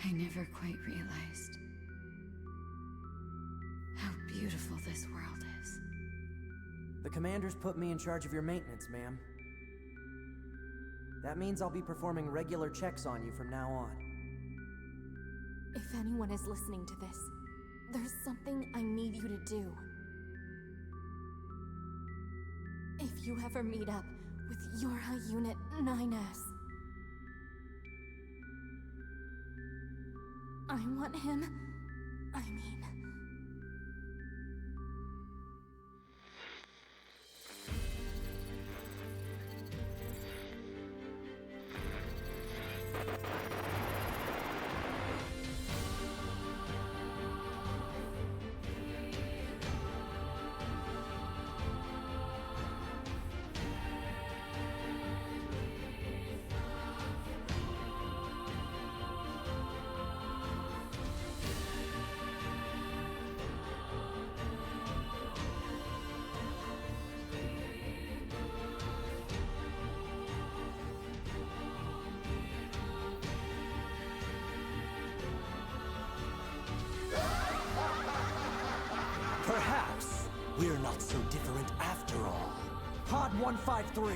I never quite realized how beautiful this world is. The commander's put me in charge of your maintenance, ma'am. That means I'll be performing regular checks on you from now on. If anyone is listening to this, there's something I need you to do. If you ever meet up with Yorha Unit 9S, I want him... Perhaps we're not so different after all. Pod 153,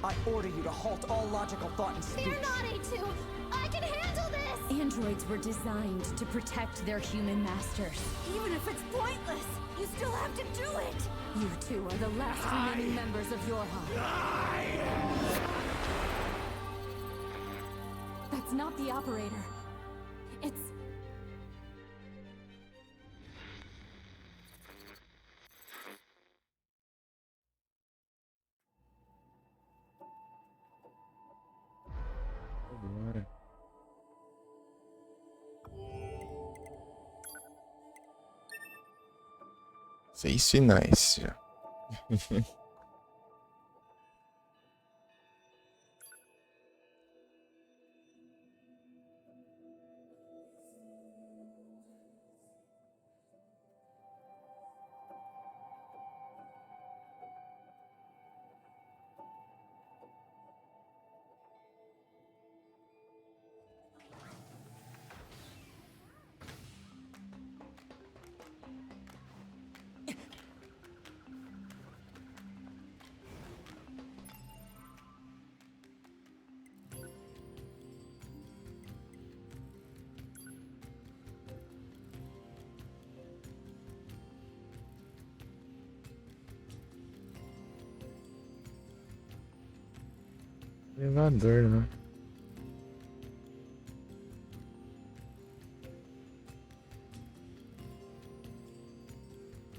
I order you to halt all logical thought and speech. Fear not, A2! I can handle this! Androids were designed to protect their human masters. Even if it's pointless, you still have to do it! You two are the last remaining members of Yorha. That's not the operator. It's... Bora. Seis finais já. Elevador, né?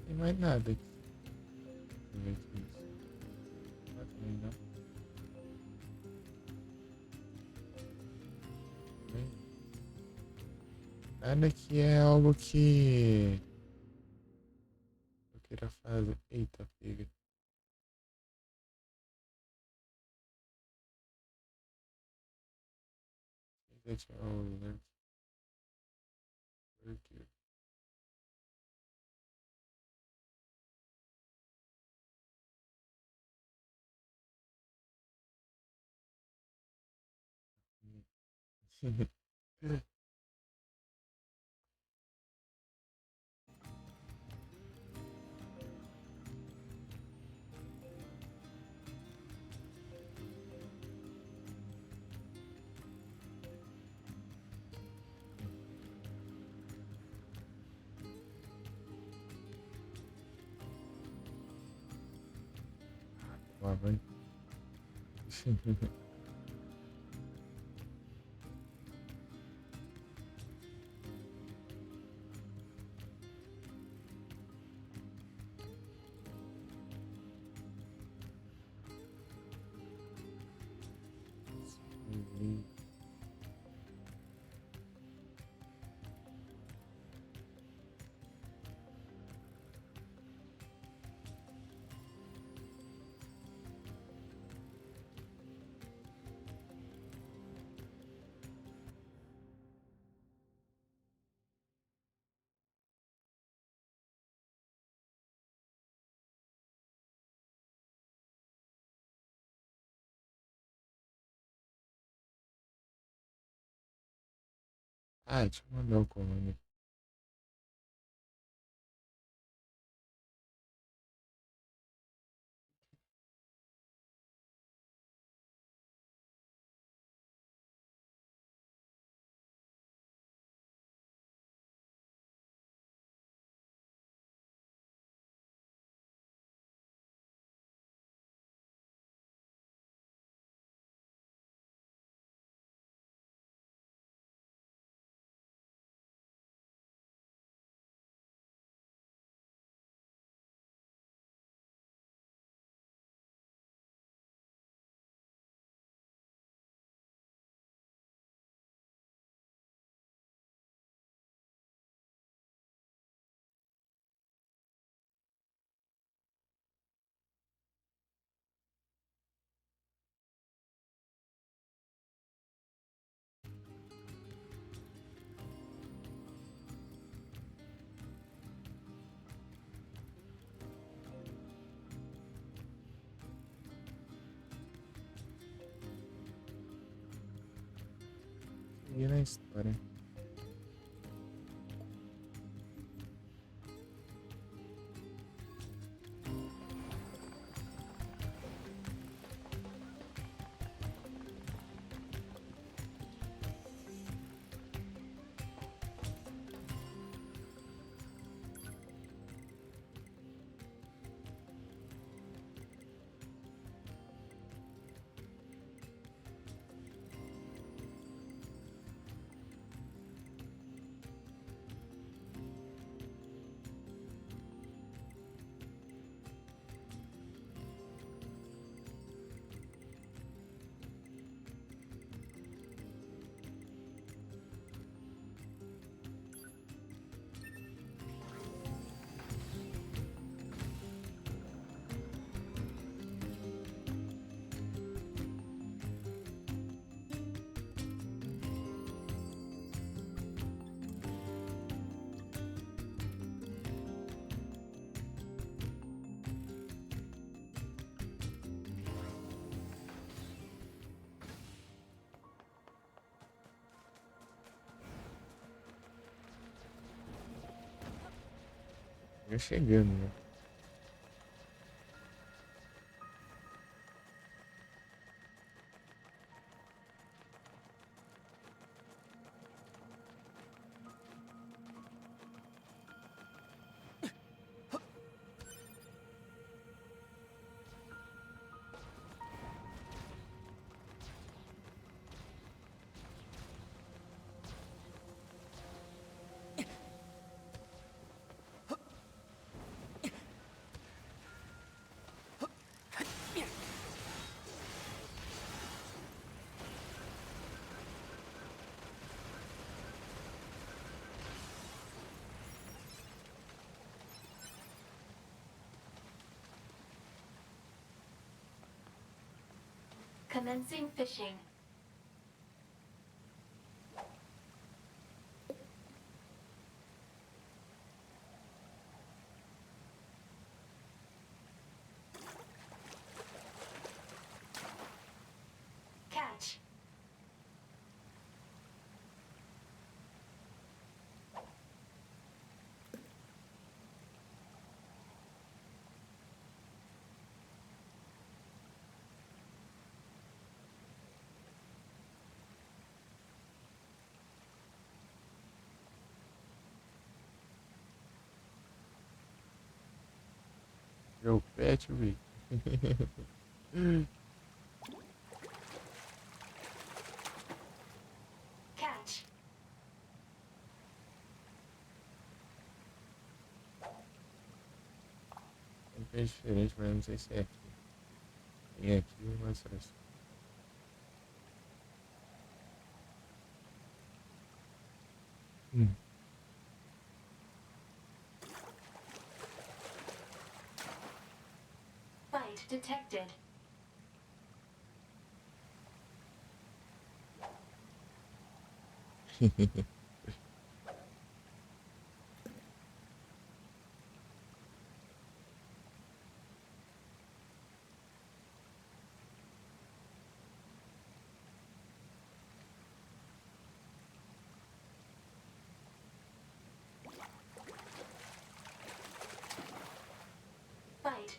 Tem mais nada aqui. Deixa eu ver aqui. Não, também não. Nada que é algo que eu queira fazer. Eita, pega. Alert. Lá vai. Ah, deixa eu mandar o comando aqui. Seguir na história. Já chegando, né? Commencing fishing. Catch. Meu pet, vi. Catch. Um peixe diferente, mas não sei se é aqui. Tem aqui, mas é assim. Bite detected.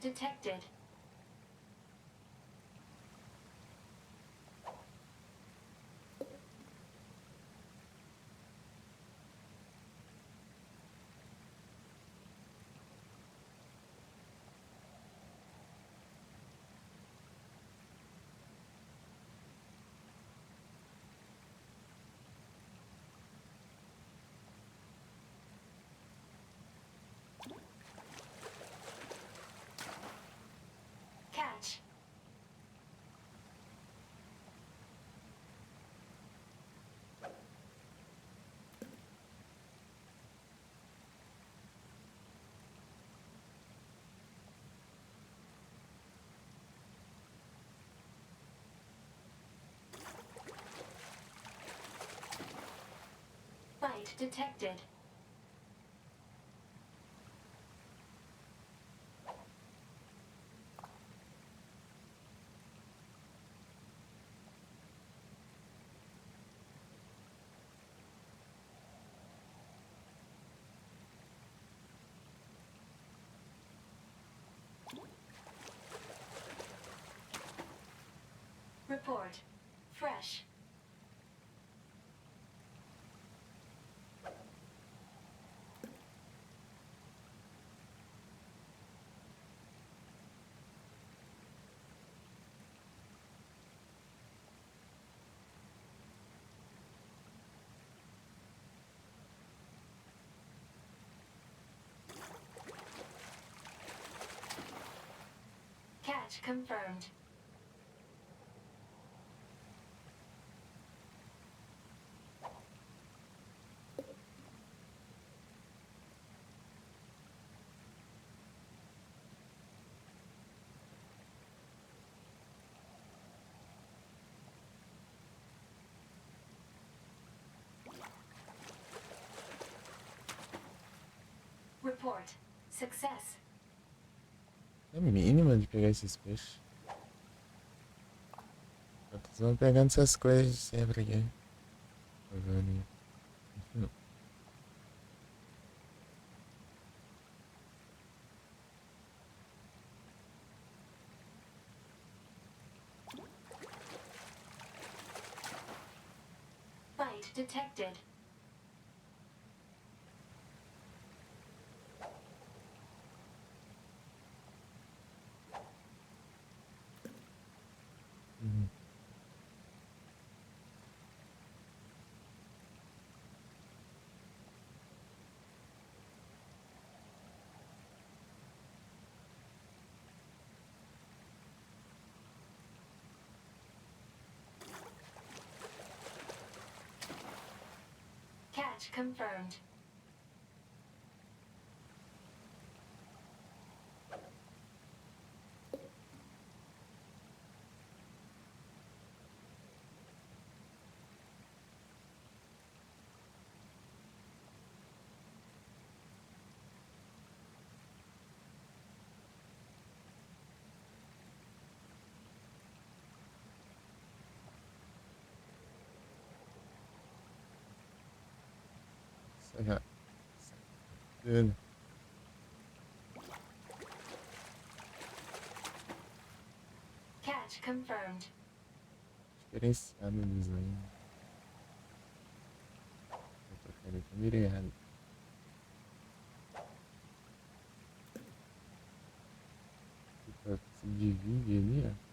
Bite detected. Catch. Bite detected. Report. Fresh. Catch confirmed. Report. Success. É mínima de pegar esses peixes. Vocês vão pegando essas coisas de sempre aqui. Jogando. Bite detected. Catch confirmed. Já. Tudo. Catch confirmed. Diferenciado no design. Eu quero que eu mirei errado. Se divide ali, ó.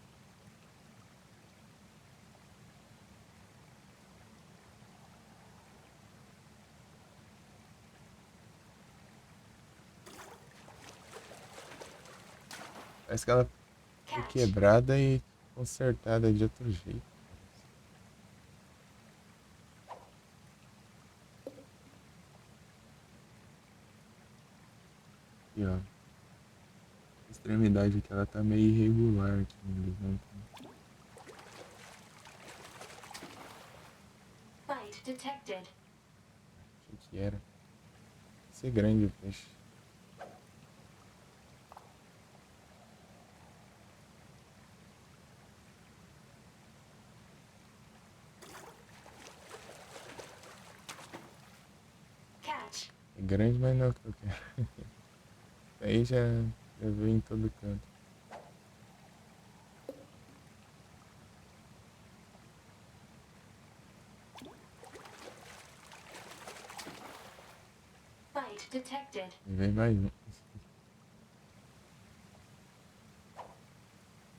Parece que ela foi Catch. quebrada e consertada de outro jeito. Aqui, ó. A extremidade aqui, ela tá meio irregular aqui no levantamento. Bite detected. O que era? Vai ser grande o peixe. Catch. É grande, mas não é o que eu quero. Aí já Eu vi em todo canto. Fight detected. E vem mais um.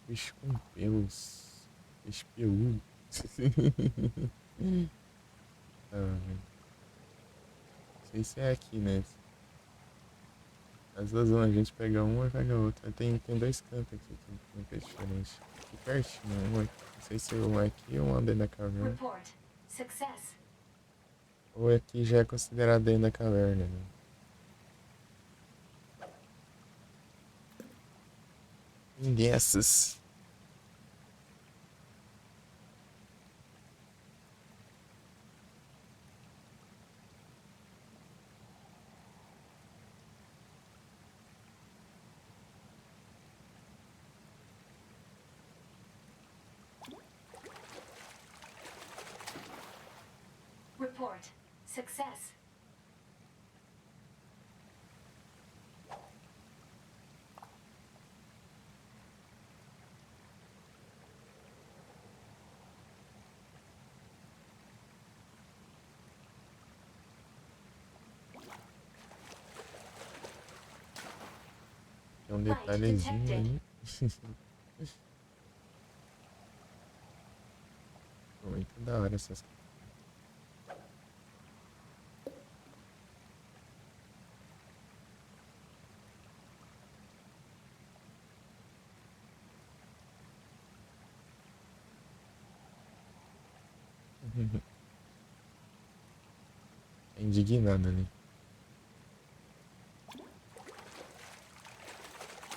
Bicho com pelos. Bicho peludo. Ah, velho. Não sei se é aqui, né? Às vezes a gente pega uma e pega outra. Tem dois cantos aqui que é diferente. Aqui pertinho, um aqui. Não sei se um é aqui ou um dentro da caverna. Report. Success. Ou aqui já é considerado dentro da caverna, né? Dessas. Report. Success. Tem um detalhezinho aí. Muito da hora essas coisas. É indignado ali.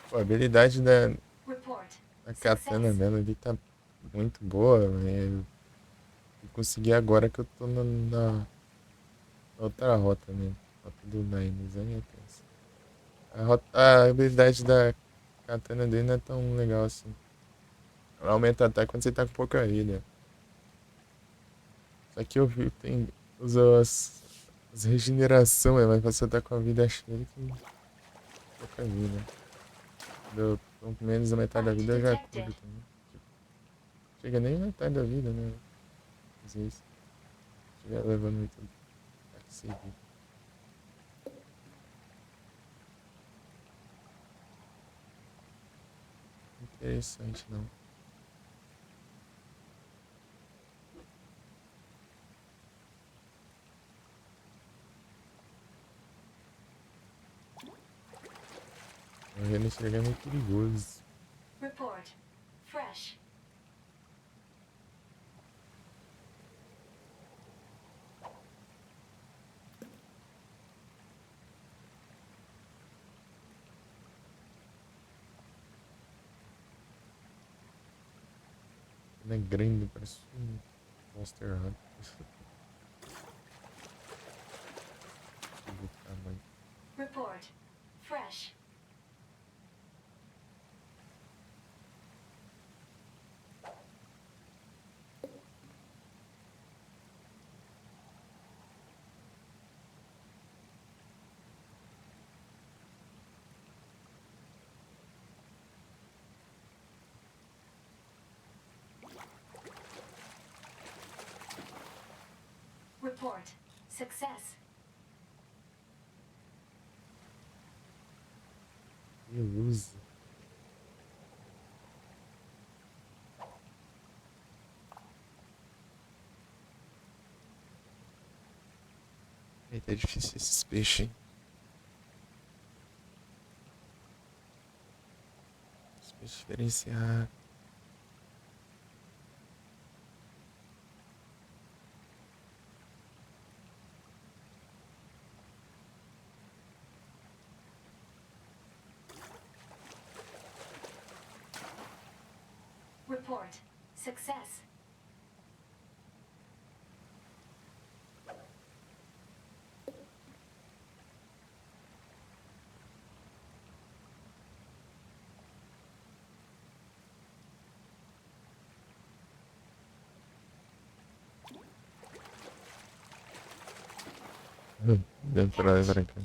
Pô, a habilidade Report. da katana dela ali tá muito boa, velho. Eu consegui agora que eu tô na outra rota, né? Rota do Nines, aí é tenso. A habilidade da katana dele não é tão legal assim. Ela aumenta até quando você tá com pouca vida. Só que eu vi, usa as regeneração, mas você tá com a vida cheia que pouca vida. Deu menos da metade da vida eu já curo também. Chega nem metade da vida, né? Às vezes. Se estiver levando muito a seguir. Interessante, não. Morrer nesse lugar é meio perigoso. Report. Fresh. Ele é grande, parece um Monster Hunter. Deixa eu ver o tamanho. Report. Fresh. Report. Success. Que luz. Eita, é difícil esses peixes, hein? Os peixes diferenciados. Report. Success. Dentro pra lá e pra cá.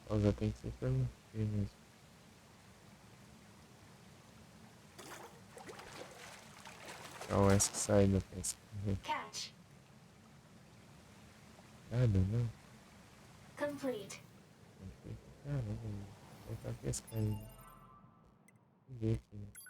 Pausa tem que ser pelo fim mesmo. Qual é que sai da pesca? Catch. Nada, não. Complete. Caramba, vai pra pescar aí. Ver aqui.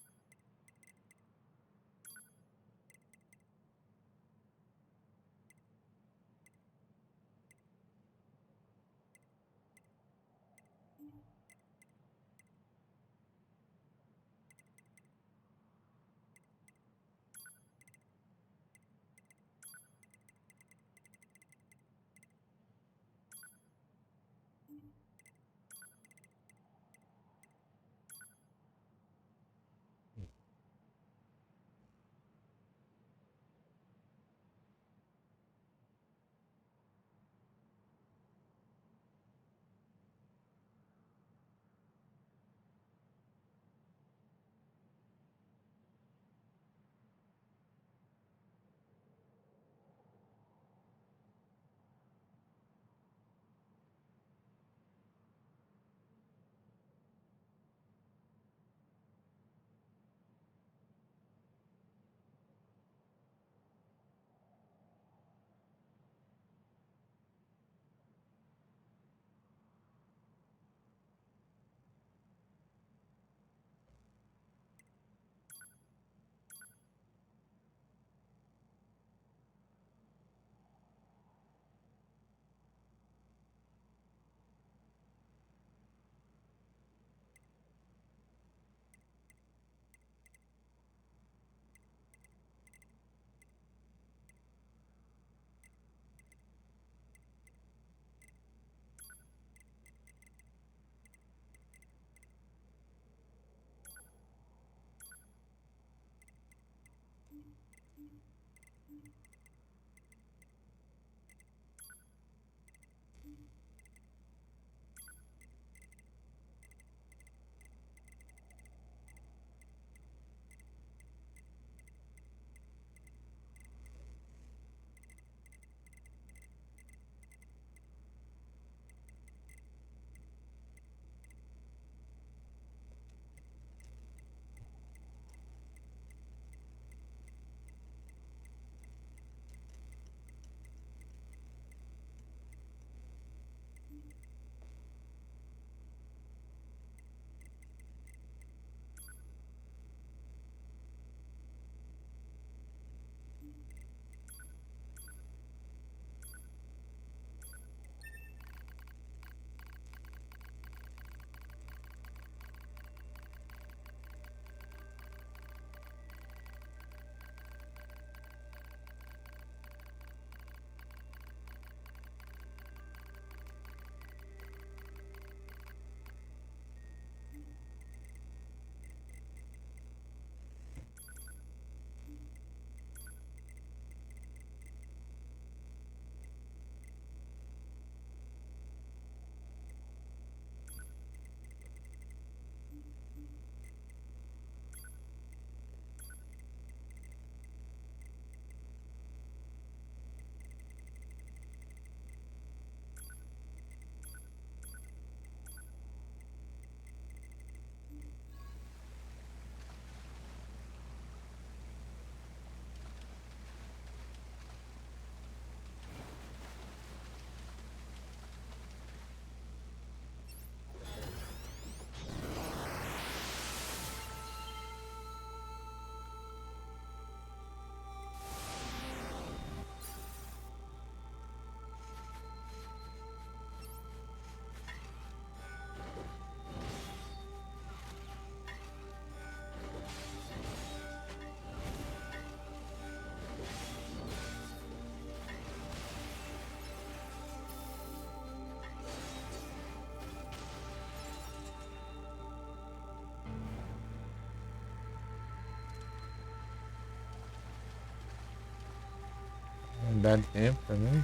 Não dá tempo também.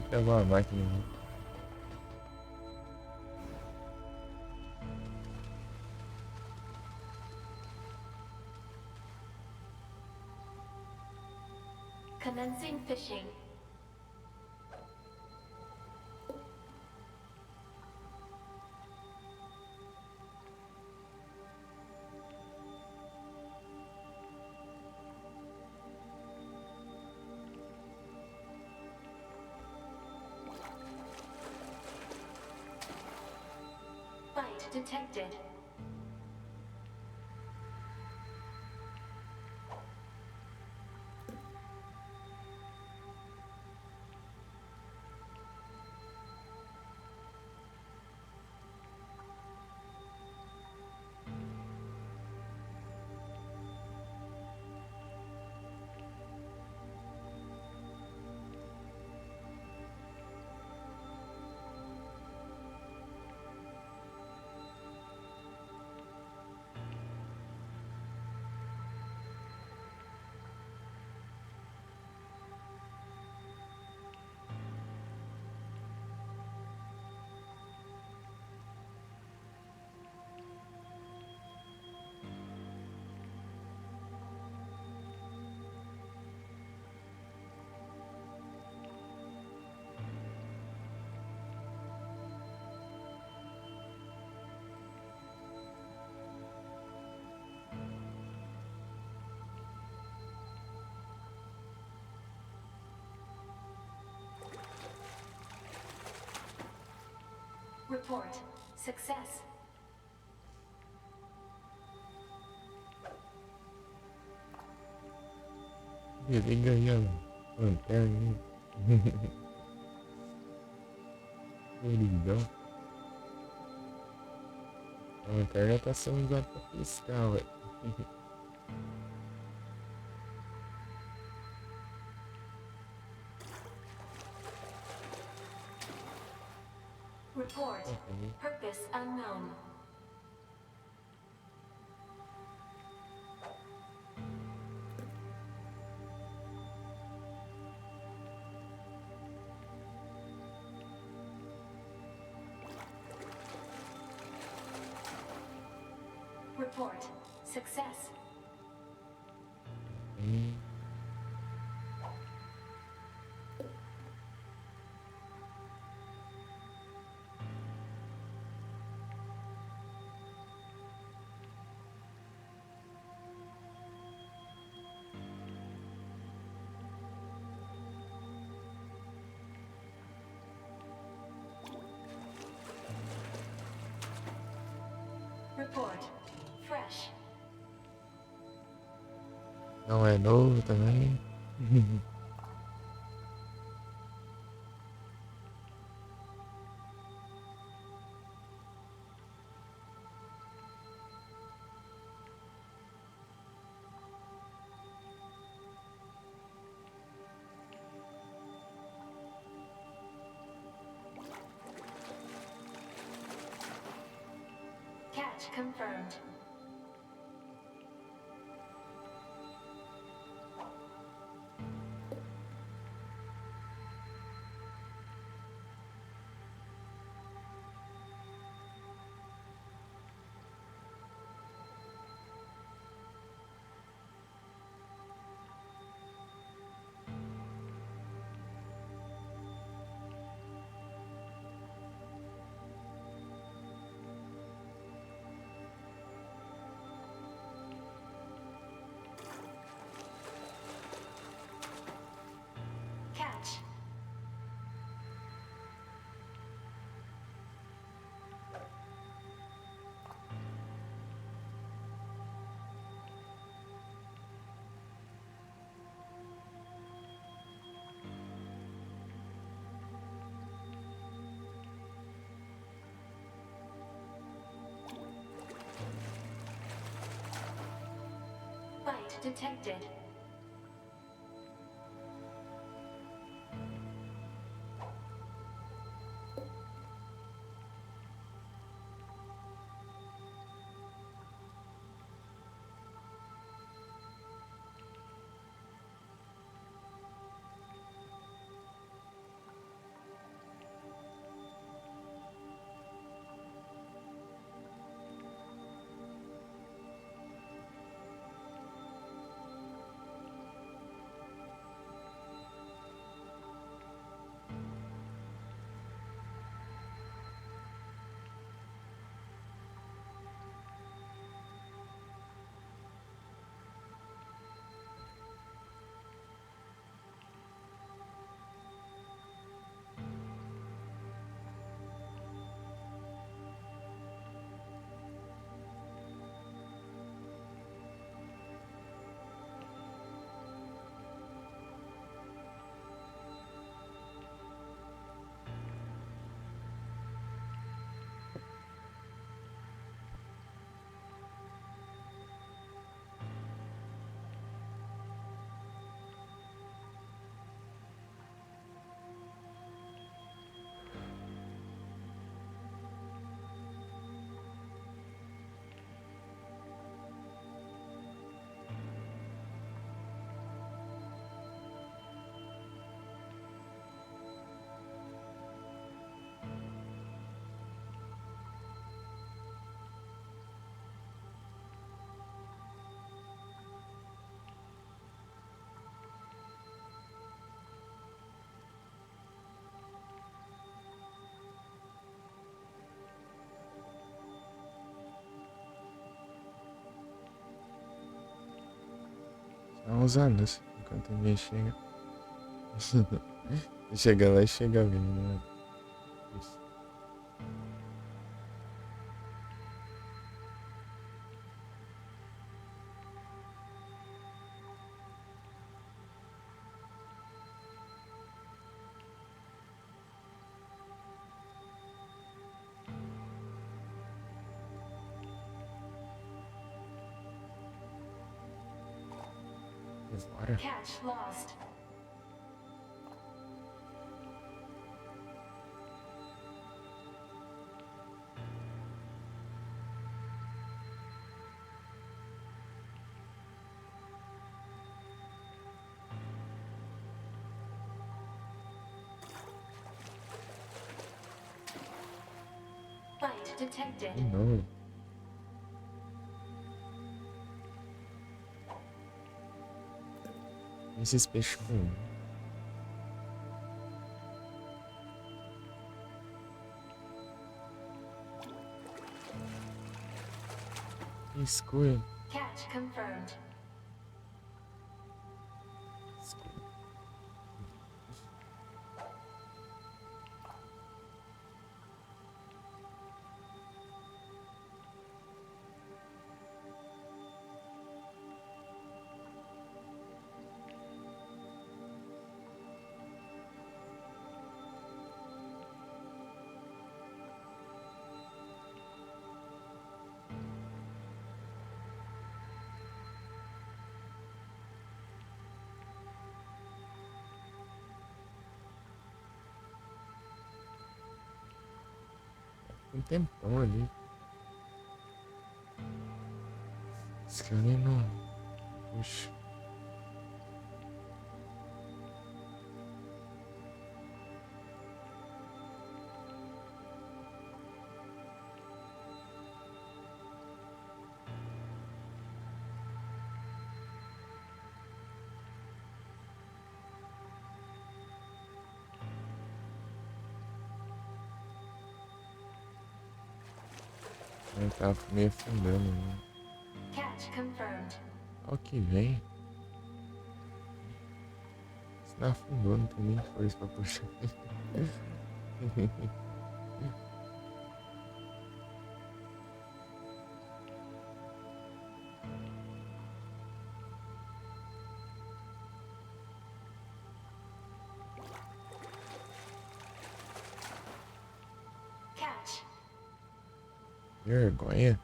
Pegou a máquina. Né? Commencing fishing. Fight detected. Report. Success. Ele ganha lanterna. Lindão. A lanterna tá sendo usada pra piscar, velho. Report. Purpose unknown. Report. Success. Report. Fresh. Não é novo também. Catch confirmed. Catch. Fight detected. uns anos enquanto ninguém chega. Chega lá e chega alguém, né? Isso. Bora. Catch lost. Fight detected. Não. Esses peixes com. Escolha. Catch confirmed. Um tempão ali. Esse cara ali não. Puxa. Ele tava meio afundando, né? Catch confirmed. Olha o que vem. Se não afundou, não tem nem força pra puxar. Catch. Vergonha.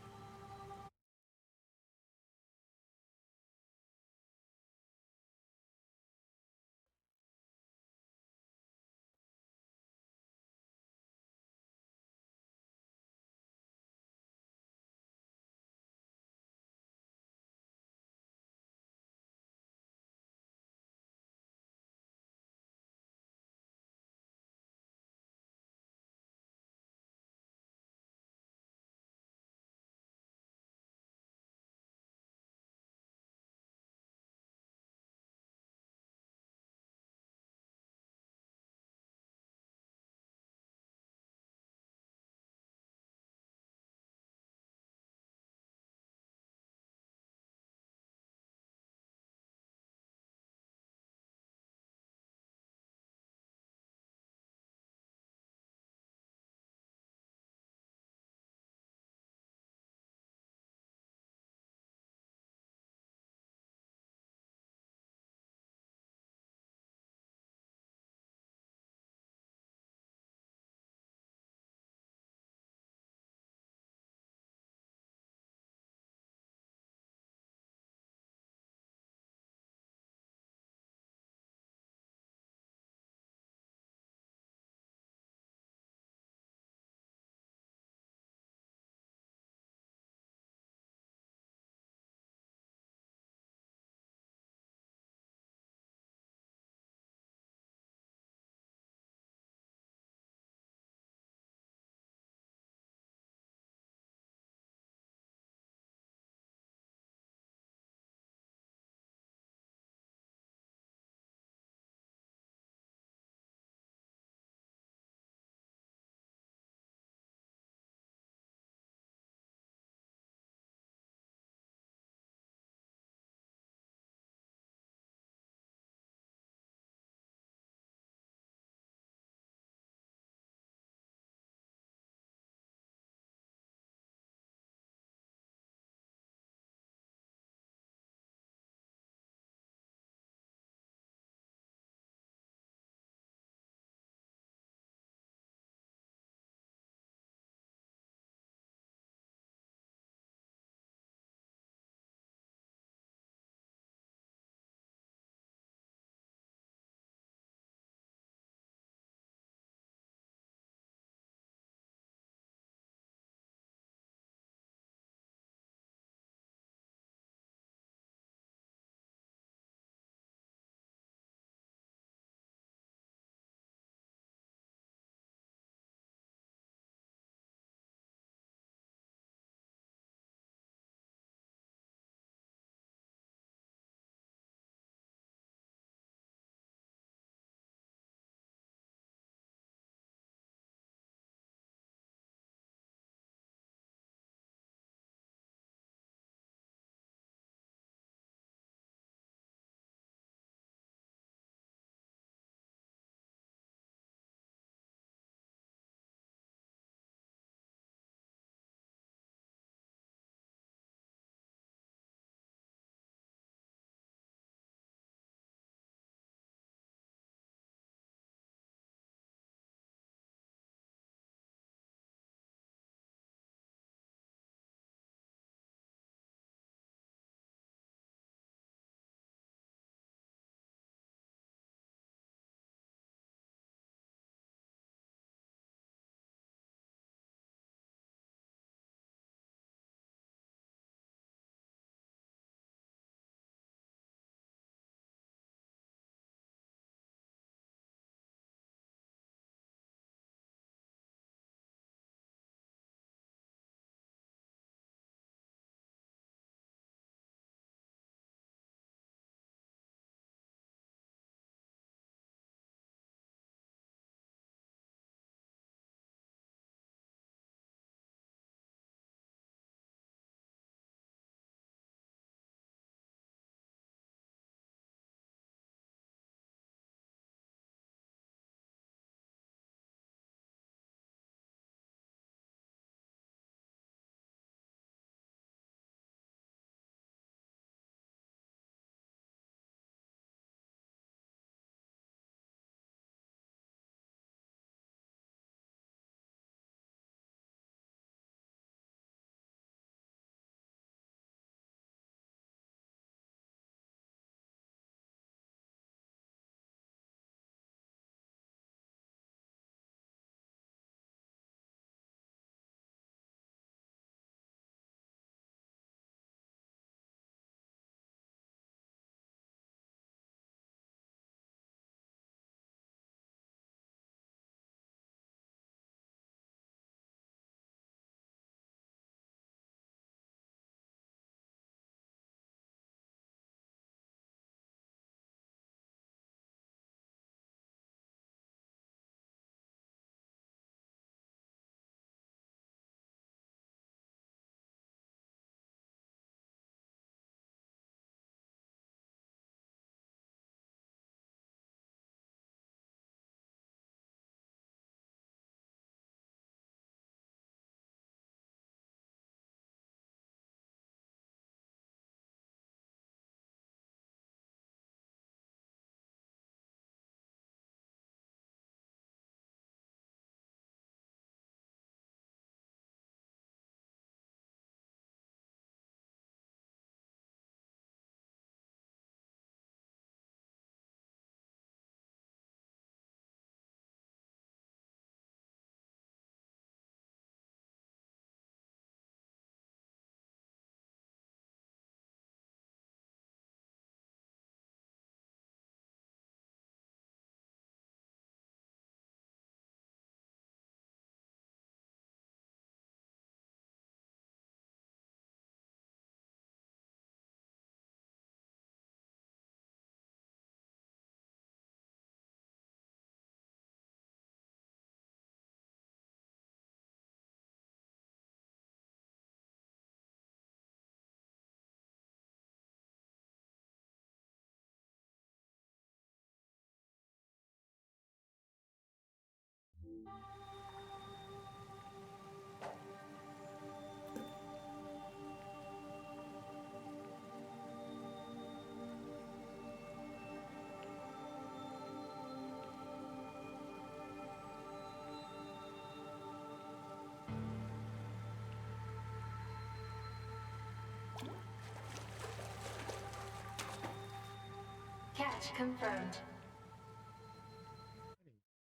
Catch confirmed.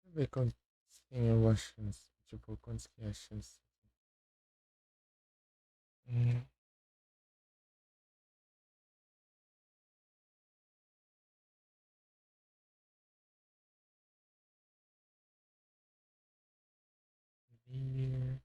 Deixa eu ver quem é a chance. Tipo, quantos que é a chance? Hum, e-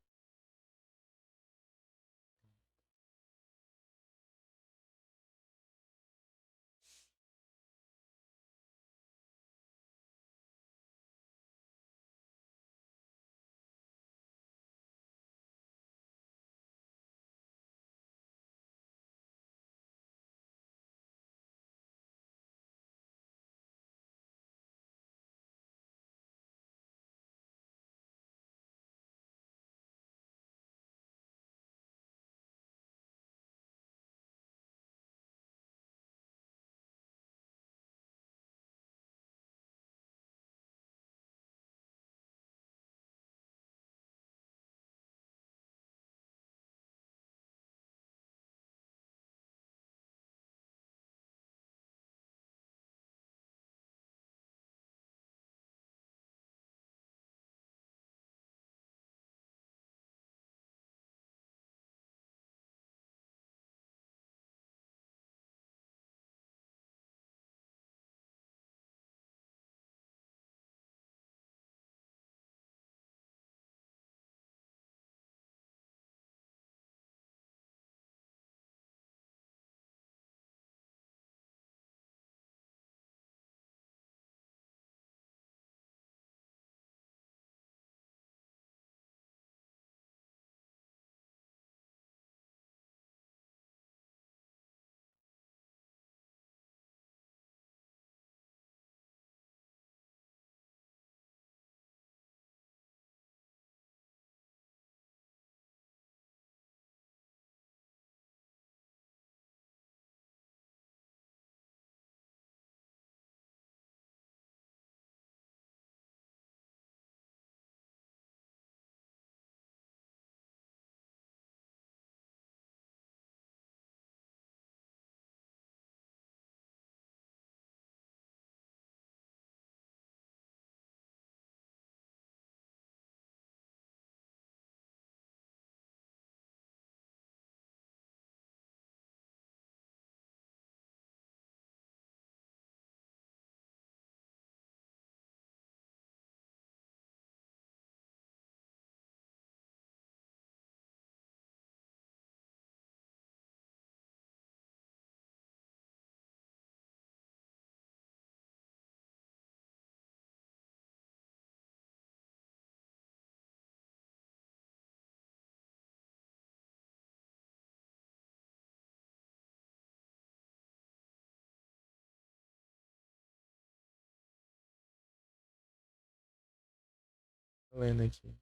Tô lendo aqui.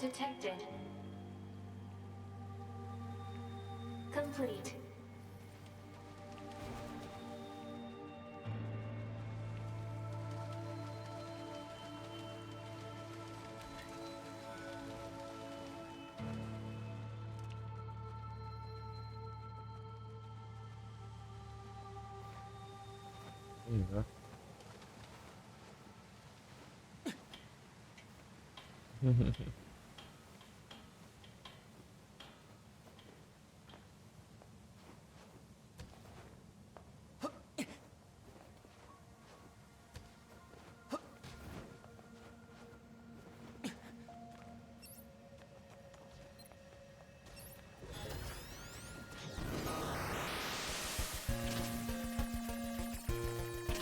detected. Complete. Ih, ó.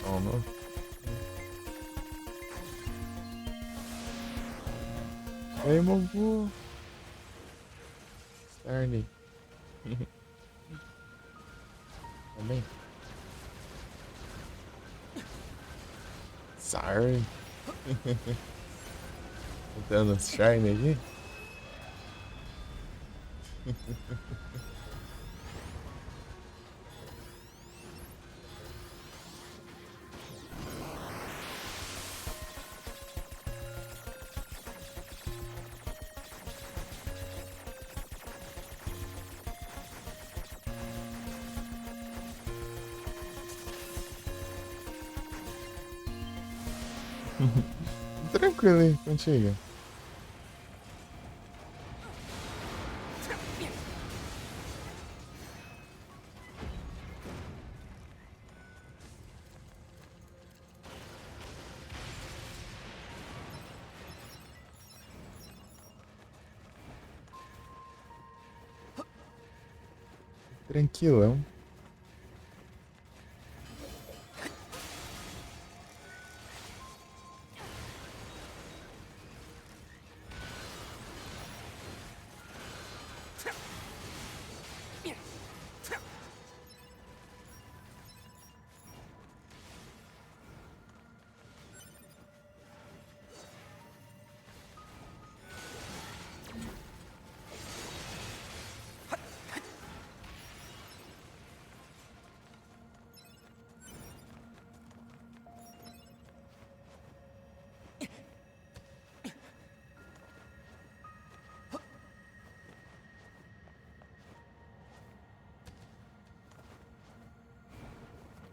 Toma. Ei, Mogu. Starly. Tá bem? Sorry. Tentando Shine aqui. Tranquilo aí, contigo. Tranquilão.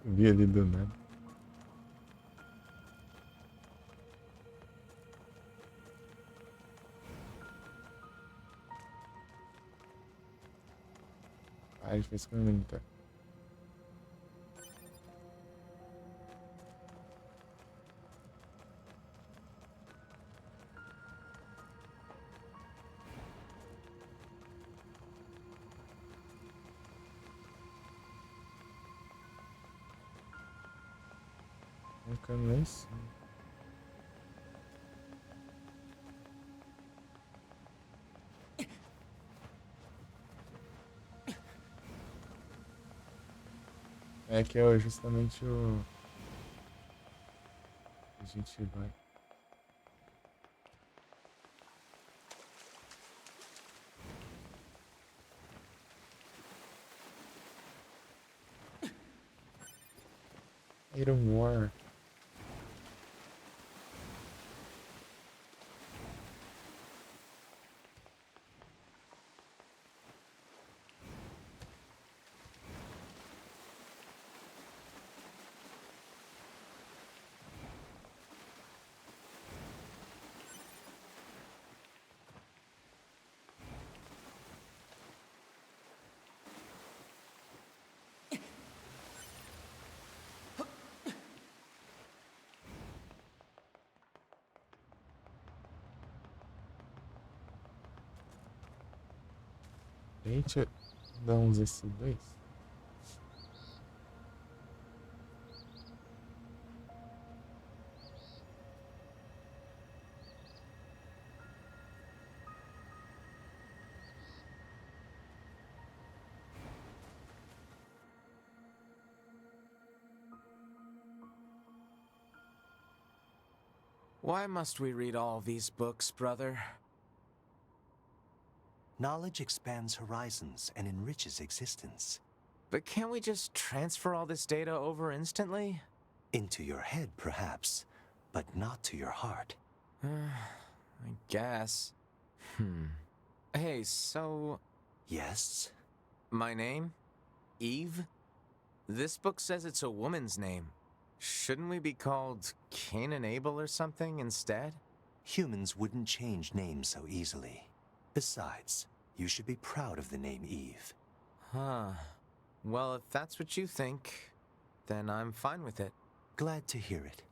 Vi ali do nada. Ah, ele fez comigo, tá? Nunca nem sei. É que é justamente o... A gente vai... Iron War. Gente, dá uns S2. Why must we read all these books, brother? Knowledge expands horizons and enriches existence. But can't we just transfer all this data over instantly? Into your head, perhaps, but not to your heart. I guess. Hey, so... Yes? my name? Eve? This book says it's a woman's name. Shouldn't we be called Cain and Abel or something instead? Humans wouldn't change names so easily. Besides, you should be proud of the name Eve. Huh. Well, if that's what you think, then I'm fine with it. Glad to hear it.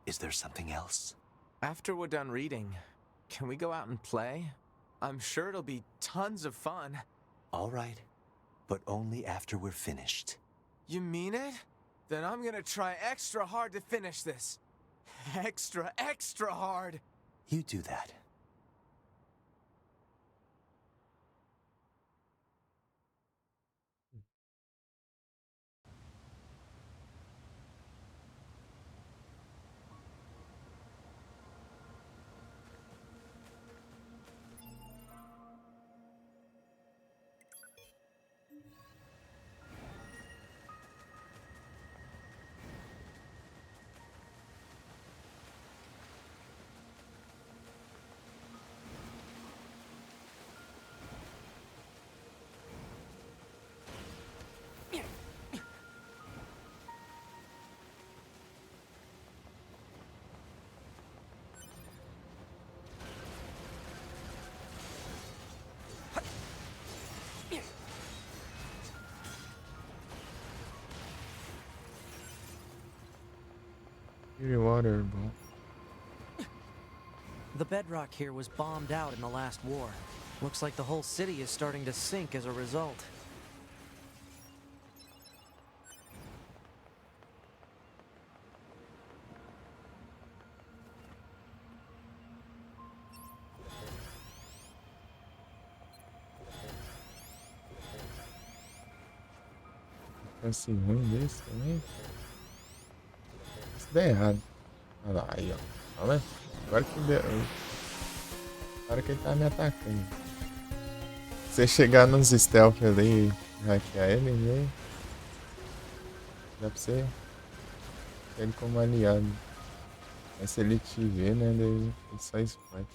Is there something else? After we're done reading, can we go out and play? I'm sure it'll be tons of fun. All right, but only after we're finished. You mean it? Then I'm gonna try extra hard to finish this. Extra hard! You do that. Your water, bro. The bedrock here was bombed out in the last war. Looks like the whole city is starting to sink as a result. Esse ruim desse também. Se der errado. Olha lá, aí ó. Tá vendo? Agora que deu. Agora que ele tá me atacando. Se você chegar nos stealth ali e hackear ele, né? Dá pra você ter ele como aliado. Mas se ele te ver, né? Daí ele só explode.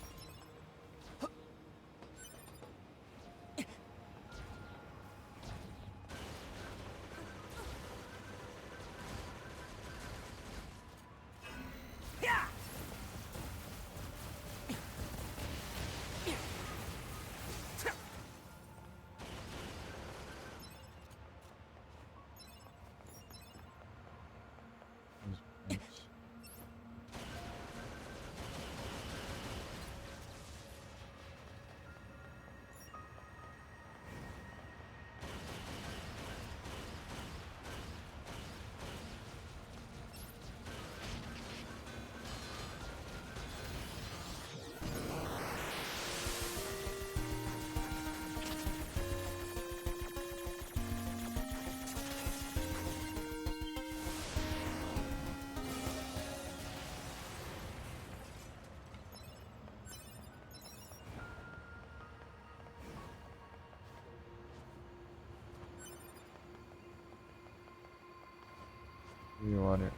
You want it.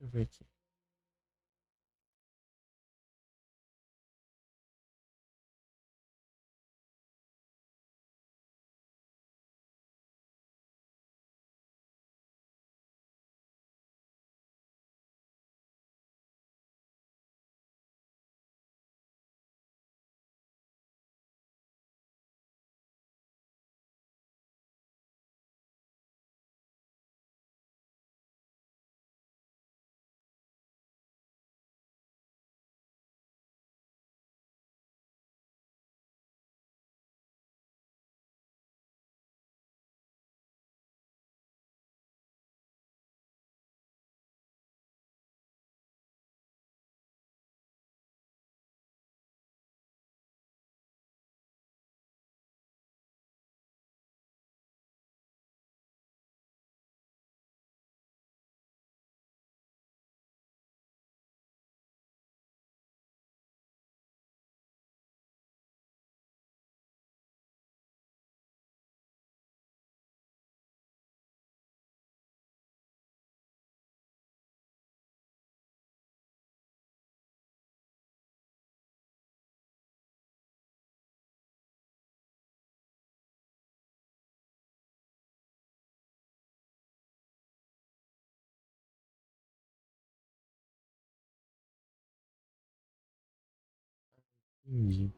Deixa eu ver aqui. Entendi.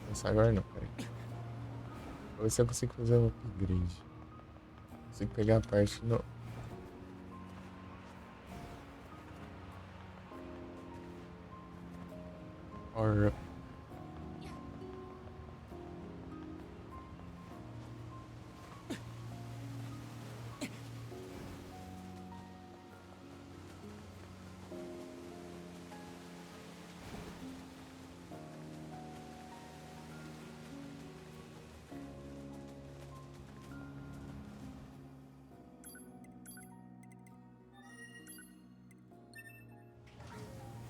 Essa agora não, peraí. Vou ver se eu consigo fazer um upgrade. Consigo pegar a parte no. Power up.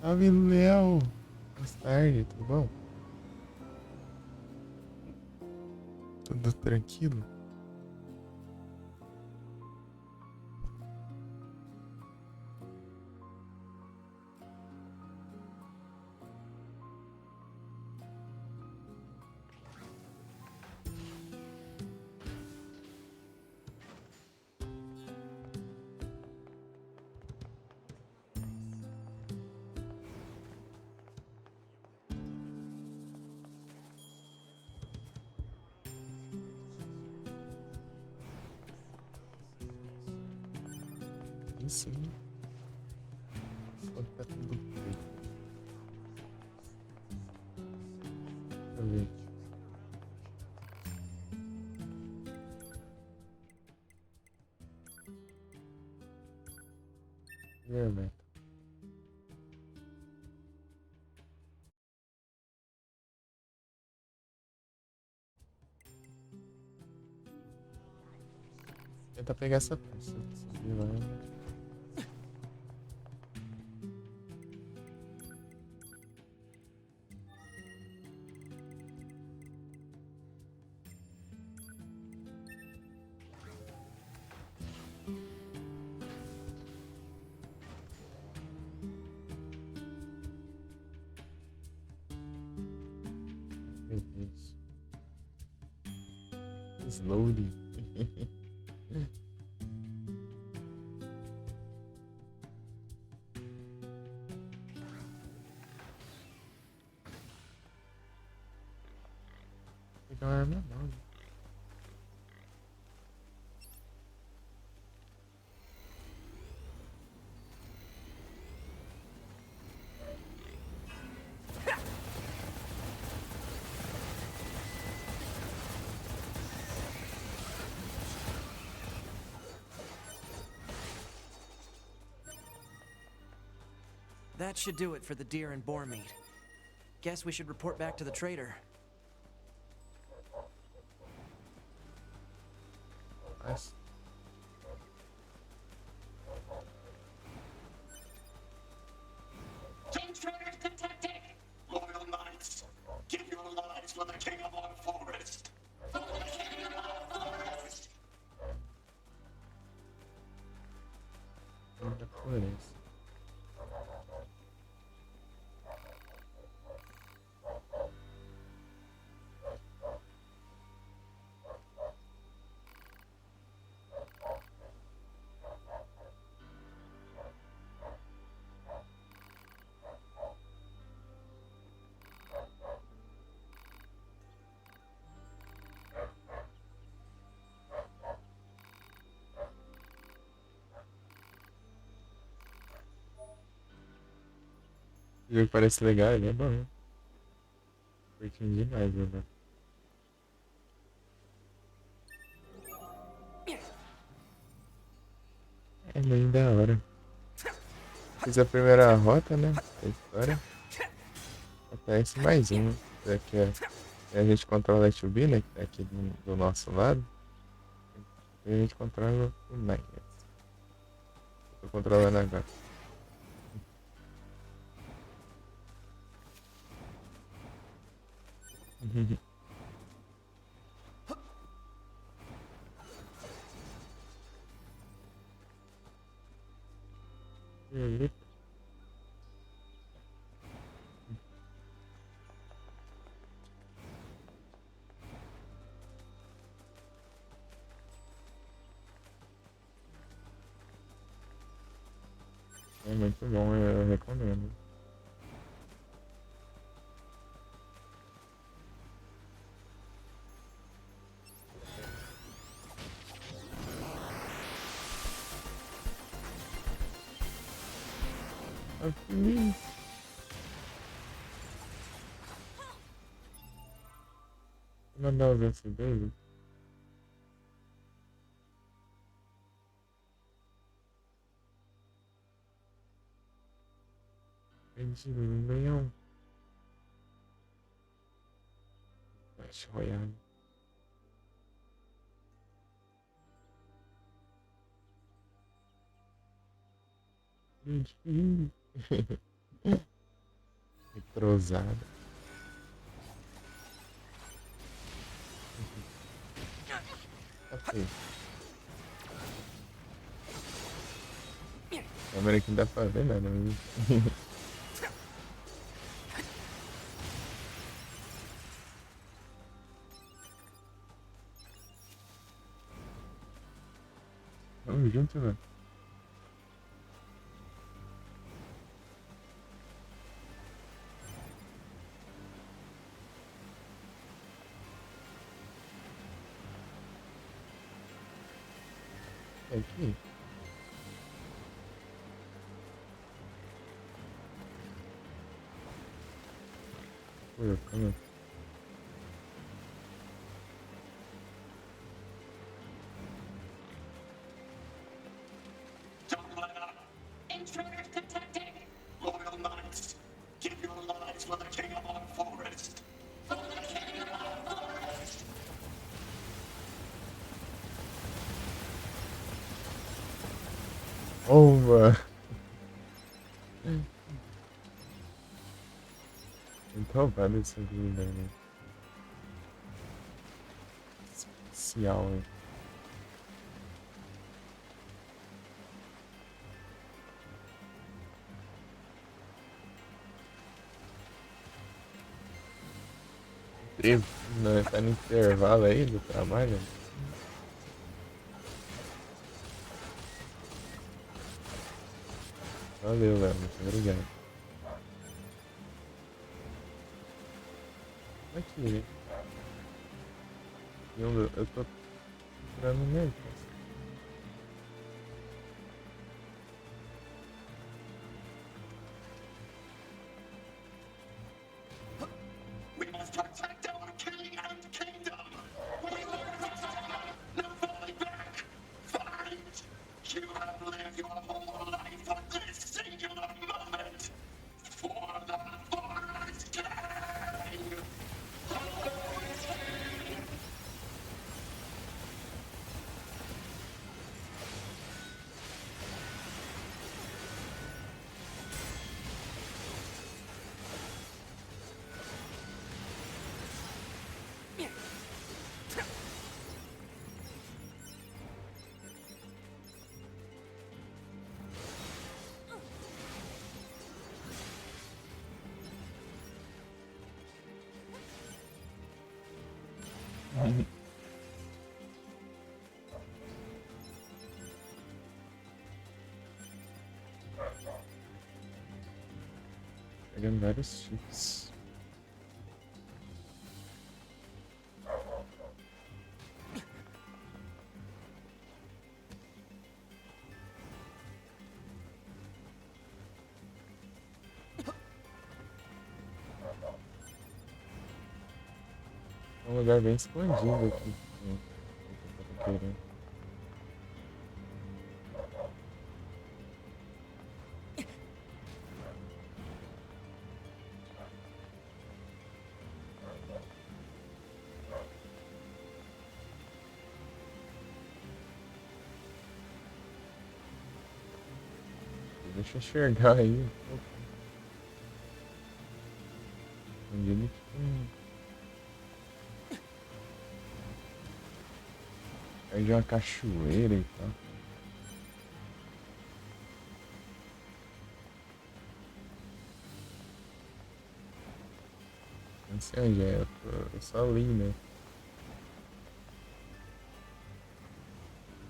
Salve, Léo! Boa tarde, tudo bom? Tudo tranquilo? Isso, hein? Só tá tudo feito. Deixa eu ver. Vermelho. Tenta pegar essa peça. Subir lá. Meu Deus. Slowly. Pegar uma arma nova. That should do it for the deer and boar meat. Guess we should report back to the trader. Nice. King Trader's detected! Loyal knights, give your lives for the king of our forest! For the king of our forest! Da floresta. O jogo parece legal, ele é bom. Curtindo demais, né? É bem da hora. Fiz a primeira rota, né? Da história. Aparece mais um. Aqui, ó. A gente controla a Chubi, né? Que tá aqui do nosso lado. E a gente controla o Knight. Tô controlando agora. É muito bom, eu recomendo. Aqui. Mandar o verso dele. Perdido no leão. Clash Royale. Entrosada. Ok. Câmera aqui não dá pra ver nada, mas... Vamos junto, velho. Aqui. Oi, calma. Don't let up. Intruders detected. Loyal knights, give your lives for the king of our forest. For the king of our forest. Oh, mano. Então vale essa vida, né? Especial, hein? Né? Tá no intervalo aí do trabalho. Valeu, Léo. Muito obrigado. Aqui. Eu tô procurando mesmo. We must protect our king and kingdom. We will return. No falling back. Fight. You have lived your whole life for this singular moment. For the forest king. Pegando vários chips. É um lugar bem escondido aqui. Que eu tô querendo. Deixa eu enxergar aí um pouco. Onde ele fica. Aí de uma cachoeira e tal. Não sei onde é, eu só li, né?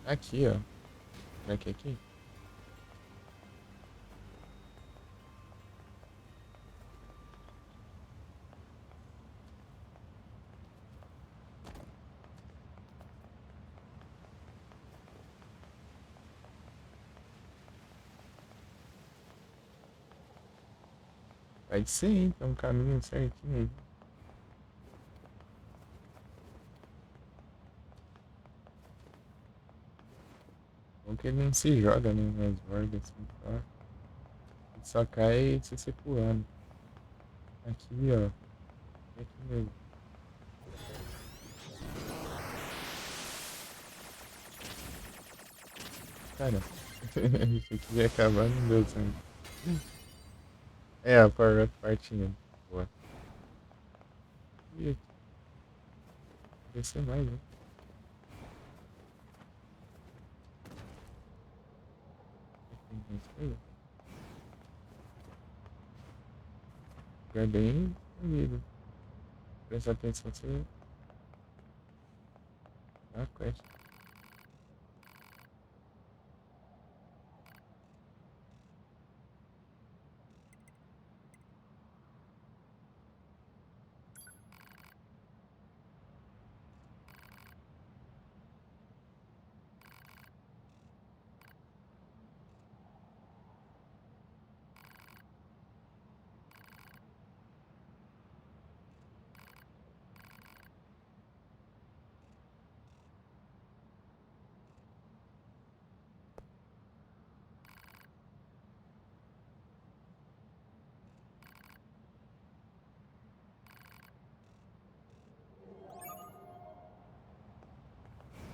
Aqui, ó. Será que é aqui? Pode ser, hein? Tem um caminho certinho aí. Bom que ele não se joga, né? Nas bordas assim, só. Ele só cai se você pulando. Aqui, ó. Aqui mesmo. Cara, isso aqui ia acabar, não deu certo. É, a Power Up partindo. Boa. E aqui? Descer mais, né? Aqui tem mais coisa. É bem unido. Presta atenção se a quest.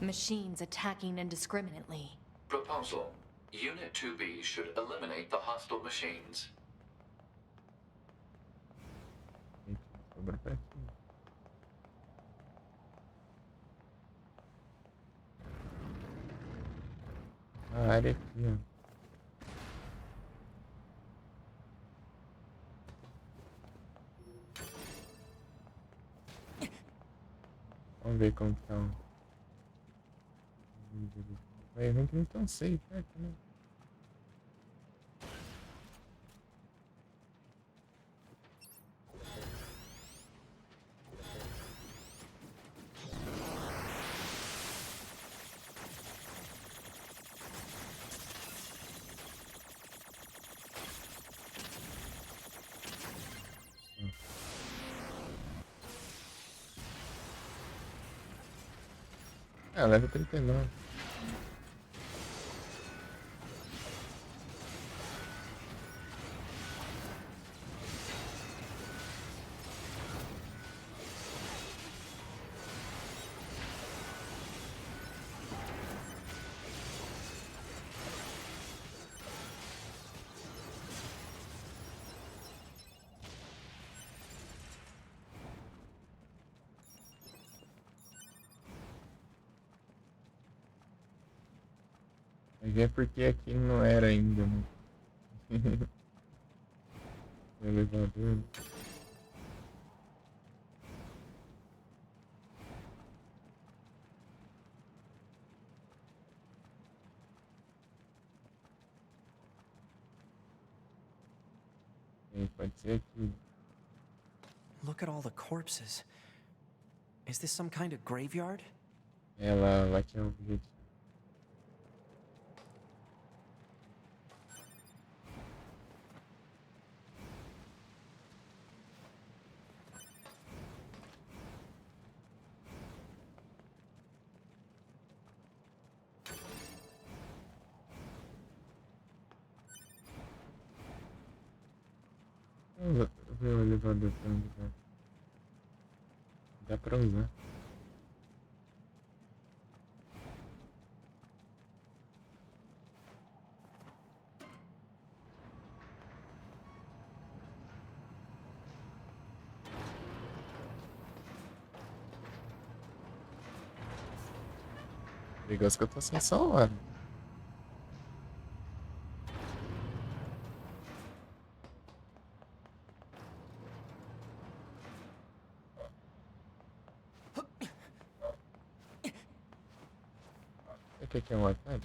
Machines attacking indiscriminately. Proposal. Unit 2B should eliminate the hostile machines. Sobra pra aqui. A área aqui, ó. Vamos ver como tá o... Vai ruim que não tão safe perto, né? Ah, leva 39. Mas é porque aqui não era ainda, né? O elevador. Pode ser aqui. Look at all the corpses. Is this some kind of graveyard? Ela que é o objetivo. Vamos ver o elevador pra onde vai. Dá pra usar. Perigoso que eu tô sem celular. O que é um ataque?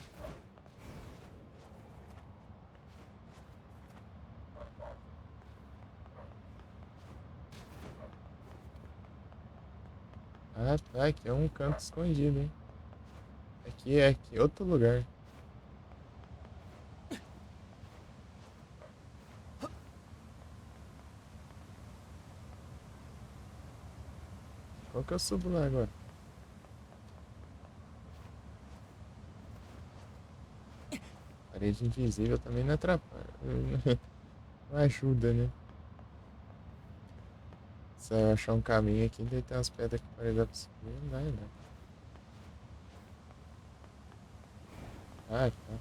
Ah, tá. Aqui é um canto escondido, hein? Aqui é outro lugar. Como que eu subo lá agora? Parede invisível também não atrapalha. Não ajuda, né? Se eu achar um caminho aqui, daí tem umas pedras que parecem dar pra subir, não vai, não. Ah, tá.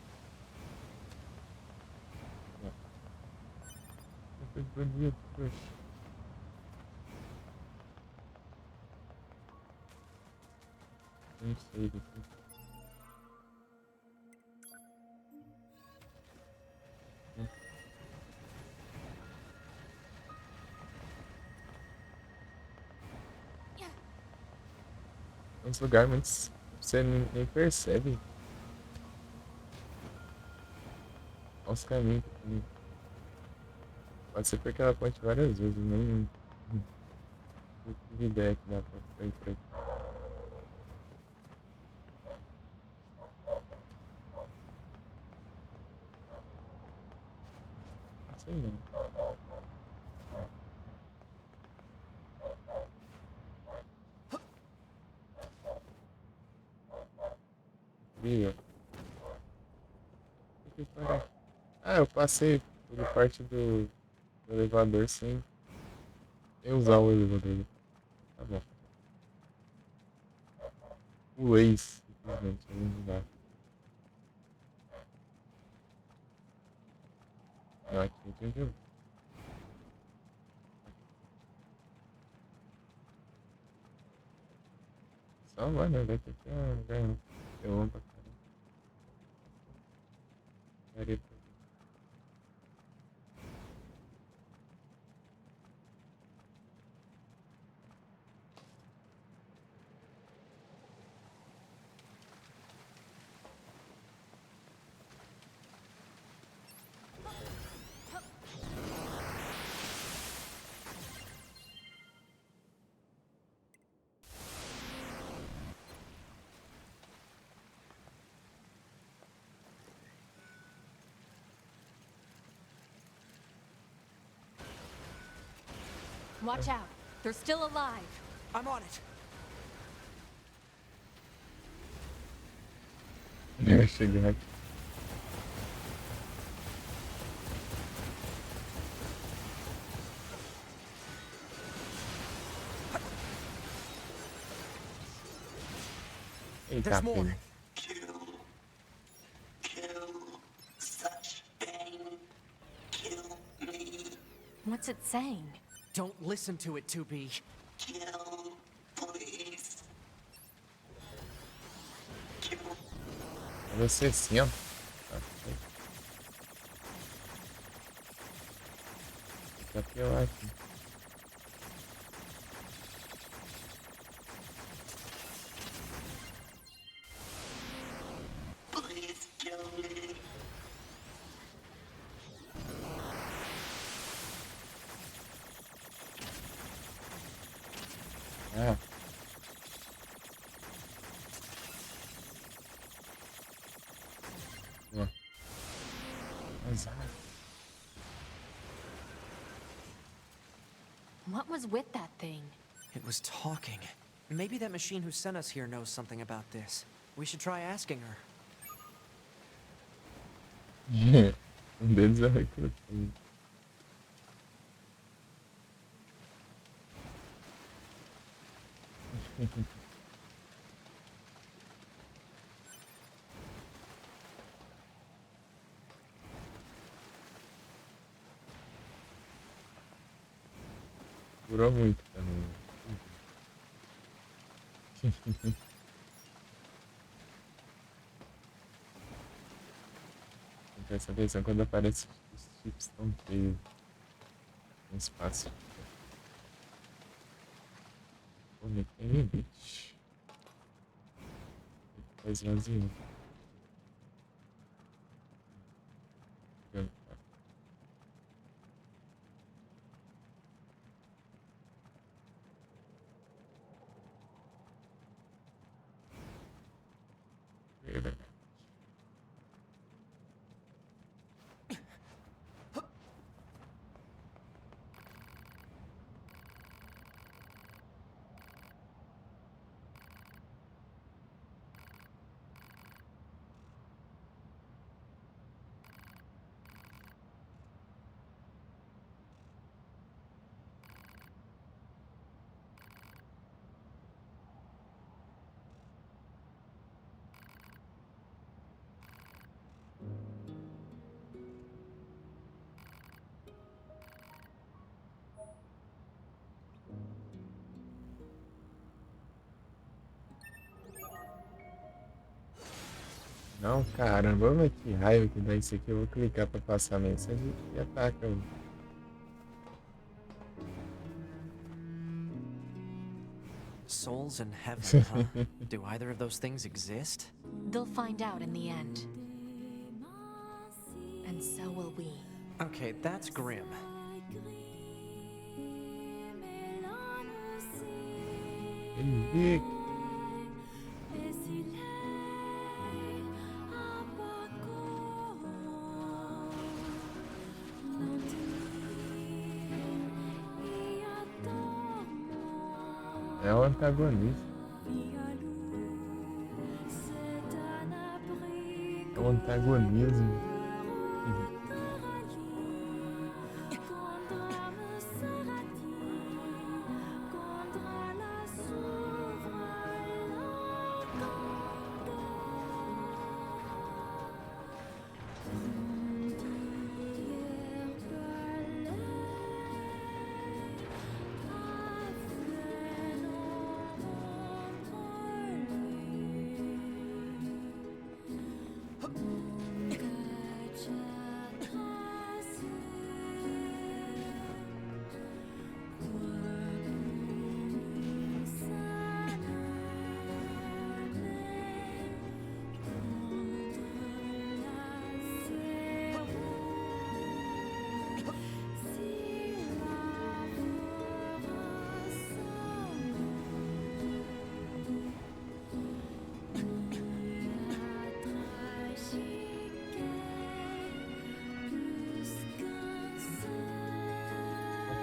Bonito, poxa. Não sei daqui. Uns lugares muito. Você nem percebe. Olha os caminhos. Pode ser porque ela ponte várias vezes, nem. Não tive ideia que dá pra ir por aqui. Não sei não. Viu? Ah, eu passei por parte do elevador sem usar o elevador. Tá bom. Pulei simplesmente, não dá. Não, aqui entendeu? Só vai, né? Vai ter que ter um lugar. Eu amo pra caramba. Daria pra ver. Watch out. They're still alive. I'm on it. Eu cheguei aqui. Eita, There's more. filho. What's it saying? Don't listen to it, 2B. Kill, please. Kill. É você sim, ó. Tá, fica pior aqui. Please kill me. Ah. Ó. Azar. What was with that thing? It was talking. Maybe that machine who sent us here knows something about this. We should try asking her. Deles é recrutado. Durou muito também. Não presta atenção quando aparece os chips tão feios no espaço. Pô, me tem limite. Tá esvaziando. Não, caramba, mas que raiva que dá isso aqui. Eu vou clicar pra passar a mensagem e ataca. Souls in heaven, huh? Do either of those things exist? They'll find out in the end. And so will we. Okay, that's grim. Henrique. É o antagonista. É o antagonismo.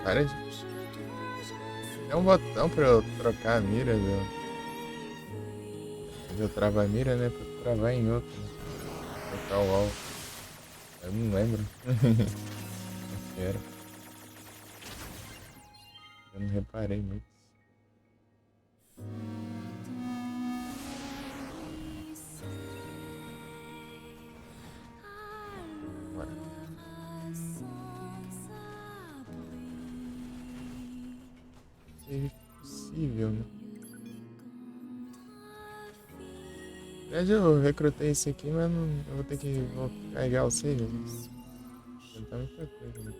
Para de... Tem um botão pra eu trocar a mira eu travar a mira, né? Pra eu travar em outro. Né? Trocar o alvo. Eu não lembro. Não quero. Eu não reparei muito. É possível, né? Na verdade, eu recrutei esse aqui, mas não, eu vou ter que carregar o save. Tentar muita coisa, né?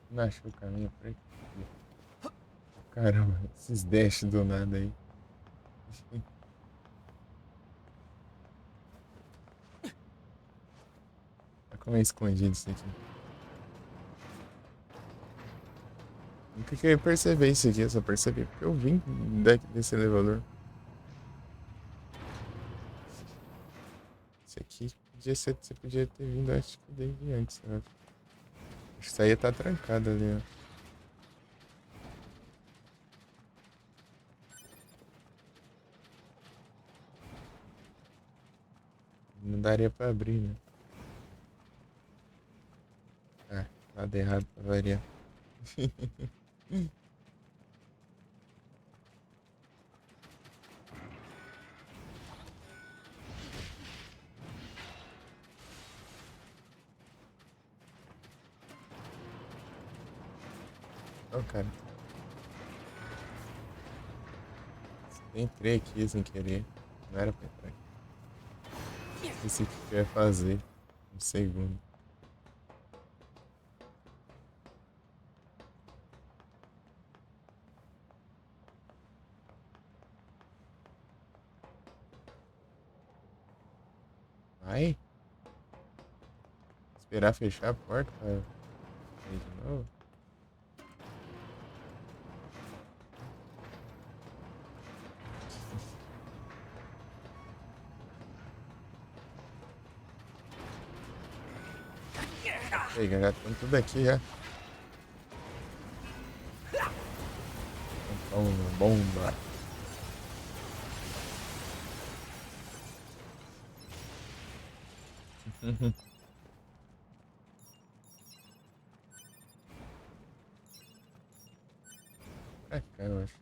Não achei o caminho por aqui. Caramba, esses dash do nada aí. Olha como é escondido isso aqui. Nunca que eu ia perceber isso aqui, eu só percebi porque eu vim desse elevador. Isso aqui podia ser, você podia ter vindo, acho que desde antes, né? Acho que isso aí tá trancado ali, ó. Não daria pra abrir, né? Ah, lado errado pra variar. Não, cara. Entrei aqui sem querer. Não era pra entrar aqui. Esqueci o que eu ia fazer. Um segundo. Vai. Esperar fechar a porta pra ir de novo. E aí, galera, estão tudo aqui já. Então, bomba. Pra cá, eu acho.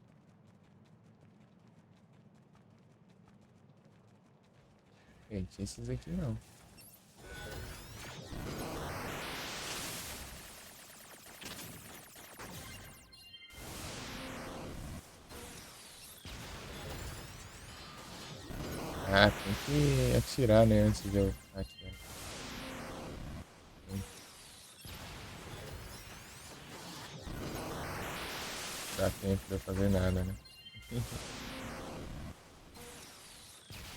Gente, esses aqui não. Ah, tem que atirar, né, antes de eu atirar. Dá tempo de eu fazer nada, né?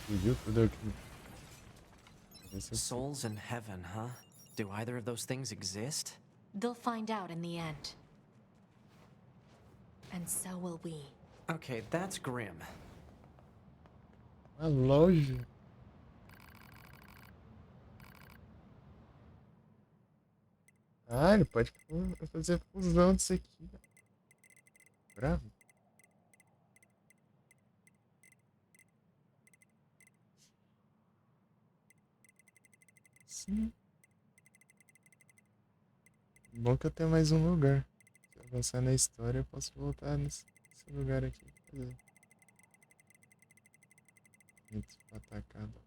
Viu tudo aqui. Souls in heaven, huh? Do either of those things exist? They'll find out in the end. And so will we. Okay, that's grim. Uma loja. Ah, ele pode fazer fusão disso aqui. Bravo. Sim. Bom que eu tenho mais um lugar. Se eu avançar na história, eu posso voltar nesse lugar aqui. Muito atacado.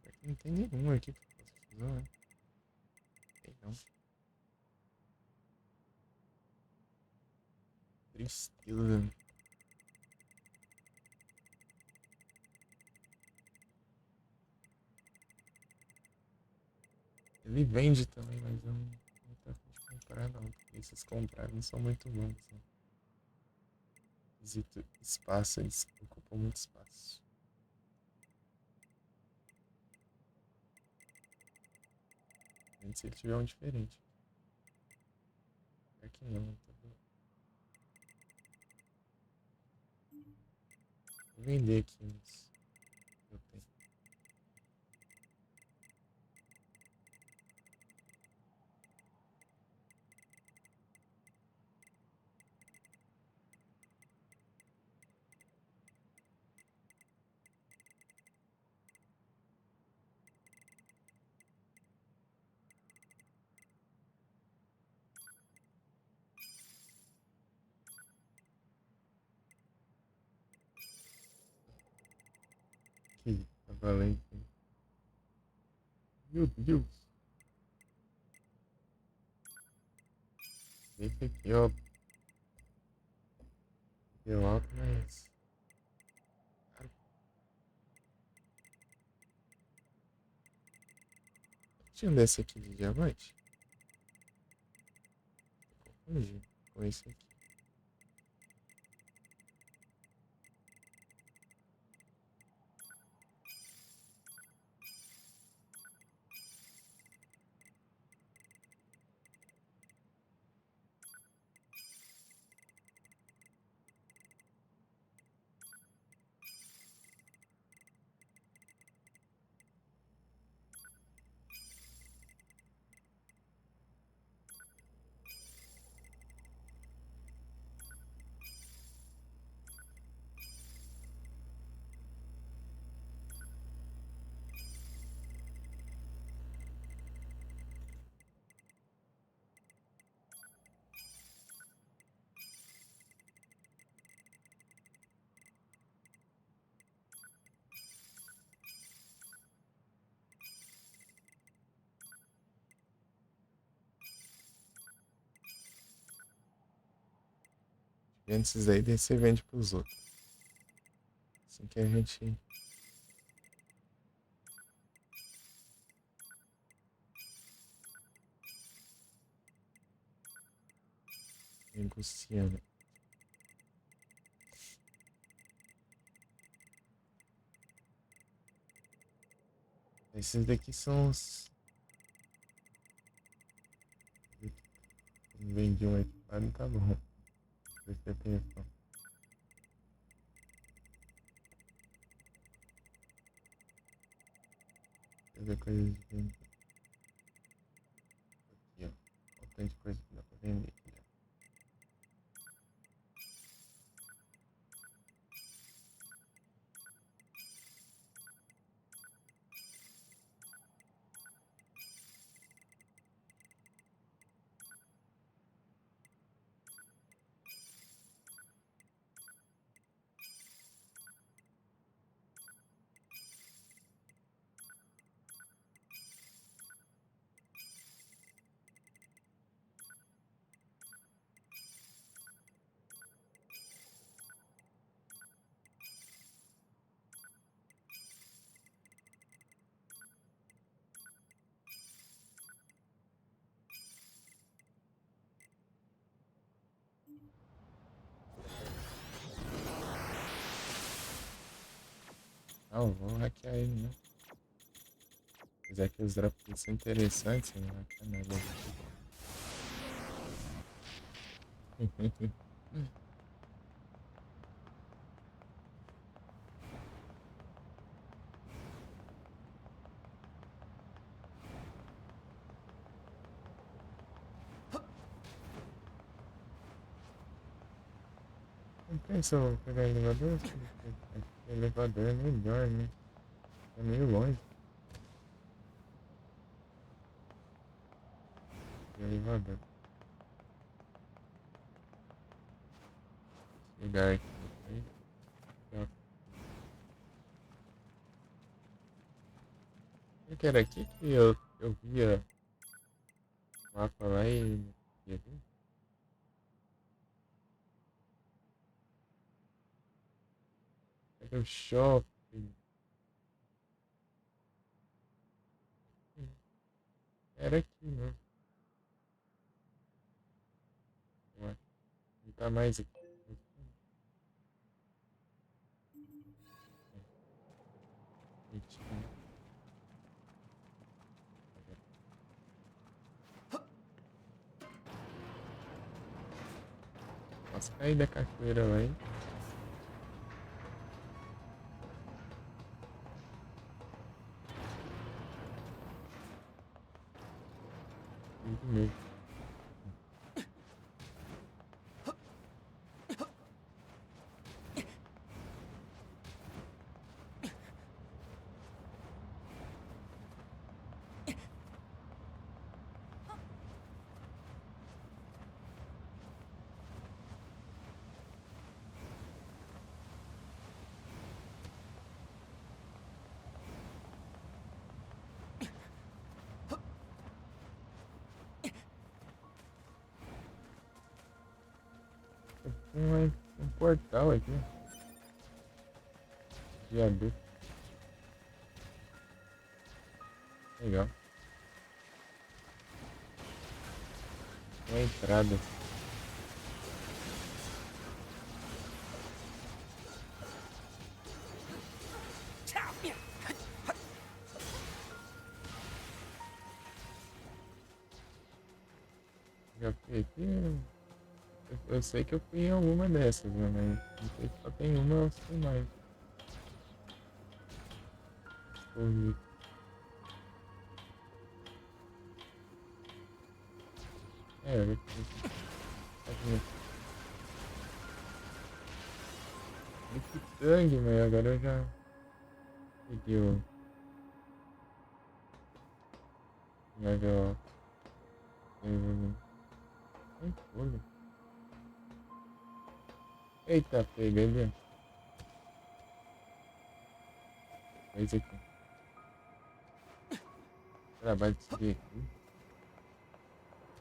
Aqui não tem nenhum aqui que eu possa fusão, né? Tem não. Tristeza. Ele vende também, mas eu não tô afim de comprar não. Porque esses comprados não são muito bons. Né? Visito espaço, eles ocupam muito espaço. Antes se ele tiver um diferente. Aqui não, tá bom. Vou vender aqui uns. Eu tenho. Aqui, tá valendo. Meu Deus. Deixa aqui, ó. Deu alto, mas... Tinha um desse aqui de diamante? Confundi com esse aqui. Vende esses aí, daí você vende pros outros. Assim que a gente... negociando. Esses daqui são os... Vendi um equipado, tá bom. Deixa eu pensar. Deixa eu ver coisa de vender. bastante coisa que dá pra vender. Não, vou hackear ele, né? Apesar que os drops são interessantes, eu não vou hackear nada. Não pensa eu pegar elevador? O elevador é melhor, né? É meio longe. O elevador. Lugar aqui. Ó. Eu que era aqui que eu via o mapa lá e ia vir. Era o shopping. Era aqui, né? Ué, não tá mais aqui. Mentira. Nossa, caí da cachoeira lá, hein? Muito medo. Um portal aqui. Viaduto. Legal. Uma entrada. Já fui aqui. Eu sei que eu fui em alguma dessas, né? Mas não sei se só tem uma ou se tem mais. Escolhi. Eu fui. Muito sangue, mas agora eu já peguei o level up. Ai, folha. Eita, pega ali, ó. Faz aqui. Trabalho de subir aqui.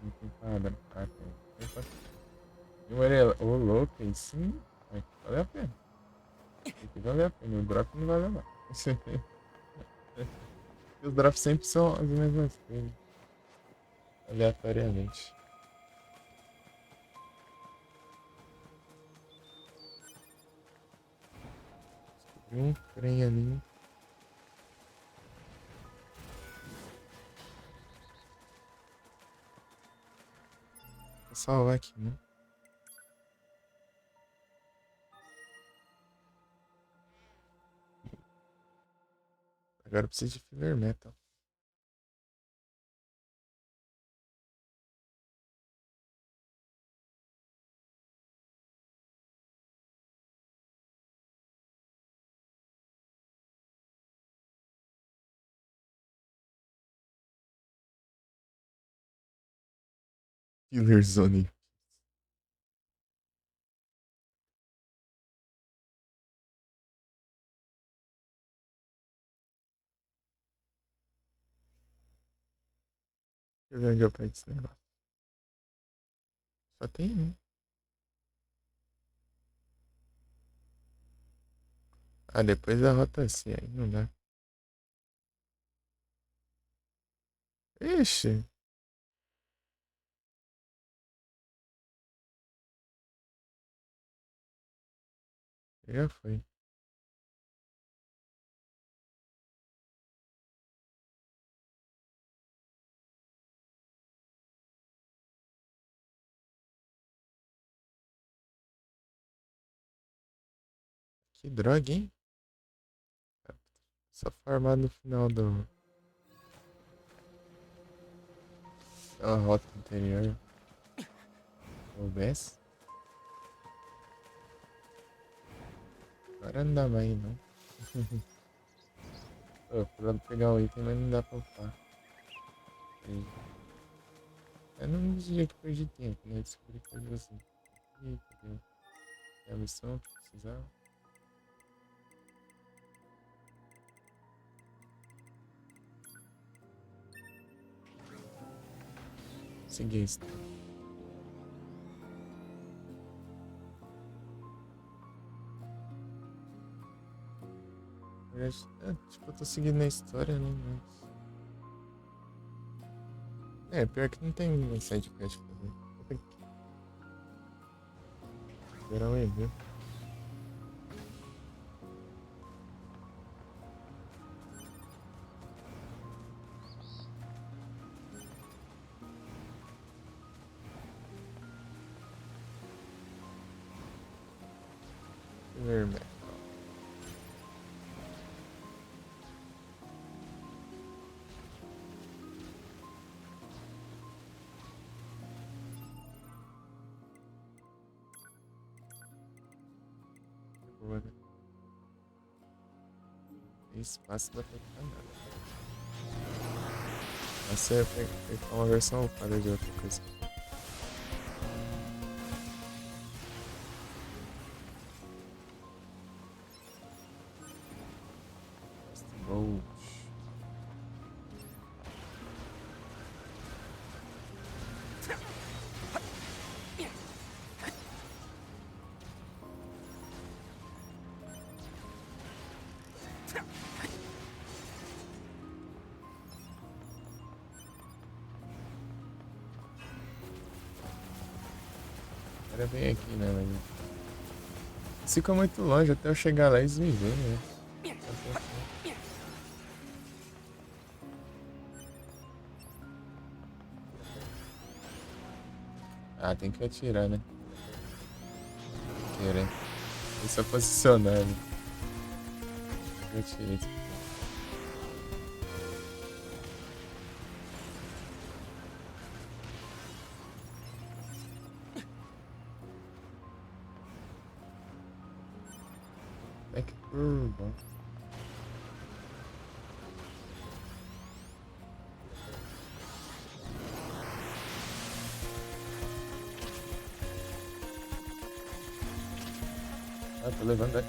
Não tem parada. Ah, tem. O louco aí sim. Vai valer a pena. Tem que valer a pena. O drop não vai levar. Os drops sempre são as mesmas coisas. Aleatoriamente. Descobri um trem ali. Vou salvar aqui, né? Agora eu preciso de filler metal. Killer Zone. Deixa eu ver onde eu pego esse negócio. Só tem um. Ah, depois da rota C, aí não dá. Ixi. Já foi. Que droga, hein? Só farmar no final da rota anterior. OBS. Agora não dá mais, não. Pô, fui lá pegar o item, mas não dá pra upar. Eu não diria que perdi tempo, né? Descobri coisas assim. E cadê? É a missão que precisava. Consegui isso. Tipo, eu tô seguindo a história, né? Mas... É, pior que não tem um side quest pra fazer. Vou ter que esperar um evento. Vermelho. Boa, né? Tem espaço pra pegar nada. Essa é pegar uma versão para de outra coisa. Gold. Era bem aqui, né? Mas... Fica muito longe até eu chegar lá e eles me veem, né? Ah, tem que atirar, né? Querer. Isso é posicionado. Eu atirei. É que curva. Ah, tô levando, é.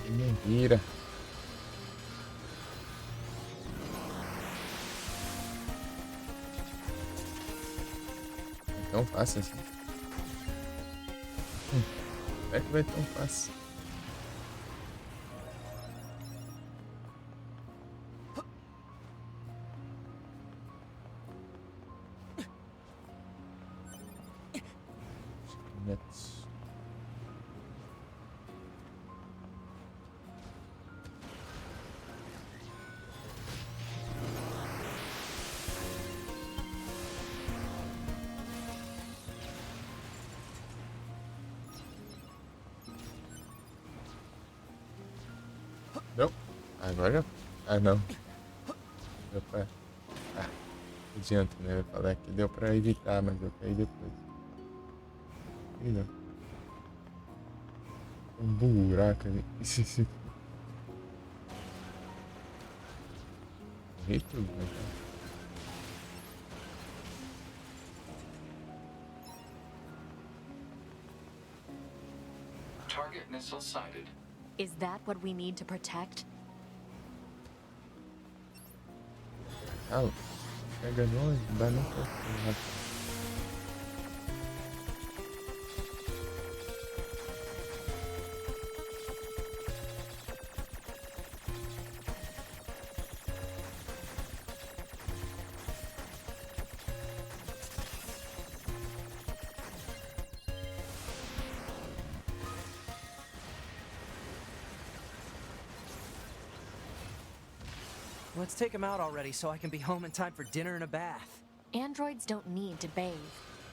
Me vira. É tão fácil assim. É que vai tão fácil. Netos. Não. Agora. Ah, não. Deu pra. Ah, não adianta, né? Eu ia falar que deu pra evitar, mas eu caí depois. E não. Um buraco ali. Morri tudo, né? Light missile sighted. Is that what we need to protect? Ah, pega não, dá nem pra rápido. Let's take him out already so I can be home in time for dinner and a bath. Androids don't need to bathe.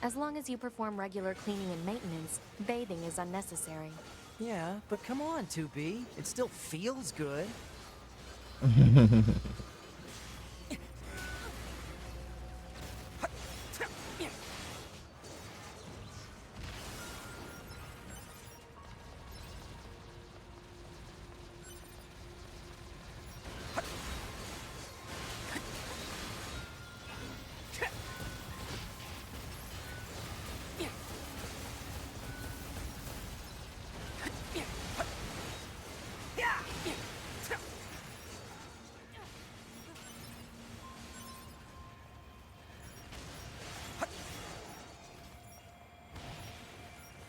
As long as you perform regular cleaning and maintenance, bathing is unnecessary. Yeah, but come on, 2B. It still feels good.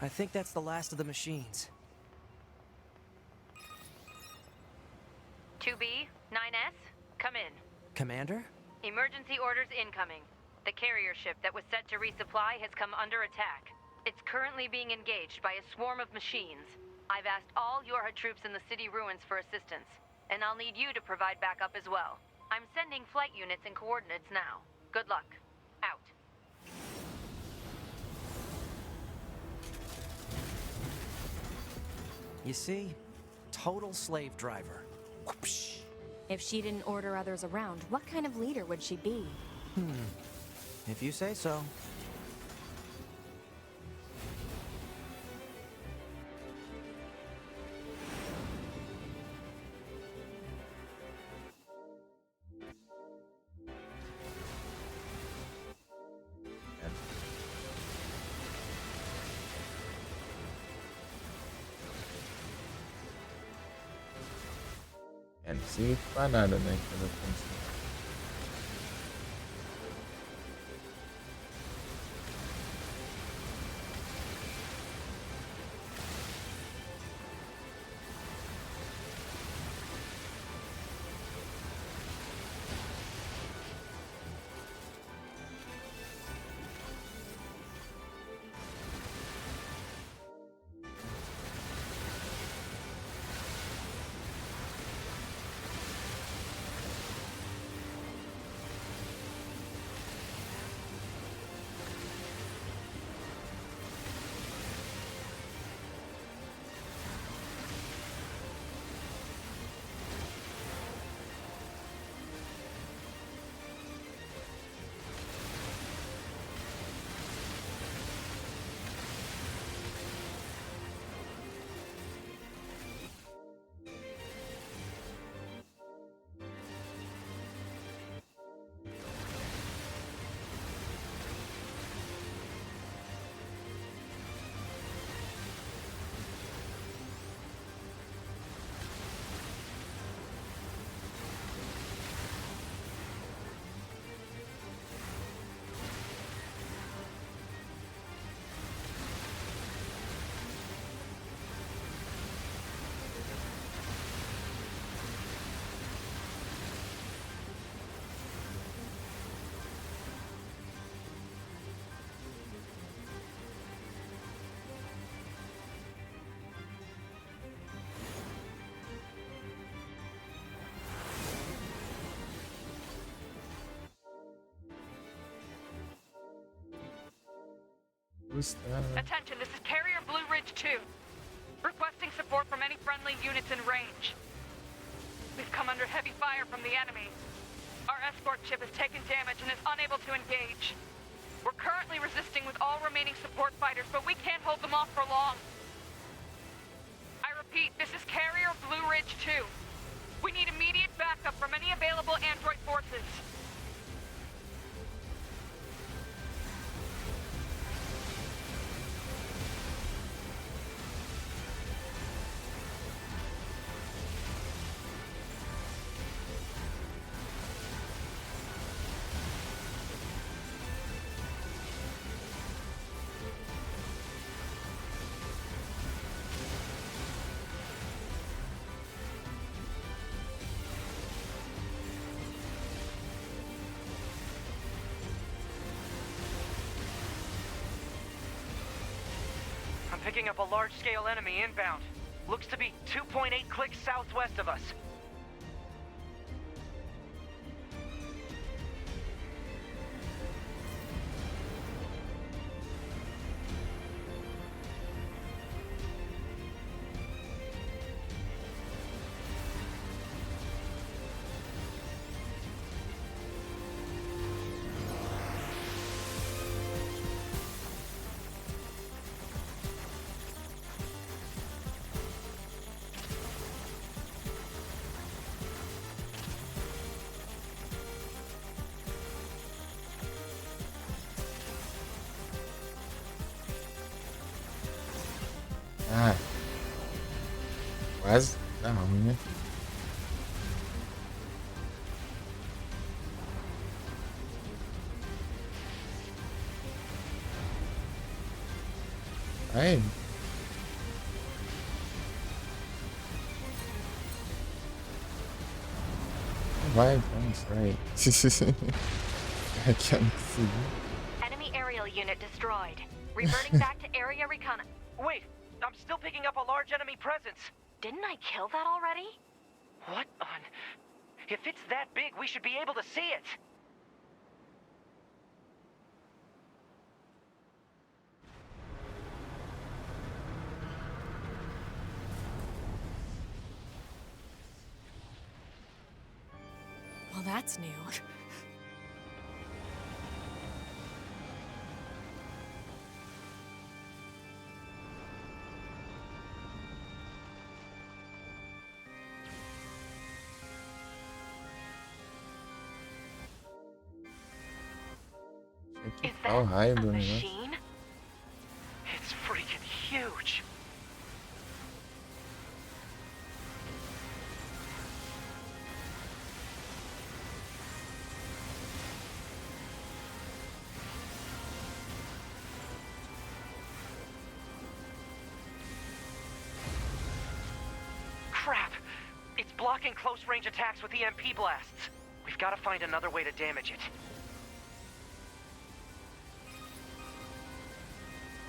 I think that's the last of the machines. 2B, 9S, come in. Commander? Emergency orders incoming. The carrier ship that was set to resupply has come under attack. It's currently being engaged by a swarm of machines. I've asked all Yorha troops in the city ruins for assistance, and I'll need you to provide backup as well. I'm sending flight units and coordinates now. Good luck. Out. You see? Total slave driver. Whoopsh. If she didn't order others around, what kind of leader would she be? If you say so. É, não significa nada, né? Que ela aconteceu. Attention, this is Carrier Blue Ridge 2. Requesting support from any friendly units in range. We've come under heavy fire from the enemy. Our escort ship has taken damage and is unable to engage. We're currently resisting with all remaining support fighters, but we can't hold them off for long. I repeat, this is Carrier Blue Ridge 2. We need immediate backup from any available android forces. Picking up a large-scale enemy inbound. Looks to be 2.8 clicks southwest of us. Ah, quase tá ruim, né? Aí. Vai, vamos, vai. Aqui eu não consegui. Enemy aerial unit destroyed. Reverting back to area recon. Wait, I'm still picking up a large enemy presence. Didn't I kill that already? What on... If it's that big, we should be able to see it. Well, that's new. Aqui tá o raio do negócio. Machine? It's freaking huge. Crap! It's blocking close-range attacks with EMP blasts. We've got to find another way to damage it.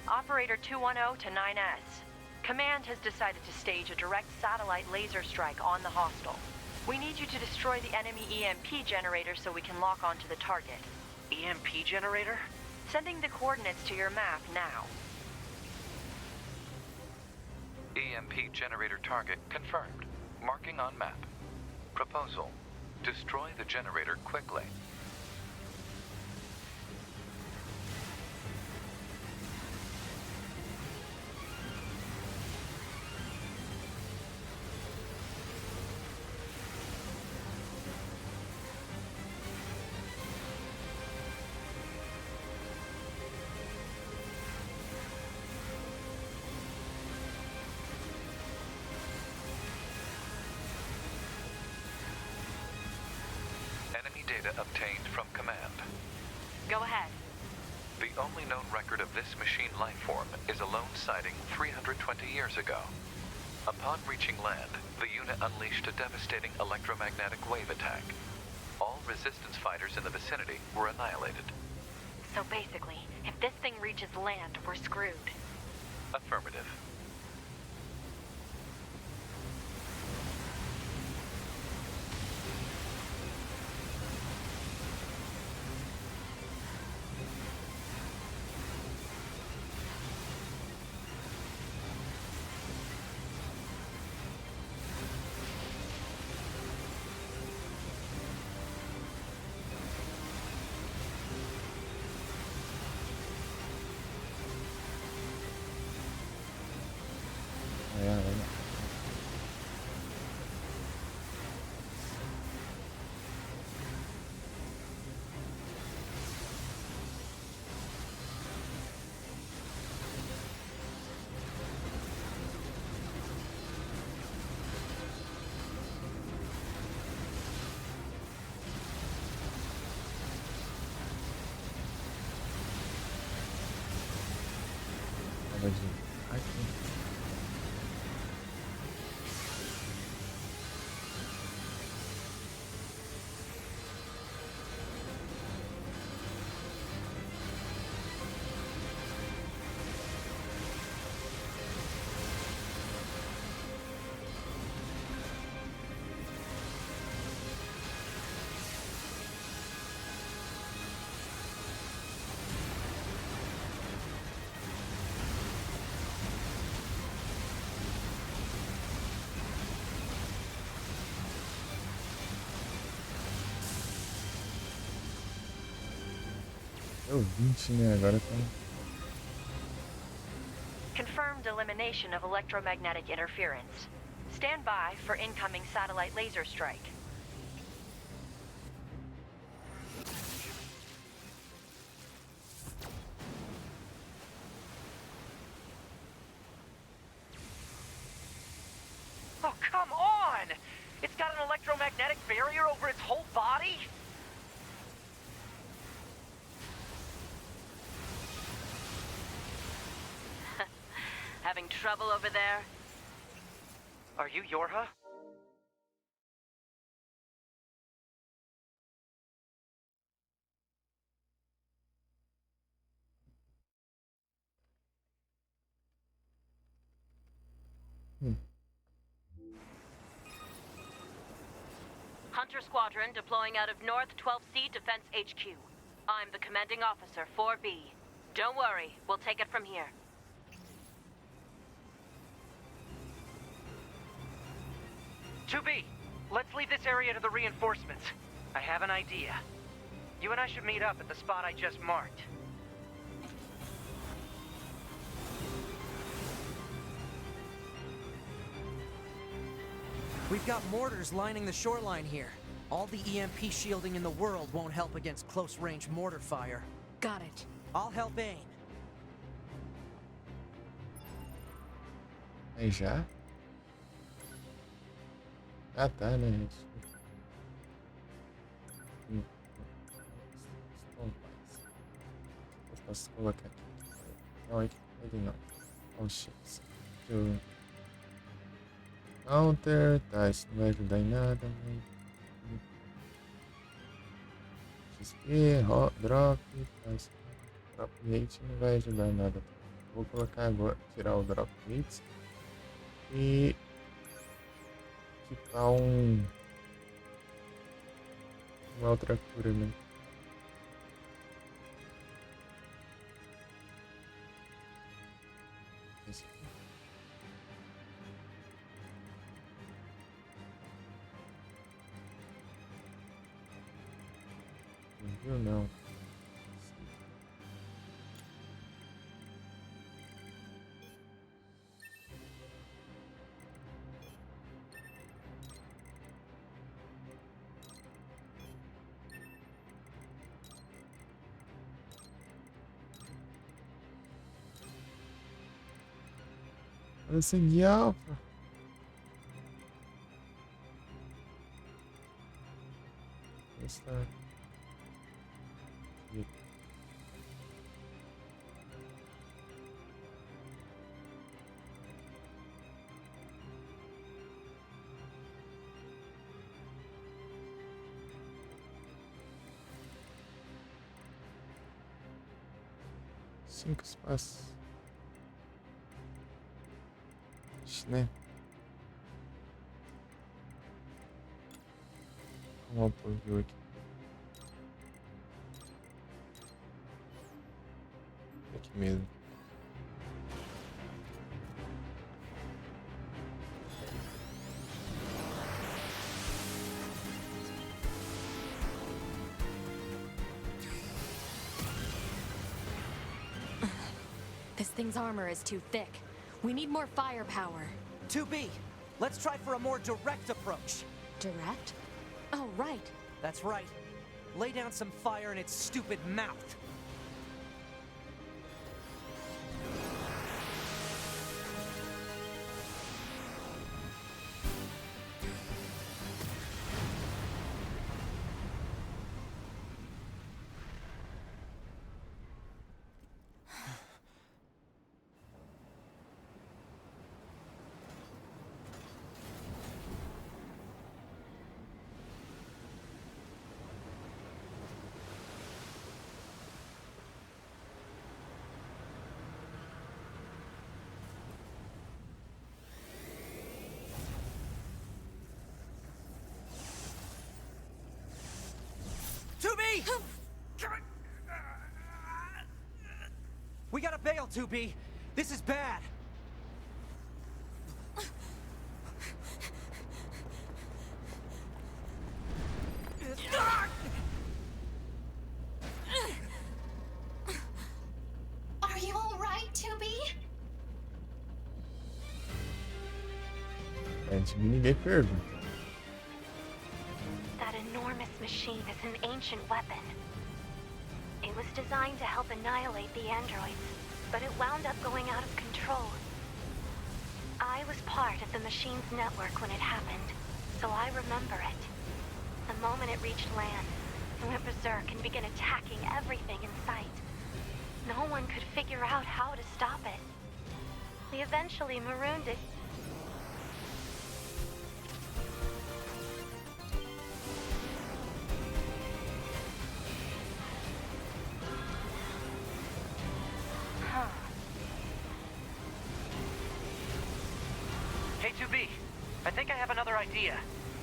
Operator 210 to 9S. Command has decided to stage a direct satellite laser strike on the hostile. We need you to destroy the enemy EMP generator so we can lock onto the target. EMP generator? Sending the coordinates to your map now. EMP generator target confirmed. Marking on map. Proposal: destroy the generator quickly. Data obtained from command. Go ahead. The only known record of this machine lifeform is a lone sighting 320 years ago. Upon reaching land, the unit unleashed a devastating electromagnetic wave attack. All resistance fighters in the vicinity were annihilated. So basically, if this thing reaches land, we're screwed. Affirmative. Deu 20, né? Agora tá. Confirmed elimination of electromagnetic interference. Stand by for incoming satellite laser strike. Oh, come on! It's got an electromagnetic barrier over its whole body? Having trouble over there? Are you Yorha? Hunter Squadron deploying out of North 12C Defense HQ. I'm the commanding officer, 4B. Don't worry, we'll take it from here. "2B, let's leave this area to the reinforcements. I have an idea. You and I should meet up at the spot I just marked." We've got mortars lining the shoreline here. All the EMP shielding in the world won't help against close-range mortar fire. Got it. I'll help aim. Aí já? Ah, tá, né? Eu posso colocar aqui. Não, ele não. Oh, shit. Eu... Counter, tá, isso não vai ajudar em nada, mas... XP, drop, tá, isso drop rate não vai ajudar em nada. Vou colocar agora, tirar o drop rate e equipar uma outra cura, né? Esse aqui. Não viu, não. Olha esse aqui, alfa. Está aqui. Cinco espaços. Né? Vamos pôr o aqui. Aqui mesmo. This thing's armor is too thick. We need more firepower. 2B, let's try for a more direct approach. Direct? Oh, right. That's right. Lay down some fire in its stupid mouth. We gotta bail, 2B. This is bad. antigamente ninguém pergunta. That enormous machine is an ancient weapon. It was designed to help annihilate the androids, but it wound up going out of control. I was part of the machine's network when it happened, so I remember it. The moment it reached land, it went berserk and began attacking everything in sight. No one could figure out how to stop it. We eventually marooned it. Huh. K2B, I think I have another idea.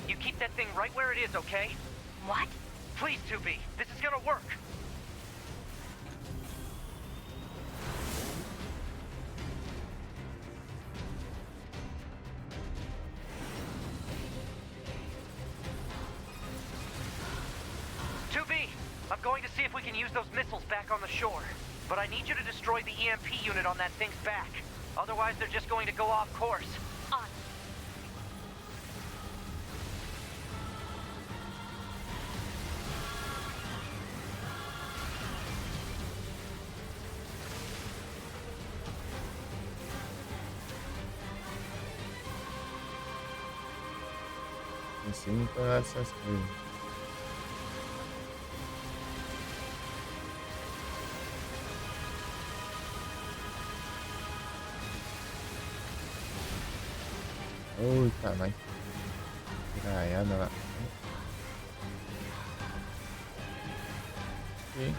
You keep that thing right where it is, okay? What? Please, 2B, this is gonna work. I'm going to see if we can use those missiles back on the shore. But I need you to destroy the EMP unit on that thing's back. Otherwise, they're just going to go off course. On. Ensino para essas coisas. Ui, caralho. Graiada lá. Ok.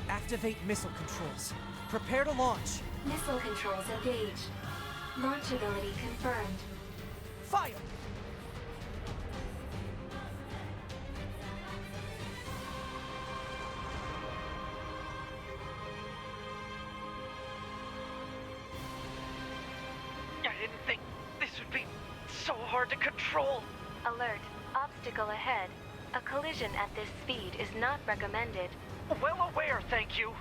Activate missile controls. Prepare to launch. Missile controls engaged. Launch ability confirmed. Fire! I didn't think this would be so hard to control. Alert. Obstacle ahead. A collision at this speed is not recommended. Well aware, thank you.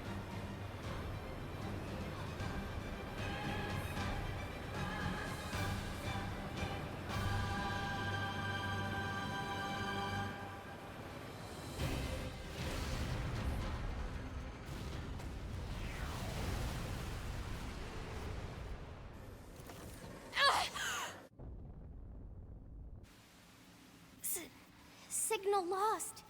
Signal lost.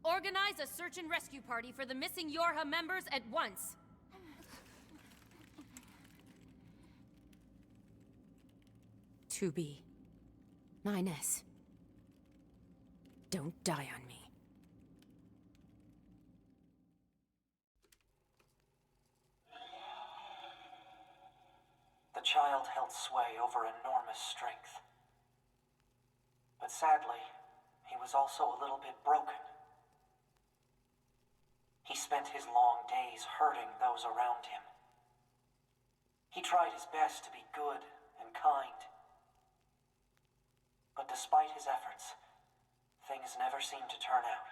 Organize a search and rescue party for the missing Yorha members at once. To be 9S. Don't die on me. The child held sway over enormous strength. But sadly, he was also a little bit broken. He spent his long days hurting those around him. He tried his best to be good and kind. But despite his efforts, things never seemed to turn out.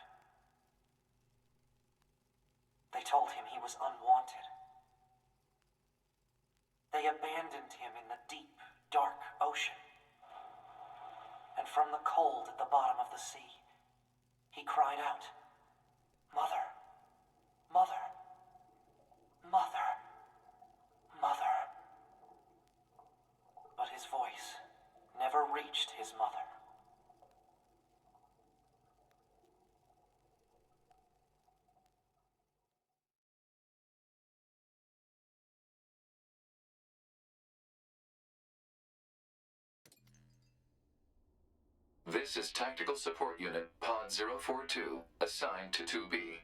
They told him he was unwanted. They abandoned him in the deep, dark ocean. And from the cold at the bottom of the sea, he cried out, "Mother, Mother, Mother, Mother." But his voice never reached his mother. This is Tactical Support Unit Pod 042, assigned to 2B.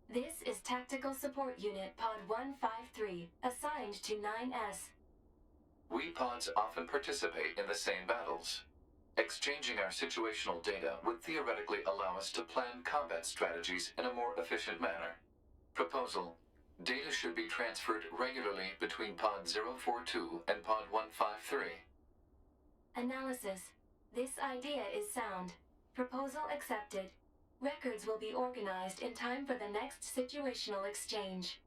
This is Tactical Support Unit Pod 153, assigned to 9S. We pods often participate in the same battles. Exchanging our situational data would theoretically allow us to plan combat strategies in a more efficient manner. Proposal: data should be transferred regularly between Pod 042 and Pod 153. Analysis. This idea is sound. Proposal accepted. Records will be organized in time for the next situational exchange.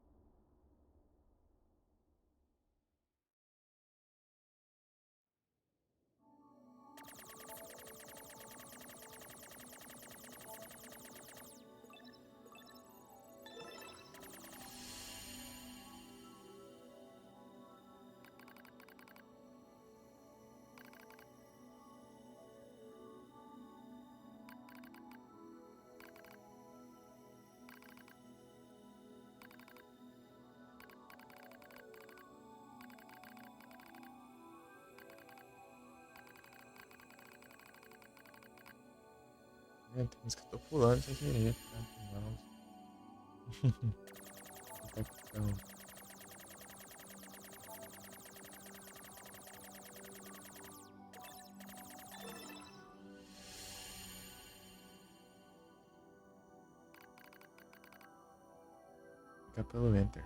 Tem uns que eu tô pulando sem querer, tá? Com o mouse. Então, fica pelo Enter.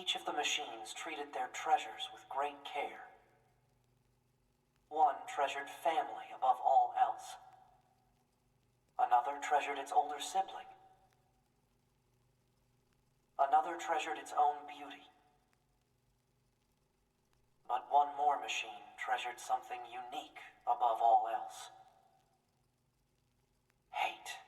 Each of the machines treated their treasures with great care. One treasured family above all else. Another treasured its older sibling. Another treasured its own beauty. But one more machine treasured something unique above all else. Hate.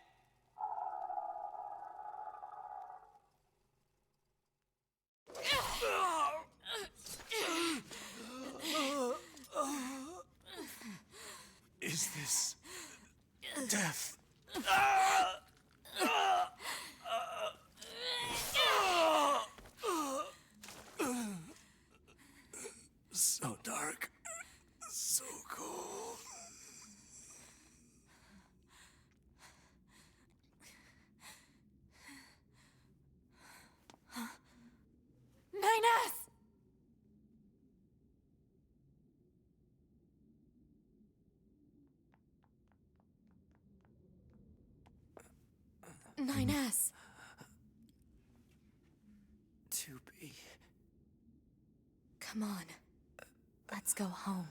Is this death? So dark, so cold. 9S! Nine-S. 2B. Come on. Let's go home.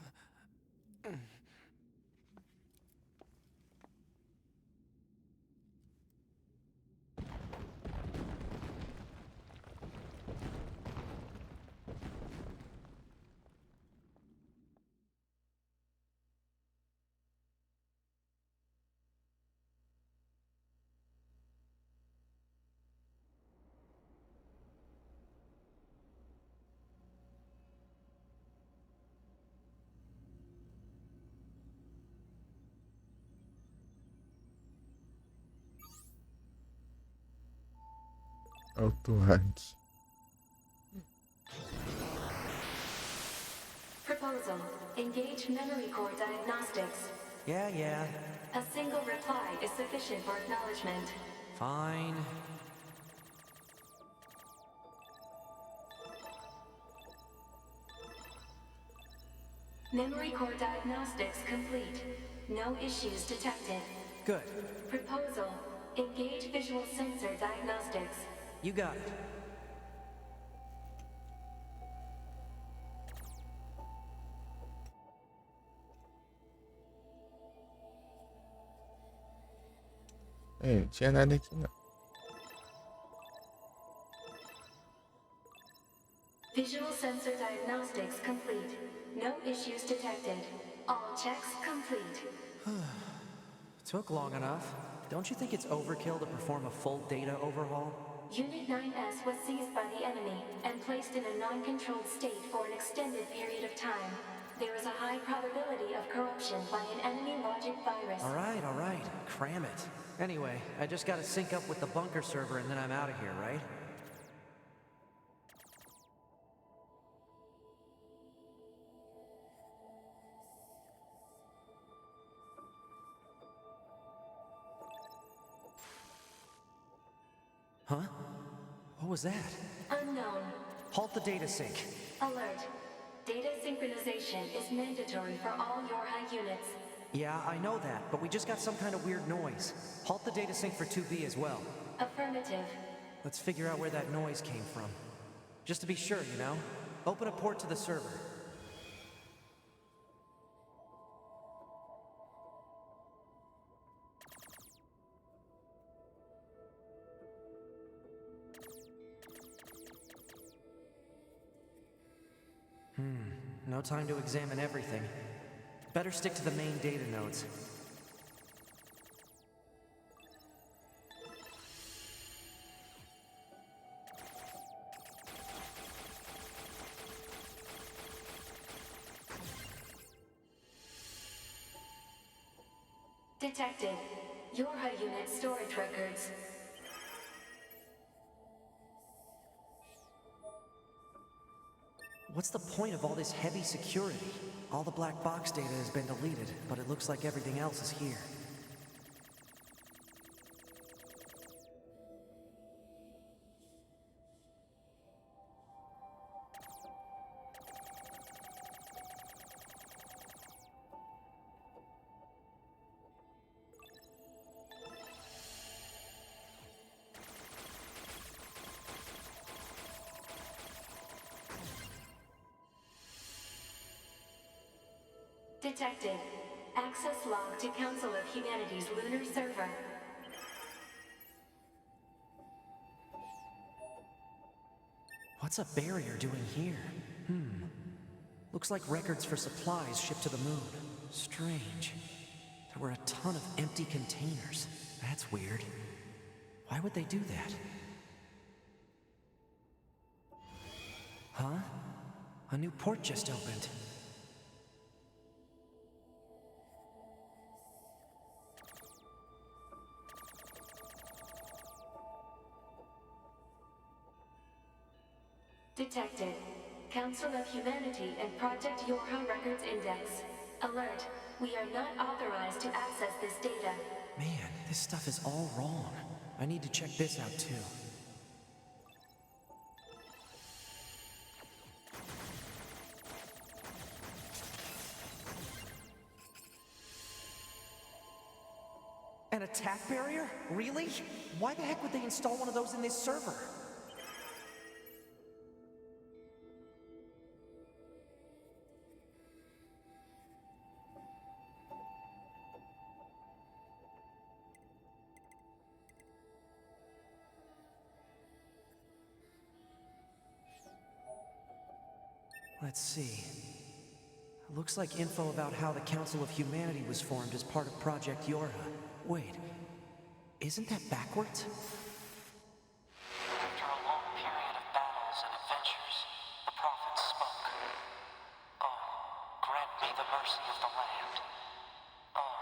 Auto-hack. Proposal. Engage memory core diagnostics. Yeah. A single reply is sufficient for acknowledgement. Fine. Memory core diagnostics complete. No issues detected. Good. Proposal. Engage visual sensor diagnostics. You got it. Não tinha nada aqui não. Visual sensor diagnostics complete. No issues detected. All checks complete. Took long enough. Don't you think it's overkill to perform a full data overhaul? Unit 9S was seized by the enemy and placed in a non-controlled state for an extended period of time. There is a high probability of corruption by an enemy logic virus. All right. Cram it. Anyway, I just gotta sync up with the bunker server and then I'm out of here, right? Huh? What was that? Unknown. Halt the data sync. Alert. Data synchronization is mandatory for all Yorha units. Yeah, I know that, but we just got some kind of weird noise. Halt the data sync for 2B as well. Affirmative. Let's figure out where that noise came from. Just to be sure, you know? Open a port to the server. No time to examine everything. Better stick to the main data nodes. Detected. Yorha unit storage records. What's the point of all this heavy security? All the black box data has been deleted, but it looks like everything else is here. Detected. Access log to Council of Humanity's lunar server. What's a barrier doing here? Looks like records for supplies shipped to the moon. Strange. There were a ton of empty containers. That's weird. Why would they do that? Huh? A new port just opened. Detected. Council of Humanity and Project Yorha Records Index. Alert. We are not authorized to access this data. Man, this stuff is all wrong. I need to check this out too. An attack barrier? Really? Why the heck would they install one of those in this server? Let's see. Looks like info about how the Council of Humanity was formed as part of Project Yorha. Wait, isn't that backwards? After a long period of battles and adventures, the prophets spoke. Oh, grant me the mercy of the land. Oh,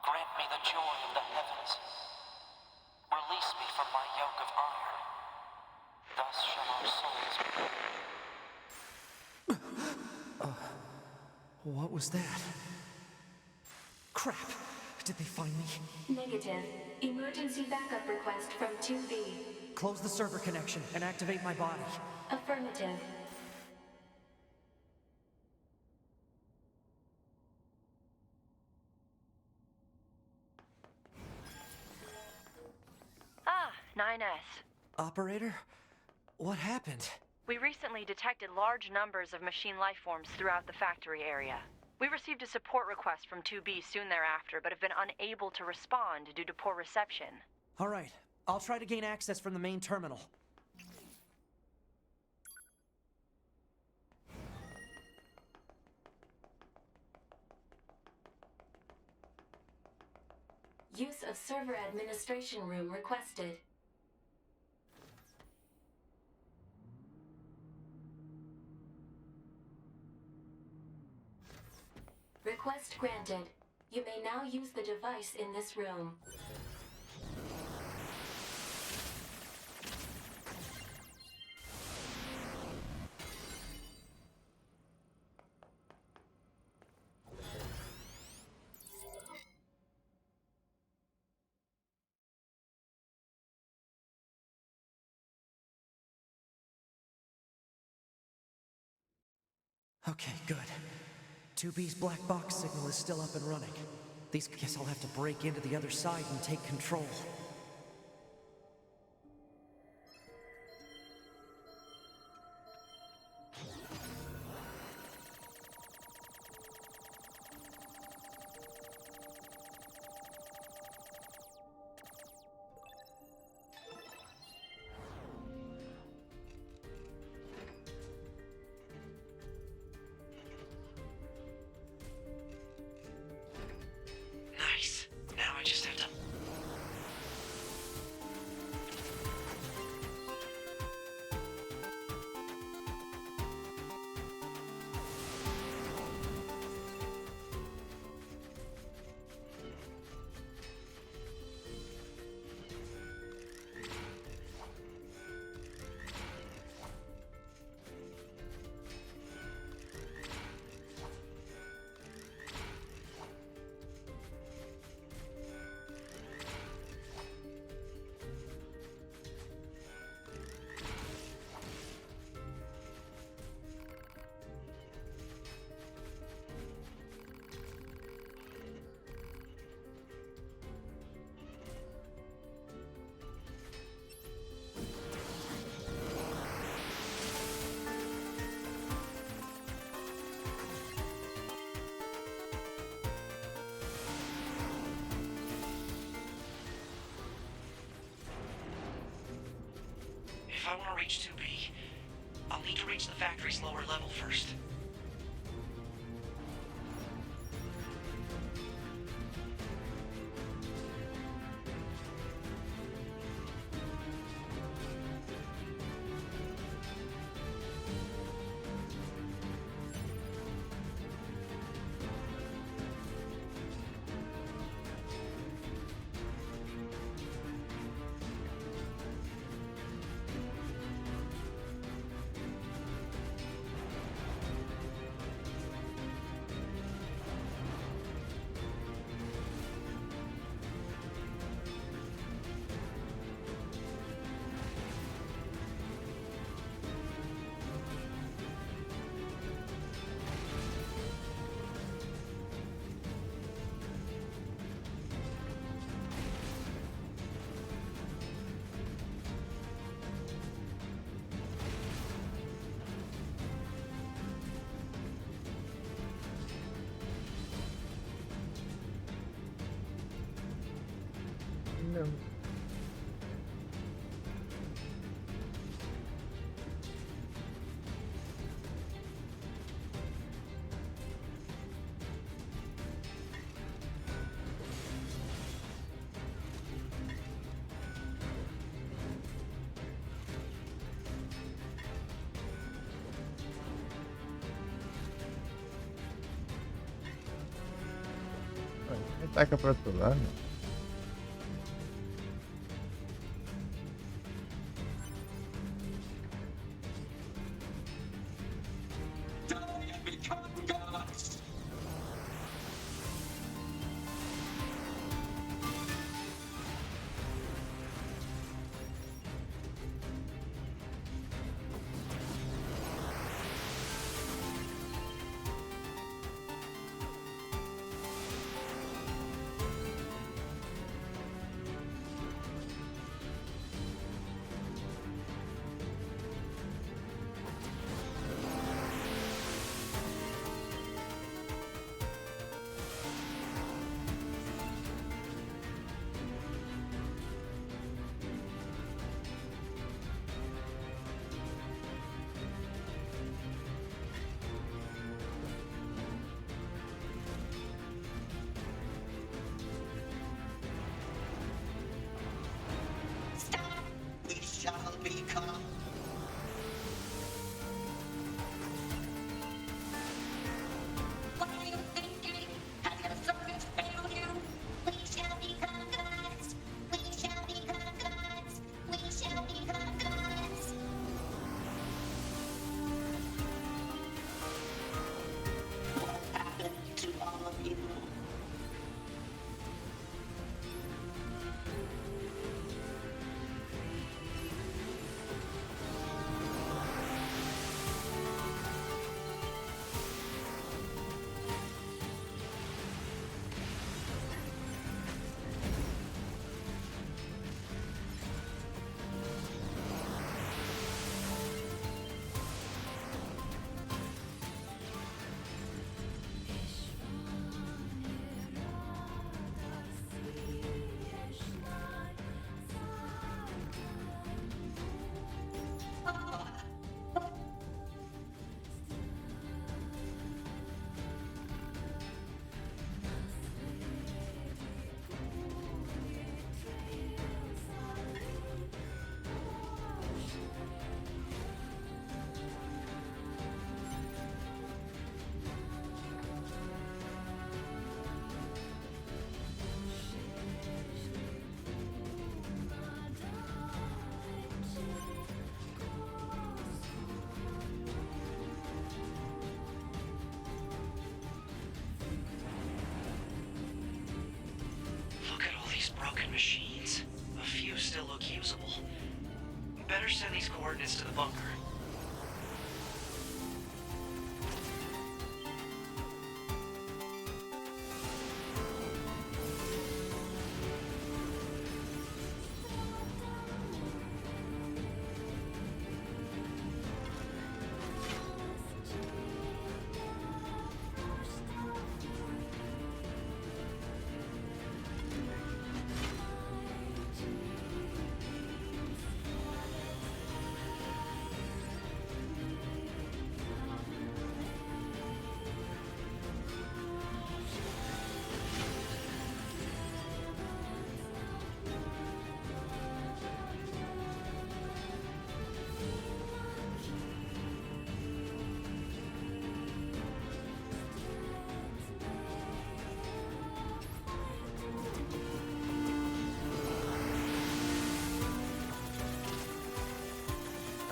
grant me the joy of the heavens. Release me from my yoke of iron. Thus shall our souls be. What was that? Crap! Did they find me? Negative. Emergency backup request from 2B. Close the server connection and activate my body. Affirmative. Ah, 9S. Operator? What happened? We recently detected large numbers of machine life forms throughout the factory area. We received a support request from 2B soon thereafter, but have been unable to respond due to poor reception. All right, I'll try to gain access from the main terminal. Use of server administration room requested. Request granted. You may now use the device in this room. Okay, good. 2B's black box signal is still up and running. Guess I'll have to break into the other side and take control. Nice. Now I just have to... If I want to reach 2B, I'll need to reach the factory's lower level first. Não. Ataca pro outro lado. We shall become. What are you thinking? Has your service failed you? We shall become gods. We shall become gods. We shall become gods. What happened to all of you? Broken machines. A few still look usable. Better send these coordinates to the bunker.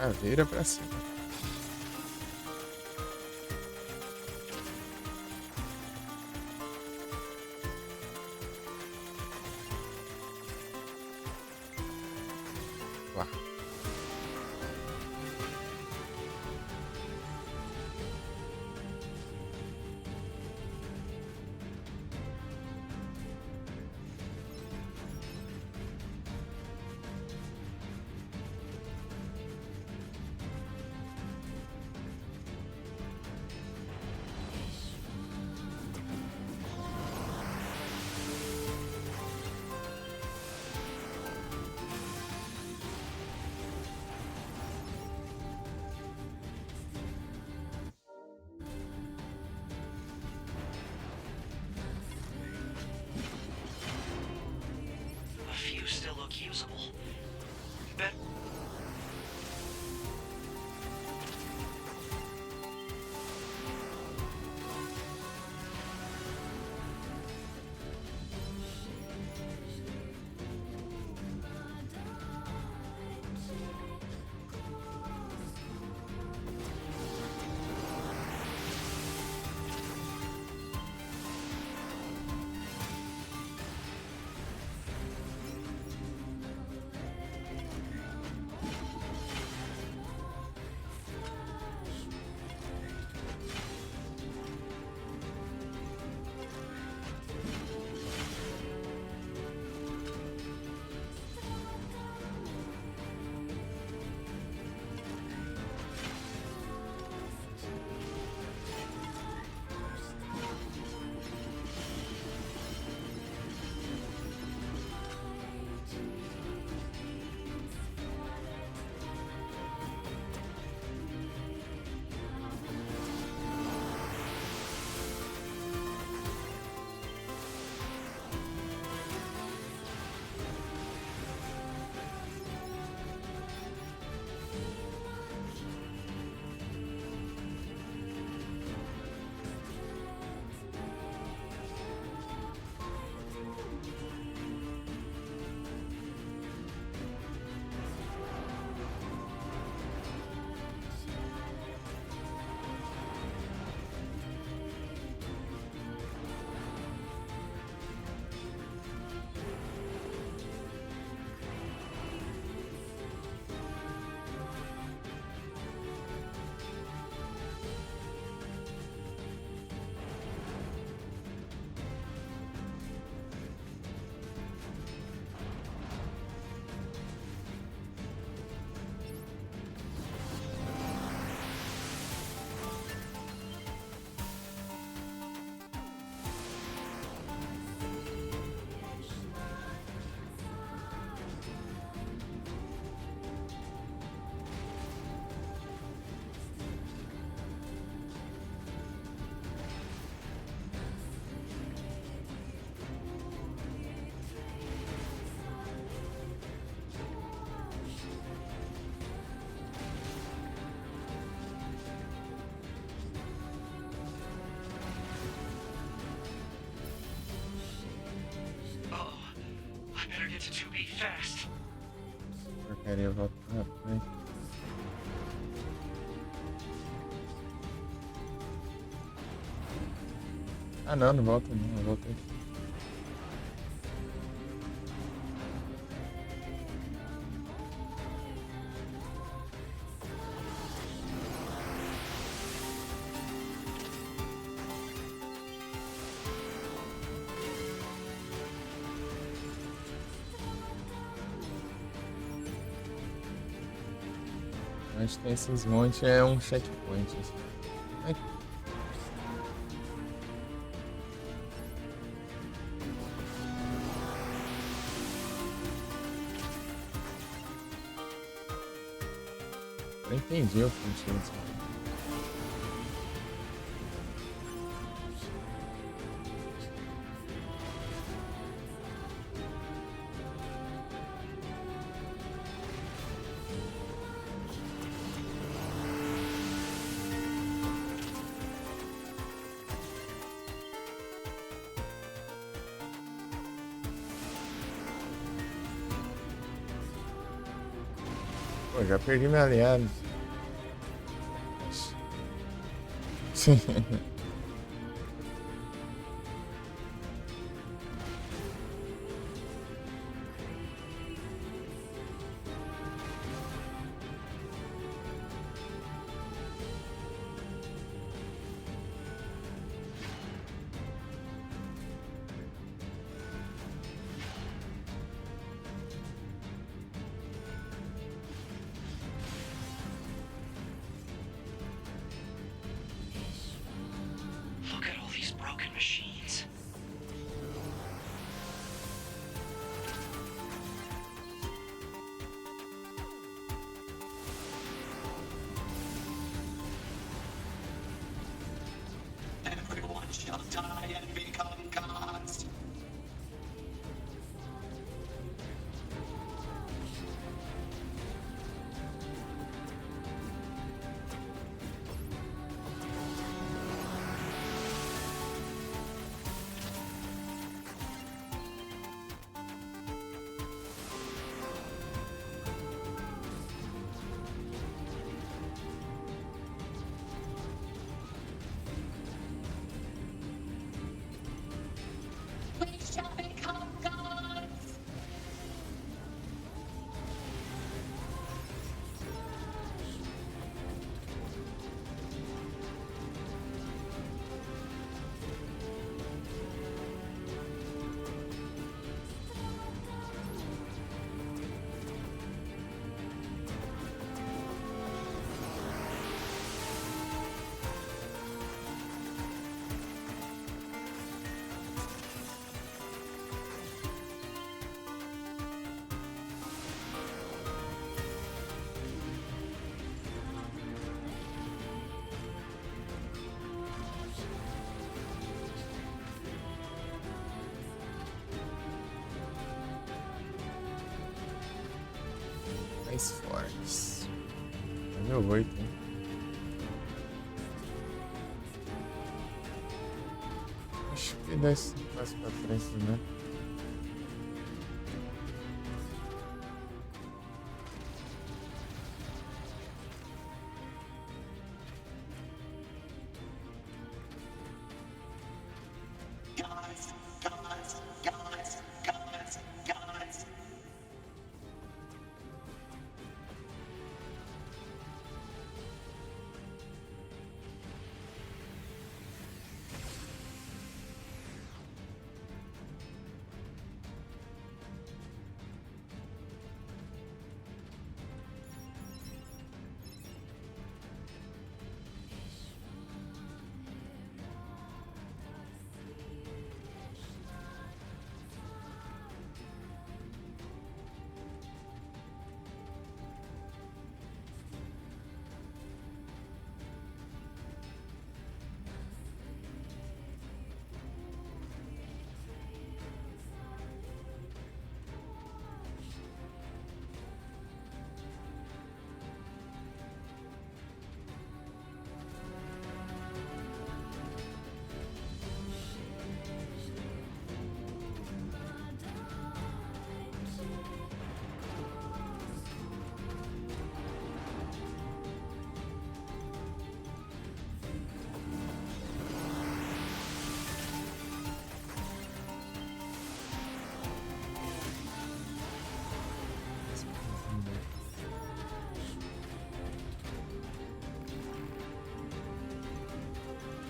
Caveira pra cima. Lá. A few still look usable. Bet. Better get to 2B fast. Porcaria, volta pra frente. Ah não, não volta não, eu voltei. Onde tem esses montes é um checkpoint. Assim. Ai. Eu entendi o sentido disso. Pô, Eu já perdi meu aliado. Look at all these broken machines. Everyone shall die and become gods. We shall become gods. Mais fortes. Nível 8, hein? Acho que dá esse passo pra frente, né? Gods, gods, gods, gods, gods.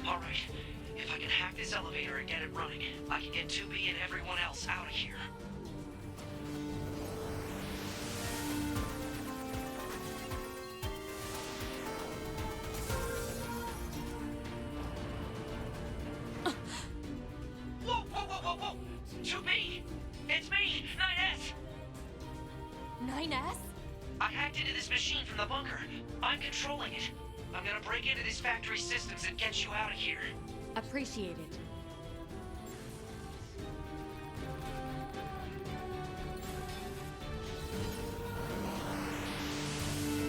Alright, if I can hack this elevator and get it running, I can get 2B and everyone else out of here. Whoa, whoa, whoa, whoa, whoa! 2B! It's me, 9S! 9S? I hacked into this machine from the bunker. I'm controlling it. I'm gonna break into this factory systems and get you out of here. Appreciated.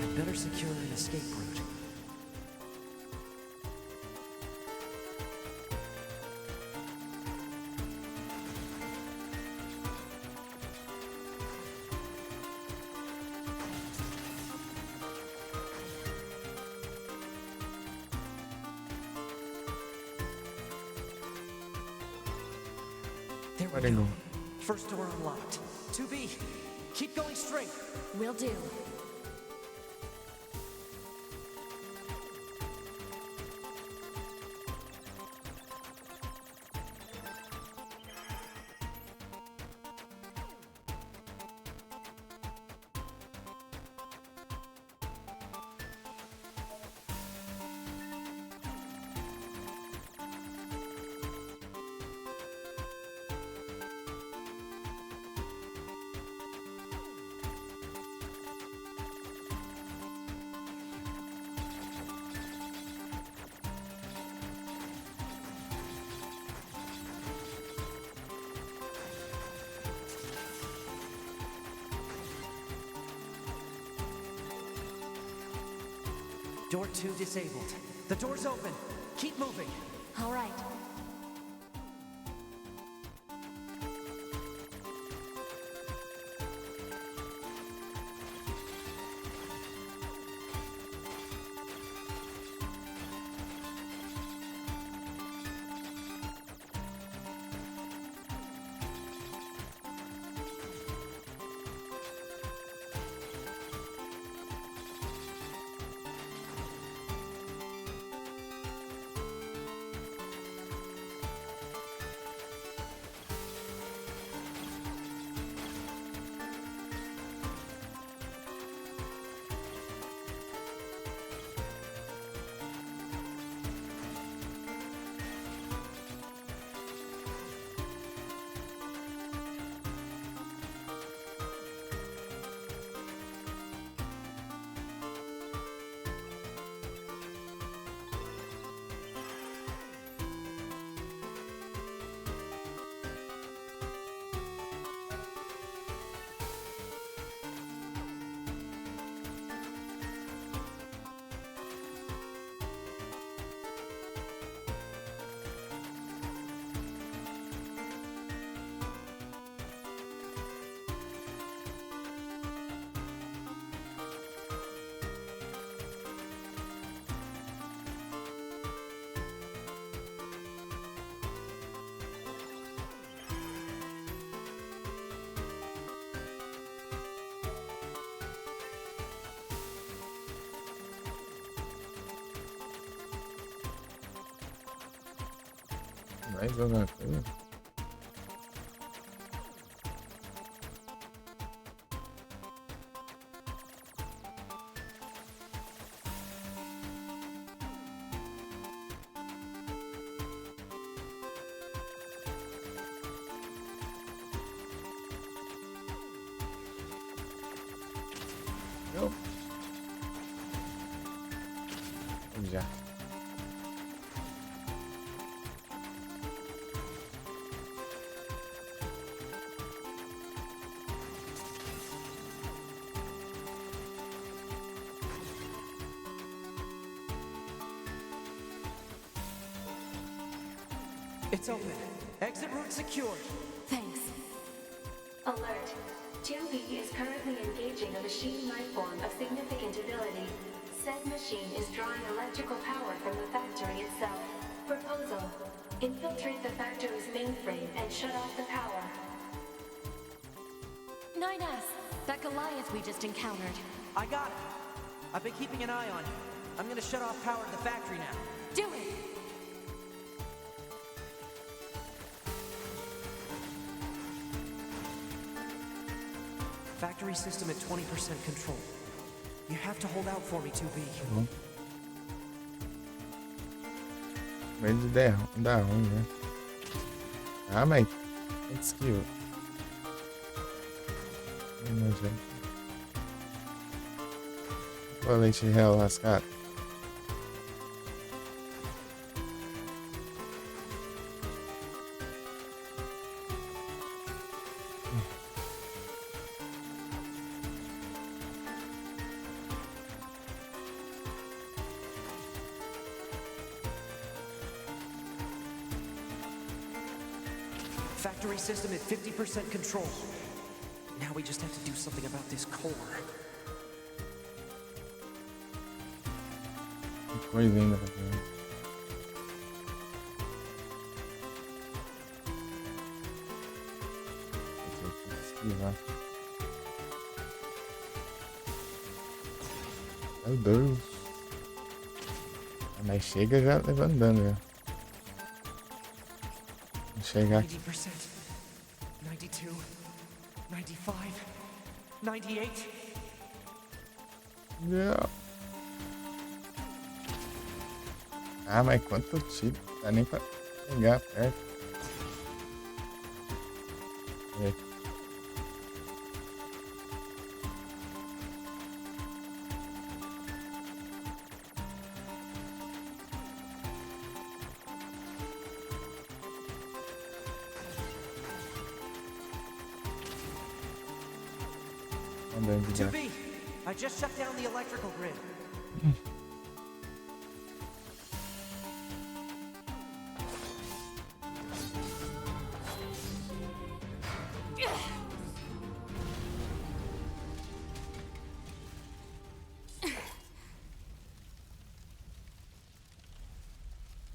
I'd better secure an escape route. Where'd it go? First door unlocked. 2B, keep going straight. Will do. Door 2 disabled. The door's open. Keep moving. All right. Mais alguma coisa? Não. Já. It's open. Exit route secured. Thanks. Alert. 2B is currently engaging a machine life form of significant ability. Said machine is drawing electrical power from the factory itself. Proposal. Infiltrate the factory's mainframe and shut off the power. 9S, that Goliath we just encountered. I got it. I've been keeping an eye on it. I'm gonna shut off power to the factory now. Do it! Factory system at 20% control. You have to hold out for me, 2B. Meio de dar ruim, né? Ah, mas tem skill. Não adianta. Valente real lascado. Factory system at 50% control. Now we just have to do something about this core. Que coisa ainda pra fazer. esquivar. Meu Deus. Mas chega já levantando já. Vou chegar aqui. 90%, 92, 95, 98. Não. Ah, mas quanto tiro? Não dá nem pra chegar perto. É. Andando de 2B, I just shut down the electrical grid.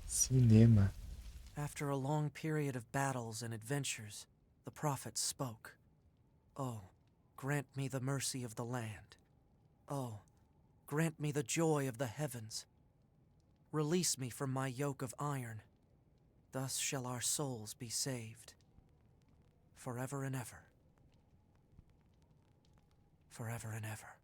Cinema. After a long period of battles and adventures, the prophet spoke. Oh, grant me the mercy of the land. Oh, grant me the joy of the heavens. Release me from my yoke of iron. Thus shall our souls be saved. Forever and ever. Forever and ever.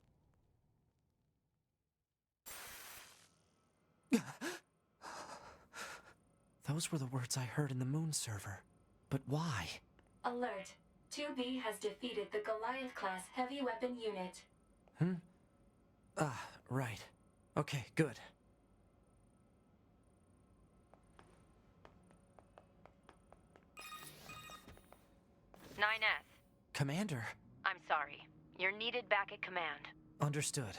Those were the words I heard in the moon server. But why? Alert. 2B has defeated the Goliath-class heavy weapon unit. Ah, right. Okay, good. Commander. I'm sorry. You're needed back at command. Understood.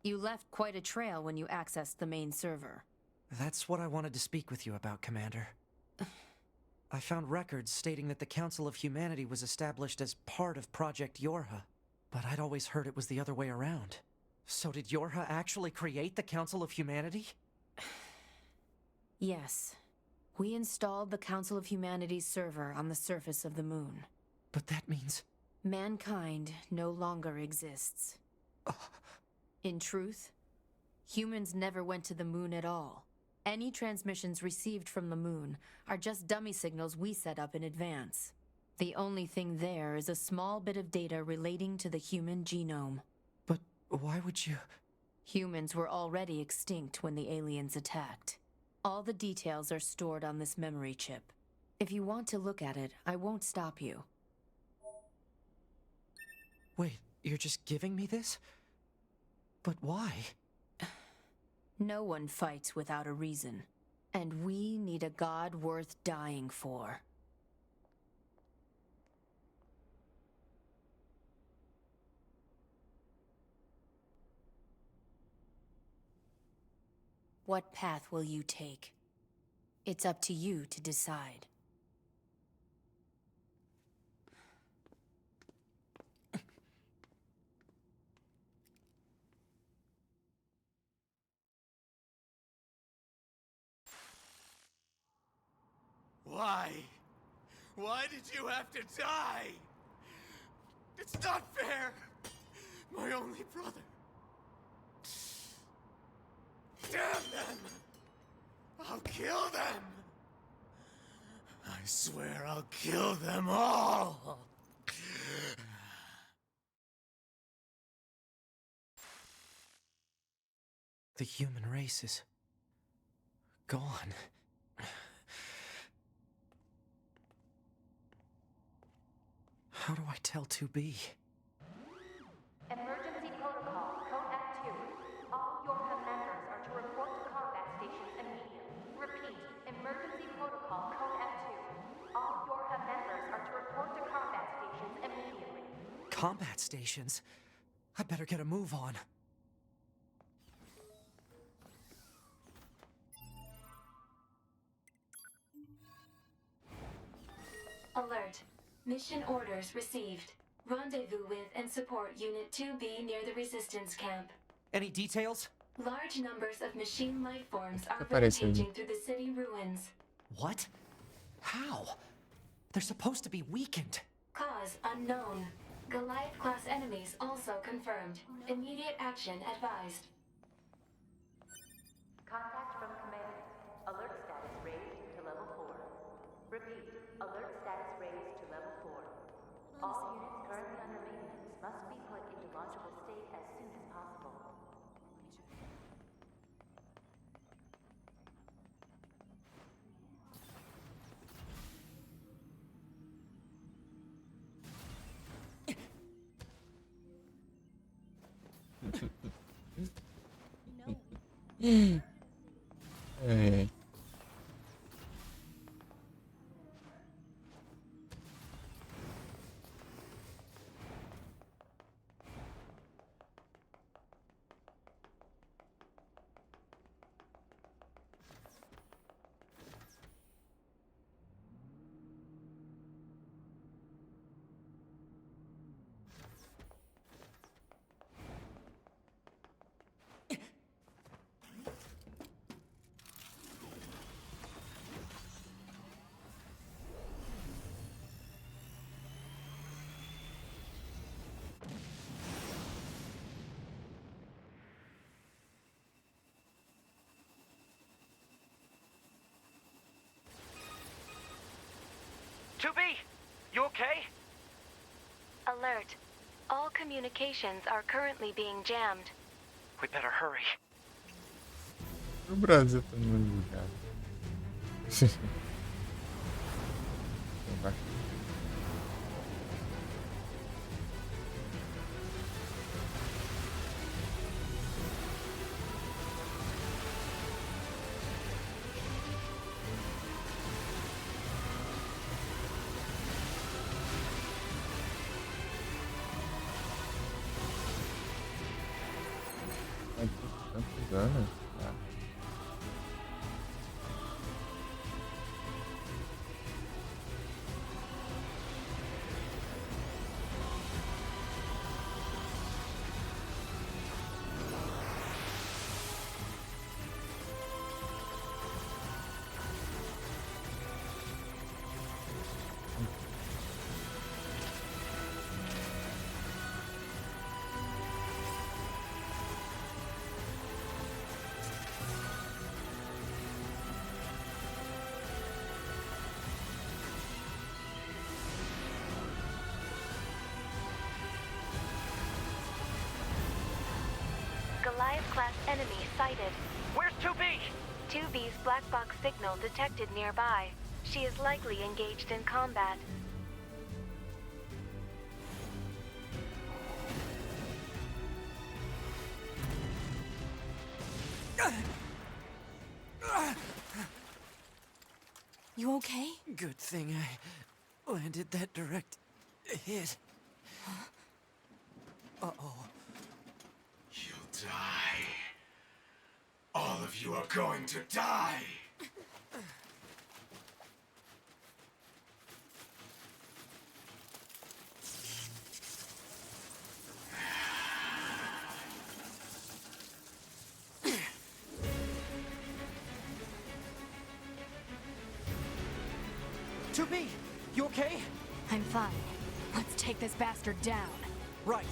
You left quite a trail when you accessed the main server. That's what I wanted to speak with you about, Commander. I found records stating that the Council of Humanity was established as part of Project Yorha, but I'd always heard it was the other way around. So did Yorha actually create the Council of Humanity? Yes. We installed the Council of Humanity's server on the surface of the moon. But that means... mankind no longer exists. In truth, humans never went to the moon at all. Any transmissions received from the moon are just dummy signals we set up in advance. The only thing there is a small bit of data relating to the human genome. But why would you... Humans were already extinct when the aliens attacked. All the details are stored on this memory chip. If you want to look at it, I won't stop you. Wait, you're just giving me this? But why? No one fights without a reason. And we need a god worth dying for. What path will you take? It's up to you to decide. Why? Why did you have to die? It's not fair! My only brother. Damn them! I'll kill them! I swear I'll kill them all! The human race is... gone. How do I tell 2B? Emergency protocol, code F2. All Yorha members are to report to combat stations immediately. Repeat, emergency protocol, code F2. All Yorha members are to report to combat stations immediately. Combat stations? I better get a move on. Mission orders received. Rendezvous with and support Unit 2B near the Resistance camp. Any details? Large numbers of machine life forms are Apareceu rampaging through the city ruins. What? How? They're supposed to be weakened. Cause unknown. Goliath-class enemies also confirmed. Immediate action advised. Contact from command. Alert status raised to level 4. Repeat. Alert status raised to level 4. All units currently under maintenance must be put into launchable state as soon as possible. É. You okay? Alert. All communications are currently being jammed. We better hurry. O Brasil tá no lugar. Vai. Tanto dano. Ah. Goliath-class enemy sighted. Where's 2B? 2B's black box signal detected nearby. She is likely engaged in combat. You okay? Good thing I landed that direct hit. Uh-oh. You'll die. All of you are going to die. You okay? I'm fine. Let's take this bastard down. Right.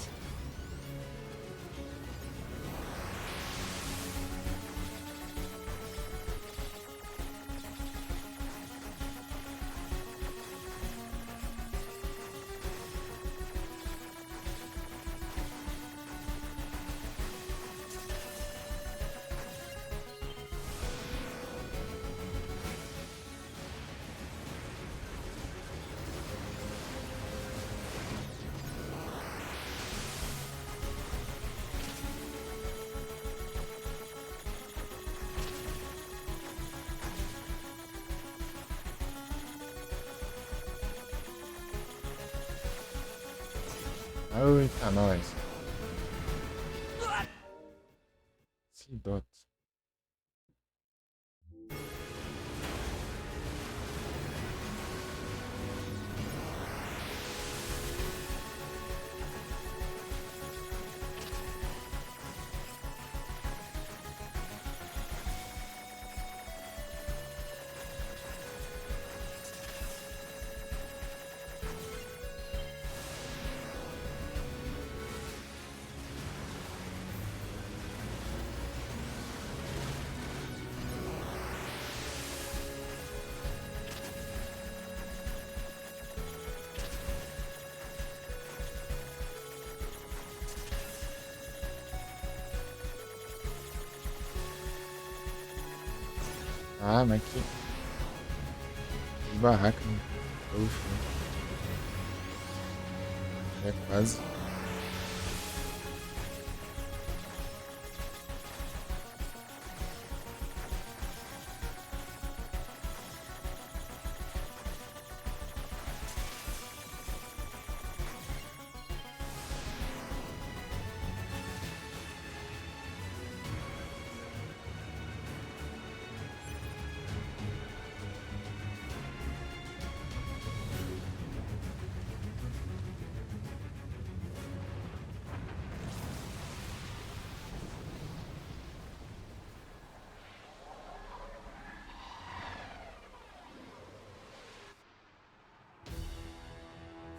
Eita, nós. Sidot. Ah, mas que barraca, né? Ufa. É quase.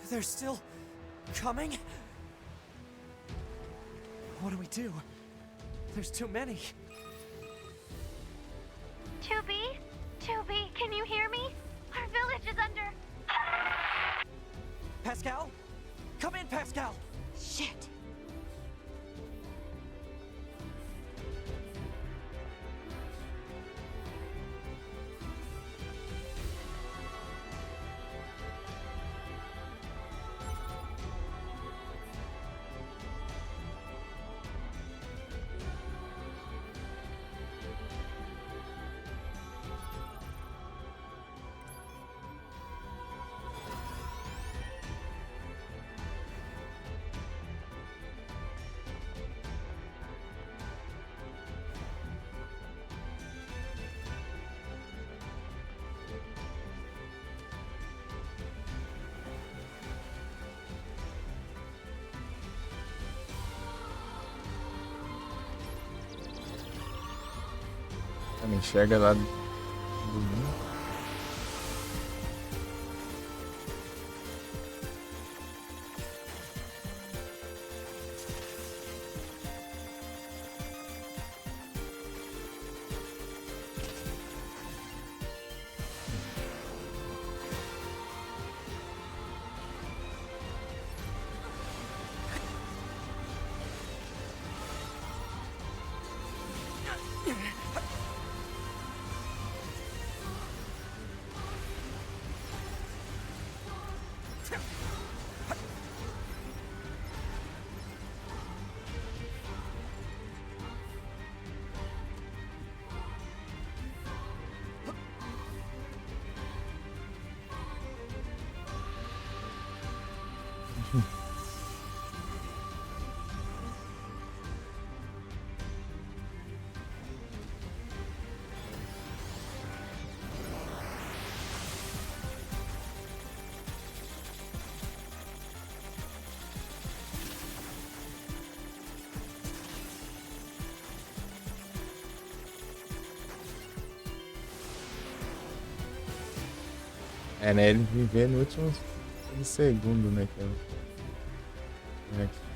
They're still coming? What do we do? There's too many. 2B? 2B, can you hear me? Our village is under... Pascal? Come in, Pascal! Shit. Ela enxerga lá do mundo. É, né? Ele viver no último segundo, né? Que é aqui.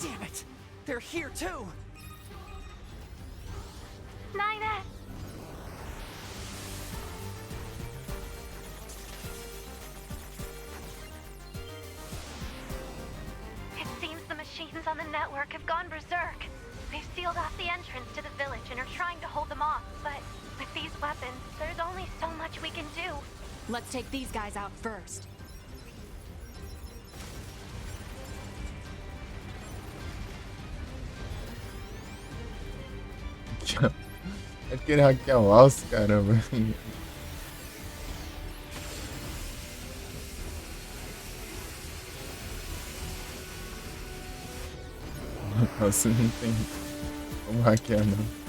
Damn it! They're here too! 9S! It seems the machines on the network have gone berserk. They've sealed off the entrance to the village and are trying to hold them off, but with these weapons, there's only so much we can do. Let's take these guys out first. É querer hackear o alce, caramba. Nossa, não tem como hackear, não.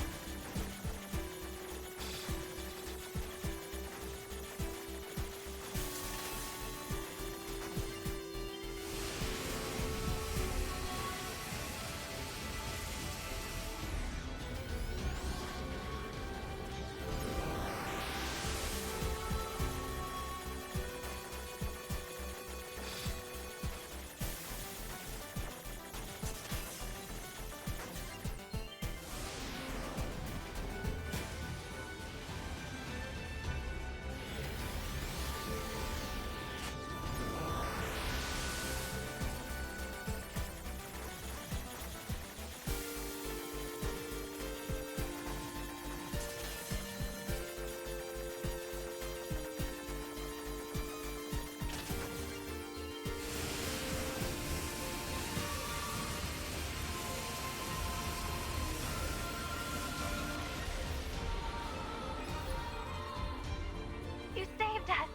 You saved us.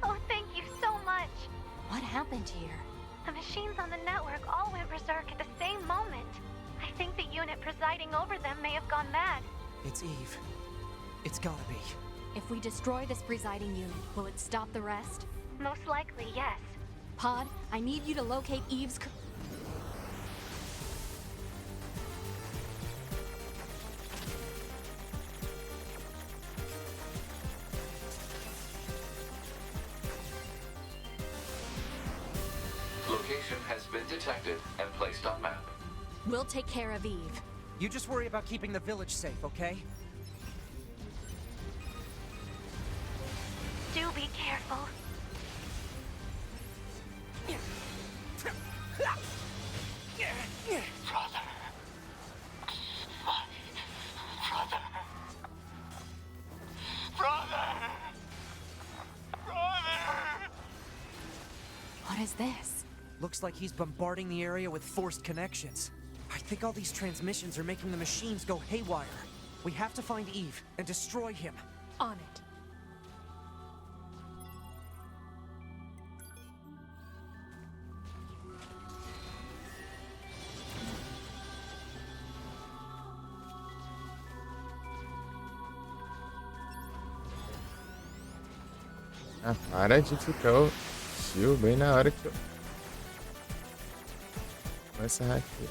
Oh, thank you so much. What happened here? The machines on the network all went berserk at the same moment. I think the unit presiding over them may have gone mad. It's Eve. It's gotta be. If we destroy this presiding unit, will it stop the rest? Most likely, yes. Pod, I need you to locate Eve's... Location has been detected and placed on map. We'll take care of Eve. You just worry about keeping the village safe, okay? Do be careful. Brother. My brother. Brother! Brother! What is this? Looks like he's bombarding the area with forced connections. I think all these transmissions are making the machines go haywire. We have to find Eve and destroy him. On it. Ah, para de ficar o shield bem na hora que eu começo a hackear.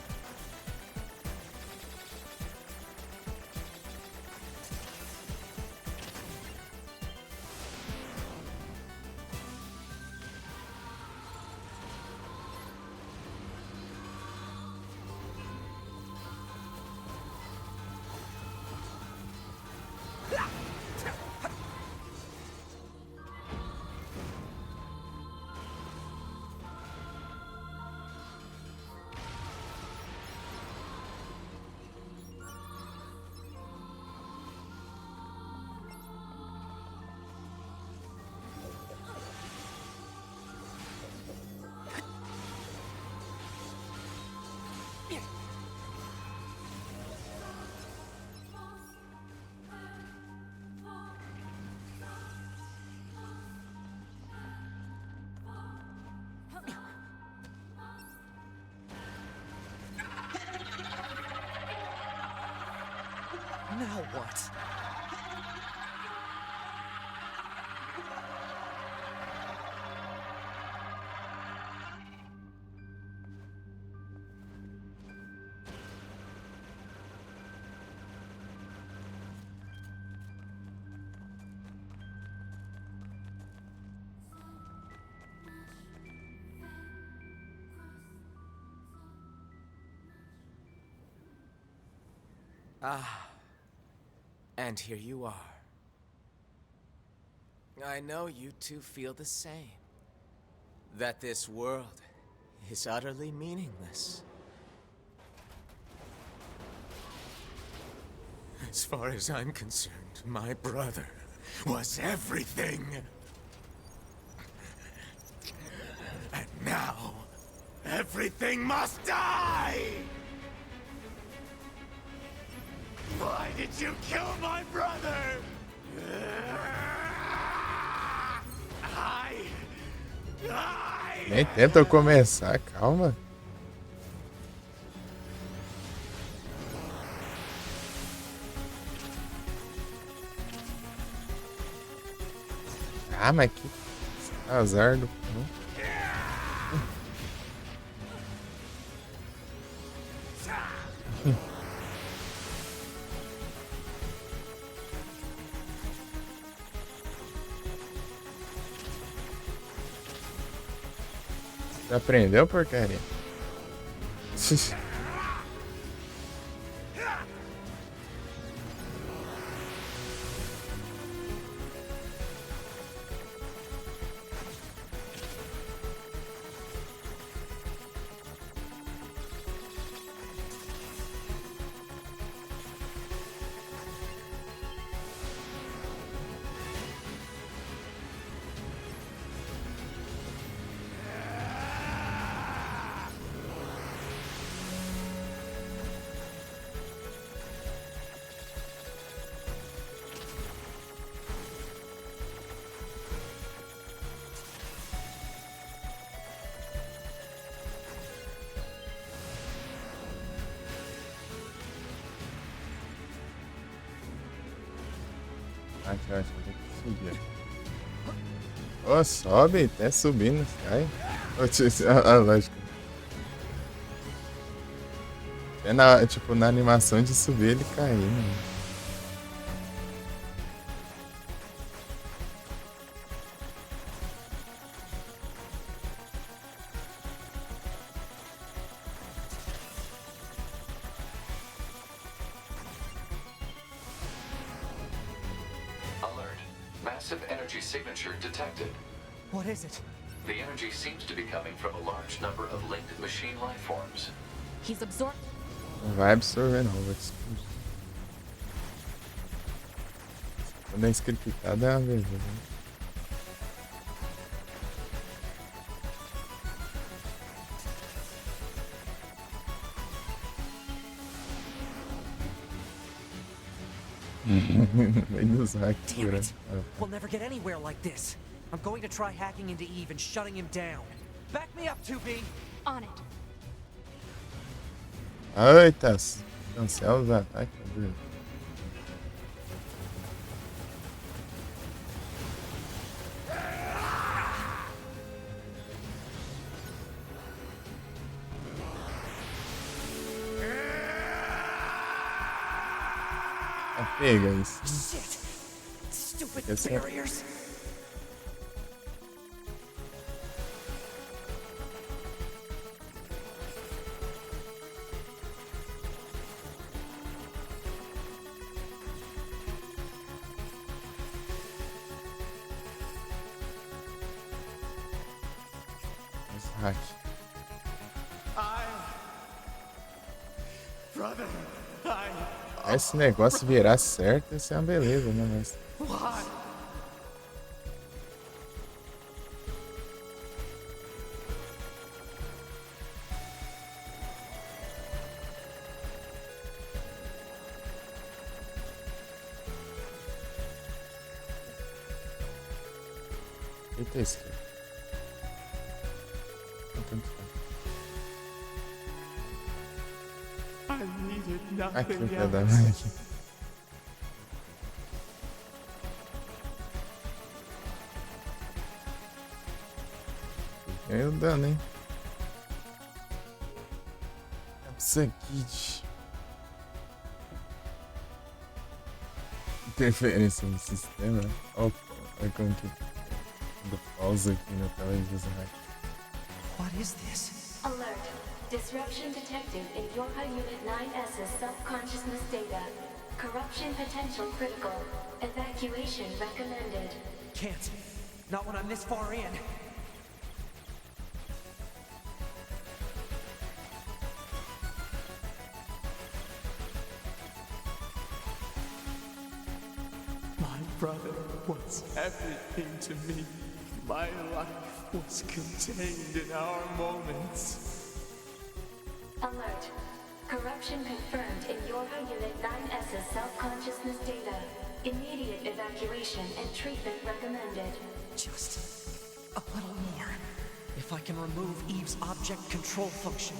Now what? Ah. And here you are. I know you two feel the same. That this world is utterly meaningless. As far as I'm concerned, my brother was everything. And now, everything must die! Why did you kill my brother? Nem tenta começar, calma. Ah, mas que azar do pão. Você aprendeu, porcaria? Aqui, acho que tem que subir. Ó, sobe, até subindo, cai. Lógico. É tipo, na animação de subir ele caindo. Massive energy signature detected. What is it? The energy seems to be coming from a large number of linked machine life forms. He's absorbed. Não vai absorver não, vai explodir. Quando é scriptado é uma vergonha. Damn it! We'll never get anywhere like this. I'm going to try hacking into Eve and shutting him down. Back me up, 2B! On it. Eita, cancela os ataques. Pega isso. Shit! Stupid Esse barriers! Hack. Brother, Esse negócio virar certo, isso é uma beleza, né? Mas... Why? O que é isso? Aqui o pedaço aqui. Ganhou dano, hein? Kid. Interferência no sistema. Olha como que do pausa aqui na tela de design. What is this? Alert. Disruption detected in Yorha Unit 9S's subconsciousness data. Corruption potential critical. Evacuation recommended. Can't. Not when I'm this far in. was everything to me. My life was contained in our moments. Alert. Corruption confirmed in Yorha Unit 9S's self-consciousness data. Immediate evacuation and treatment recommended. Just a little more. If I can remove Eve's object control function.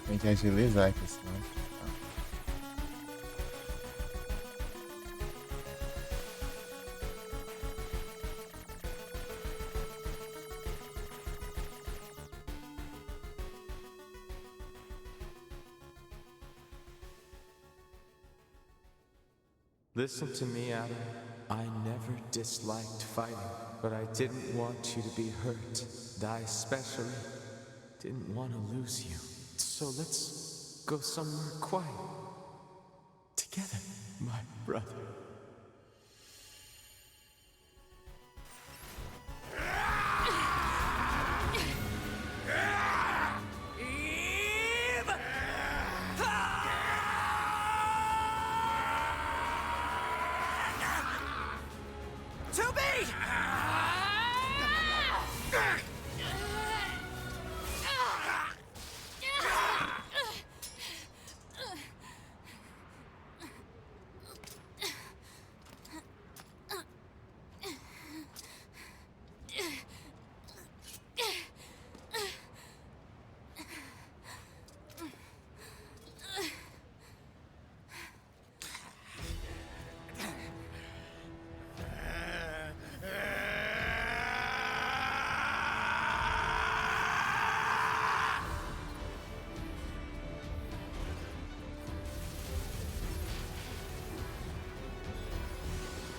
Tem que agilizar aqui, senão. Listen to me, Adam. I never disliked fighting, but I didn't want you to be hurt. And I especially didn't want to lose you. So let's go somewhere quiet. Together, my brother.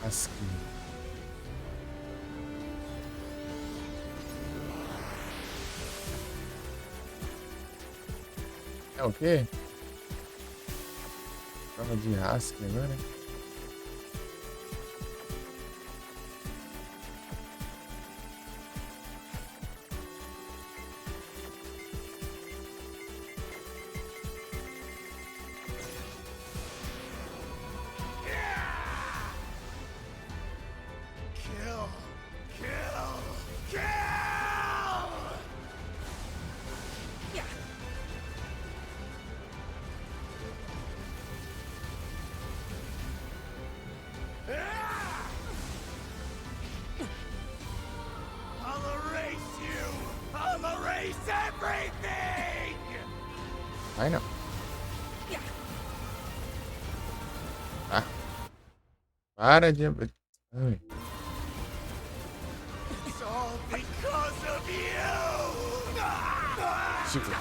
Husky. É o quê? Prova de Husky agora? Vai não. Ah. Para de... Ai. It's all because of you! Chico.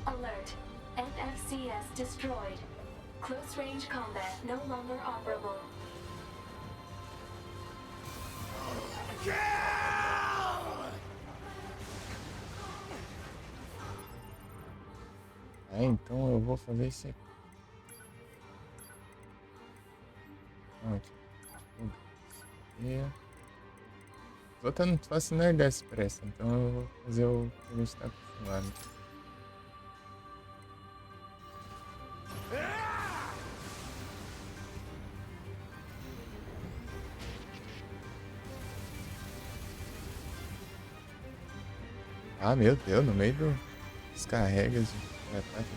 Alert. NFCS destroyed. Close range combat no longer operable. É, então eu vou fazer isso aqui. Os outros eu não faço nem dessa pressa, então eu vou fazer o que a gente tá acostumado. Ah, meu Deus, no meio do descarrega de ataque.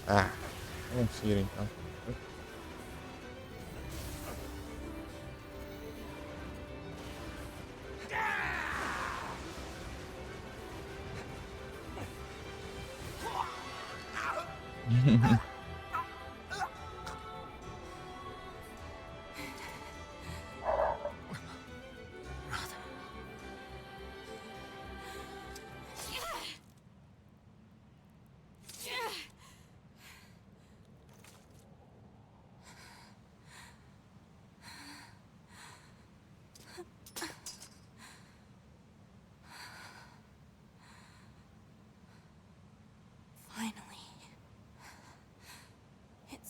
Ah, não tira então.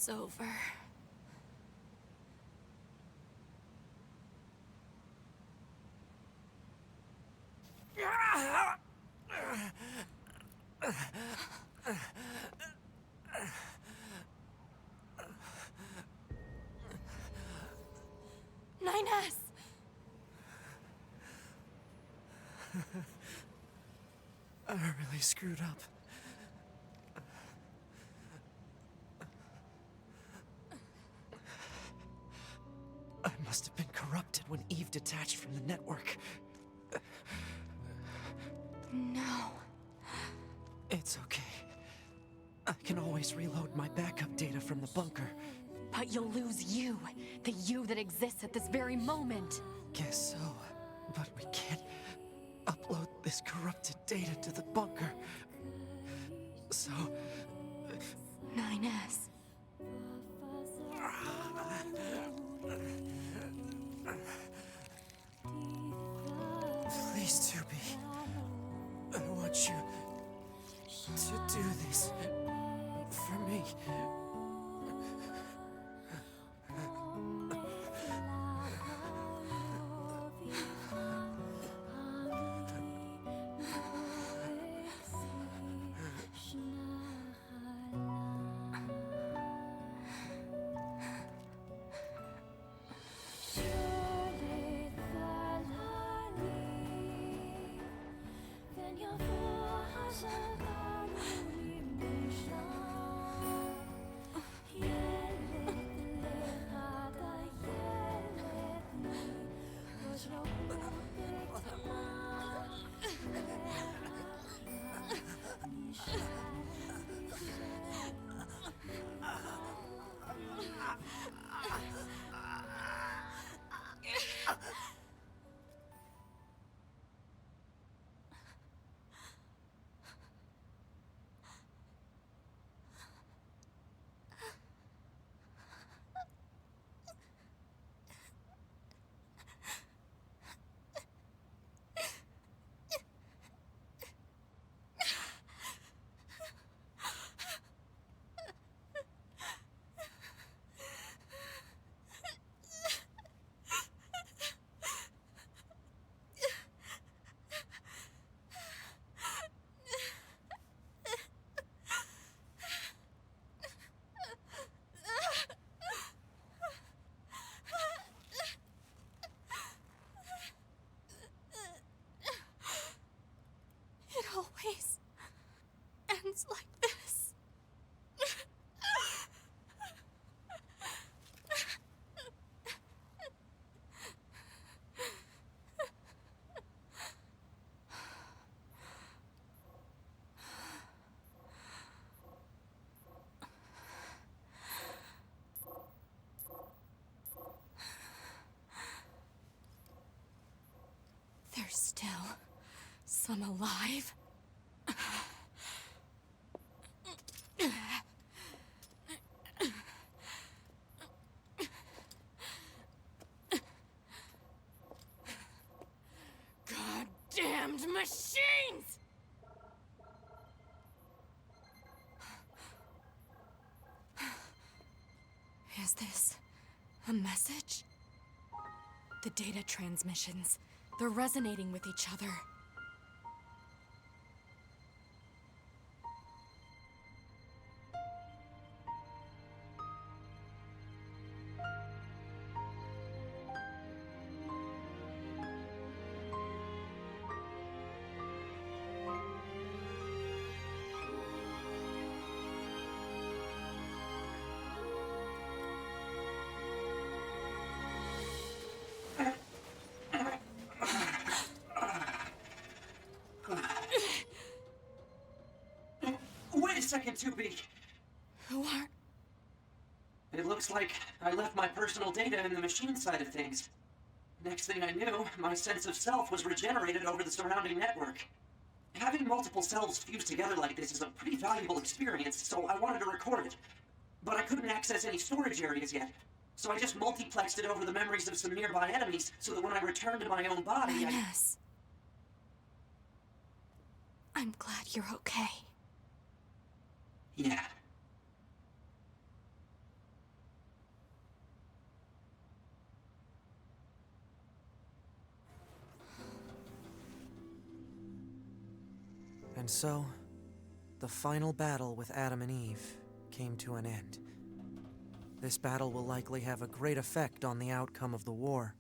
It's over. Nines! I really screwed up. I must have been corrupted when Eve detached from the network. No. It's okay. I can always reload my backup data from the bunker. But you'll lose you. The you that exists at this very moment. Guess so. But we can't upload this corrupted data to the bunker. So... 9S. Please, 2B. I want you to do this for me. It always ends like this. There's still some alive. Goddamned machines! Is this a message? The data transmissions, they're resonating with each other. Wait a second, 2B. Who are... It looks like I left my personal data in the machine side of things. Next thing I knew, my sense of self was regenerated over the surrounding network. Having multiple selves fused together like this is a pretty valuable experience, so I wanted to record it. But I couldn't access any storage areas yet, so I just multiplexed it over the memories of some nearby enemies so that when I returned to my own body, Ines. I'm glad you're okay. Yeah. And so, the final battle with Adam and Eve came to an end. This battle will likely have a great effect on the outcome of the war.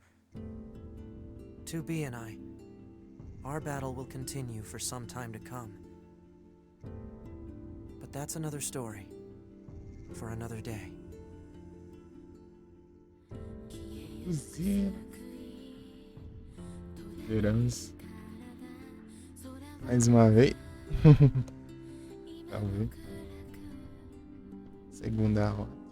2B and I, our battle will continue for some time to come. But that's another story for another day. Esperamos mais uma vez. Talvez. Segunda rota.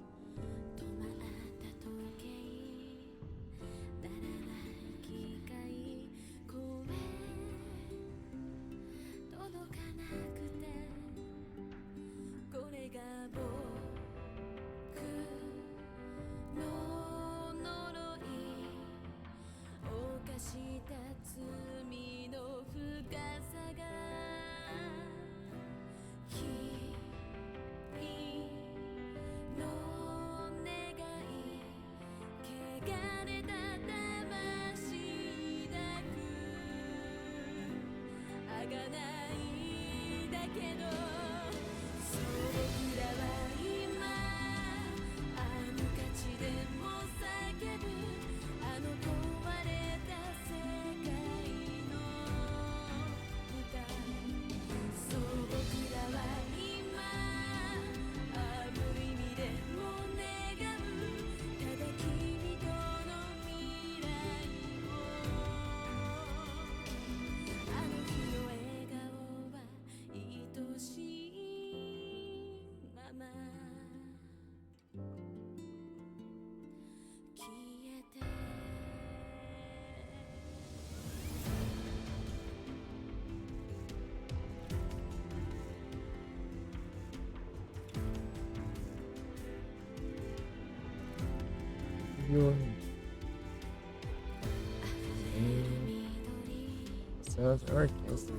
Sounds orchestra.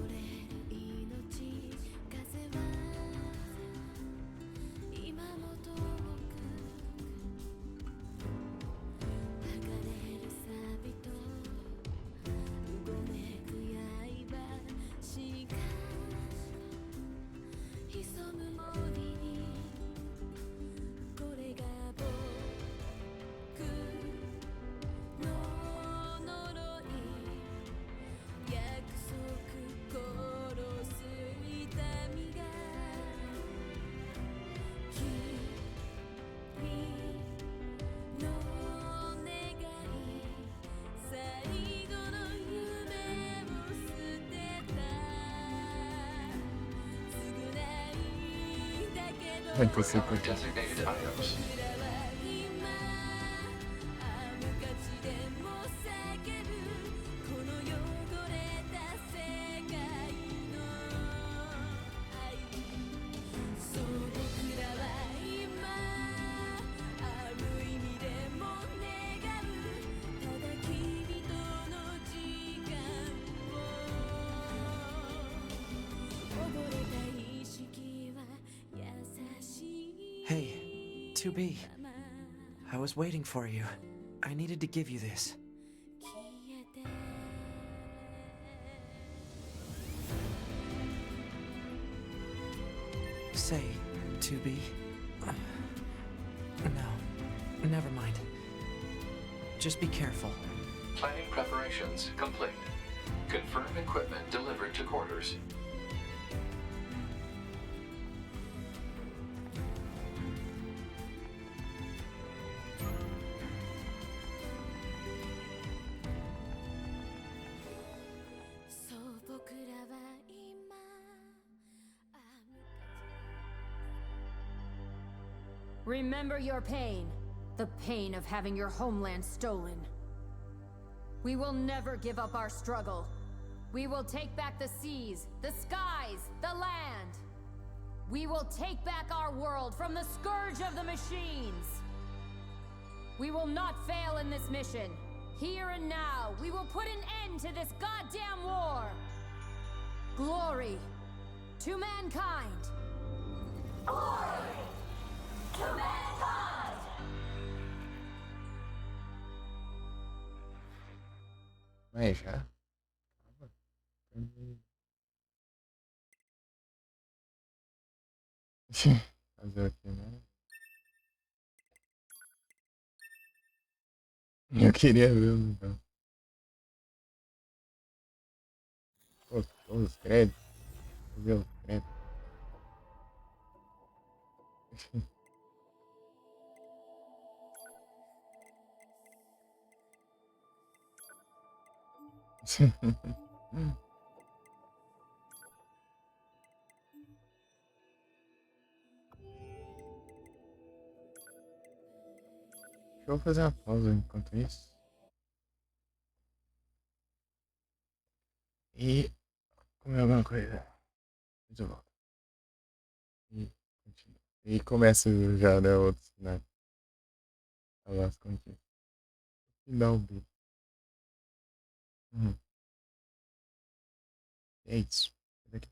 Designated items. Hey, 2B. I was waiting for you. I needed to give you this. Say, 2B. No, never mind. Just be careful. Planning preparations complete. Confirm equipment delivered to quarters. Remember your pain. The pain of having your homeland stolen. We will never give up our struggle. We will take back the seas, the skies, the land. We will take back our world from the scourge of the machines. We will not fail in this mission. Here and now, we will put an end to this goddamn war. Glory to mankind. Glory to mankind. Mas já? Fazer o quê, né? Eu queria ver o lugar. Pô, todos os créditos. Ver os créditos. Deixa eu fazer uma pausa enquanto isso. E comer alguma coisa. Muito bom. E continua. E começa já, né? Outro cenário. Falar contigo. Final do. É isso. Daqui.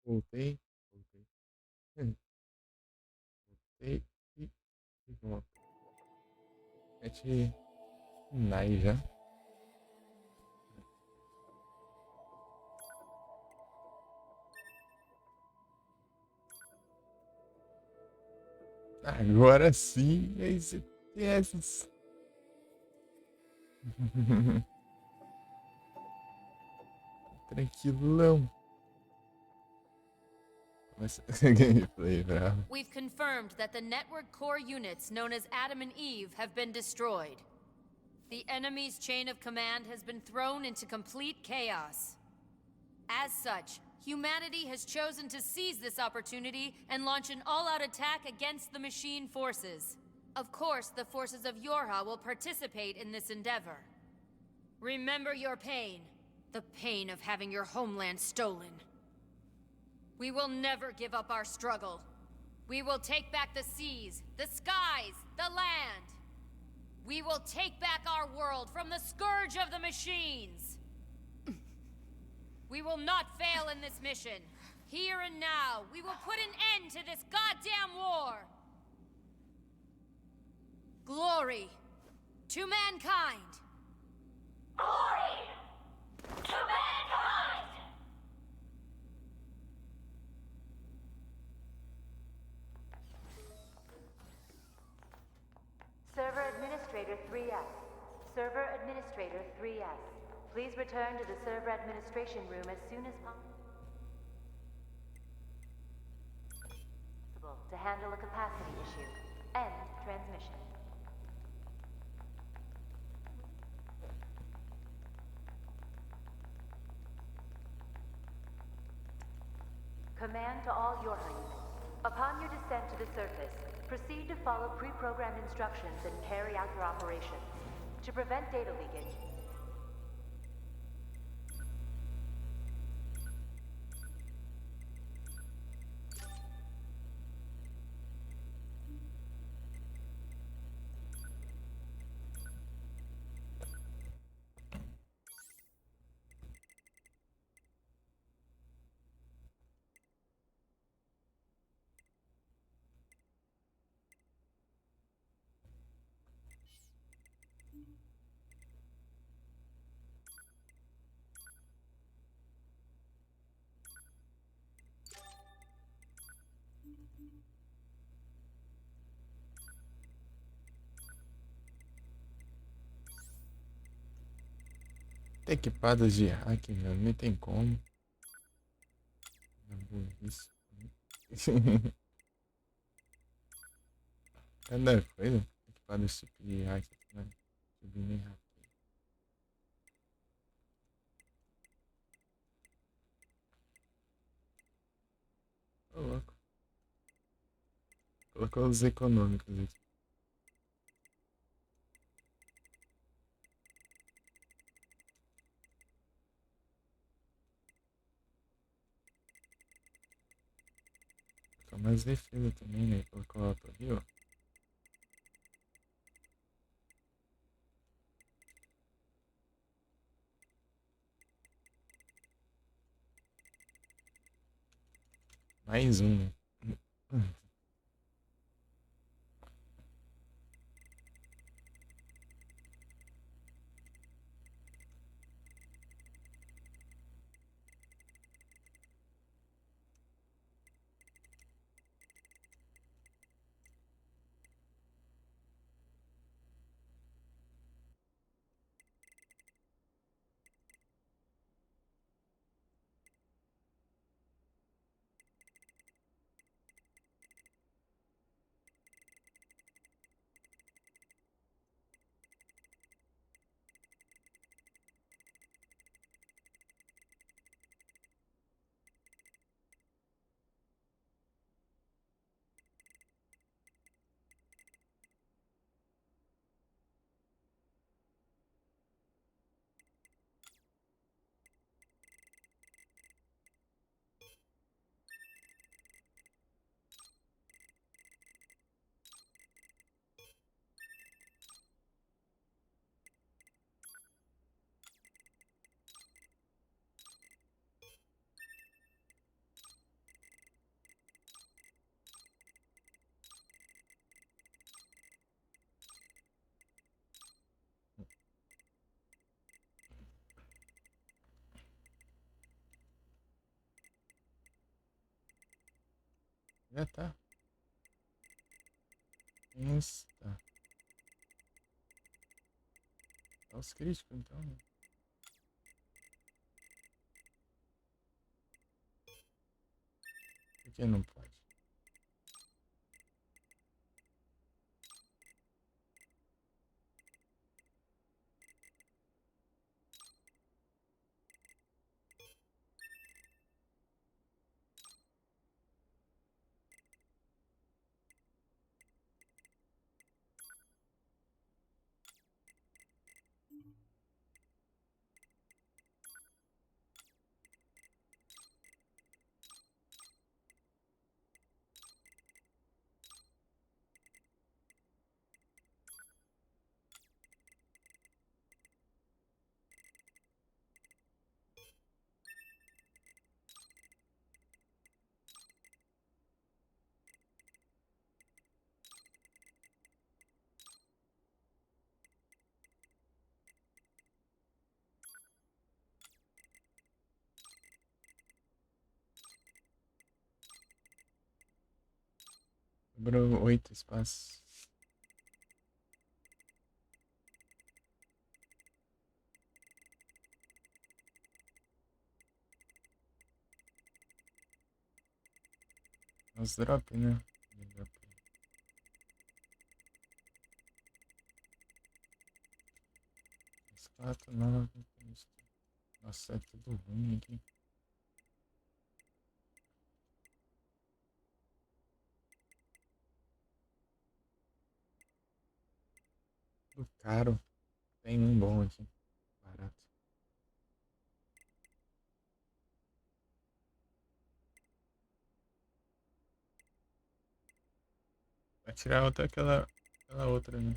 Voltei. Voltei. Voltei. E pronto. Sete finais já. Agora sim, esse TS. Tranquilão. Mas gameplay bravo. We've confirmed that the network core units known as Adam and Eve have been destroyed. The enemy's chain of command has been thrown into complete chaos. As such, humanity has chosen to seize this opportunity and launch an all-out attack against the machine forces. Of course, the forces of Yorha will participate in this endeavor. Remember your pain. The pain of having your homeland stolen. We will never give up our struggle. We will take back the seas, the skies, the land. We will take back our world from the scourge of the machines. We will not fail in this mission. Here and now, we will put an end to this goddamn war. Glory to mankind. Glory to mankind! Server Administrator 3S. Server Administrator 3S. Please return to the server administration room as soon as possible to handle a capacity issue. End transmission. Command to all Yorha units. Upon your descent to the surface, proceed to follow pre-programmed instructions and carry out your operations. To prevent data leakage, Equipadas de hack, meu, nem tem como. Isso. Cada coisa. Equipadas tipo de hack, né? Subir nem hack. Ô, louco. Colocou os econômicos aqui. Mais defesa também, né? Colocou a torre, ó. Mais um, né? Já tá. Isso, tá. Tá os críticos, então, né? Por que não pode? Sobrou 8 espaços. Os drop, né? Drop. Os 4, 9. Nossa, é tudo ruim aqui. Tudo caro. Tem um bom aqui. Barato. Vai tirar outra, aquela outra, né?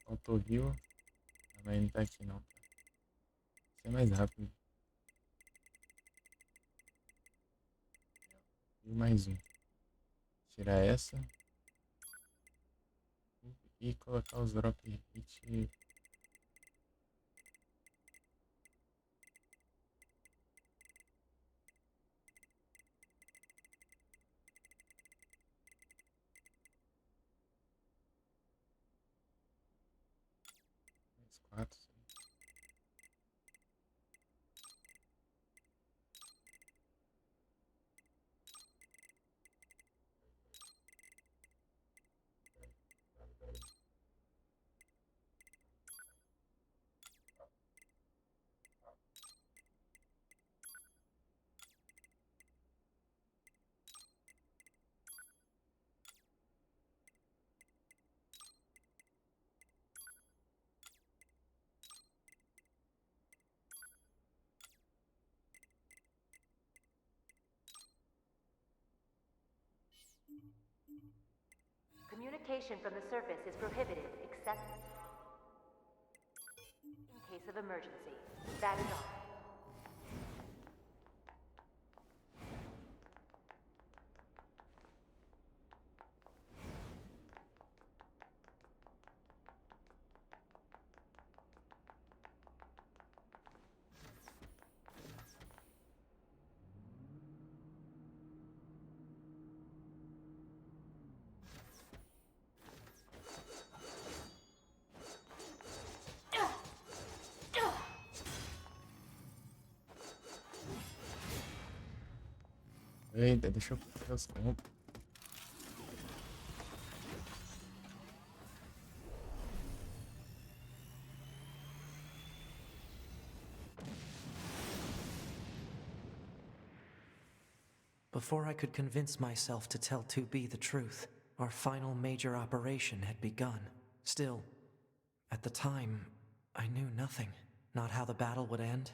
Auto-heal. Mas não tá aqui não. Isso é mais rápido. E mais um. Tirar essa. E colocar os drop hit. Mais 4. Communication from the surface is prohibited except in case of emergency. That is all. Eita, deixa eu fazer os combos. Before I could convince myself to tell 2B the truth, our final major operation had begun. Still, at the time, I knew nothing. Not how the battle would end,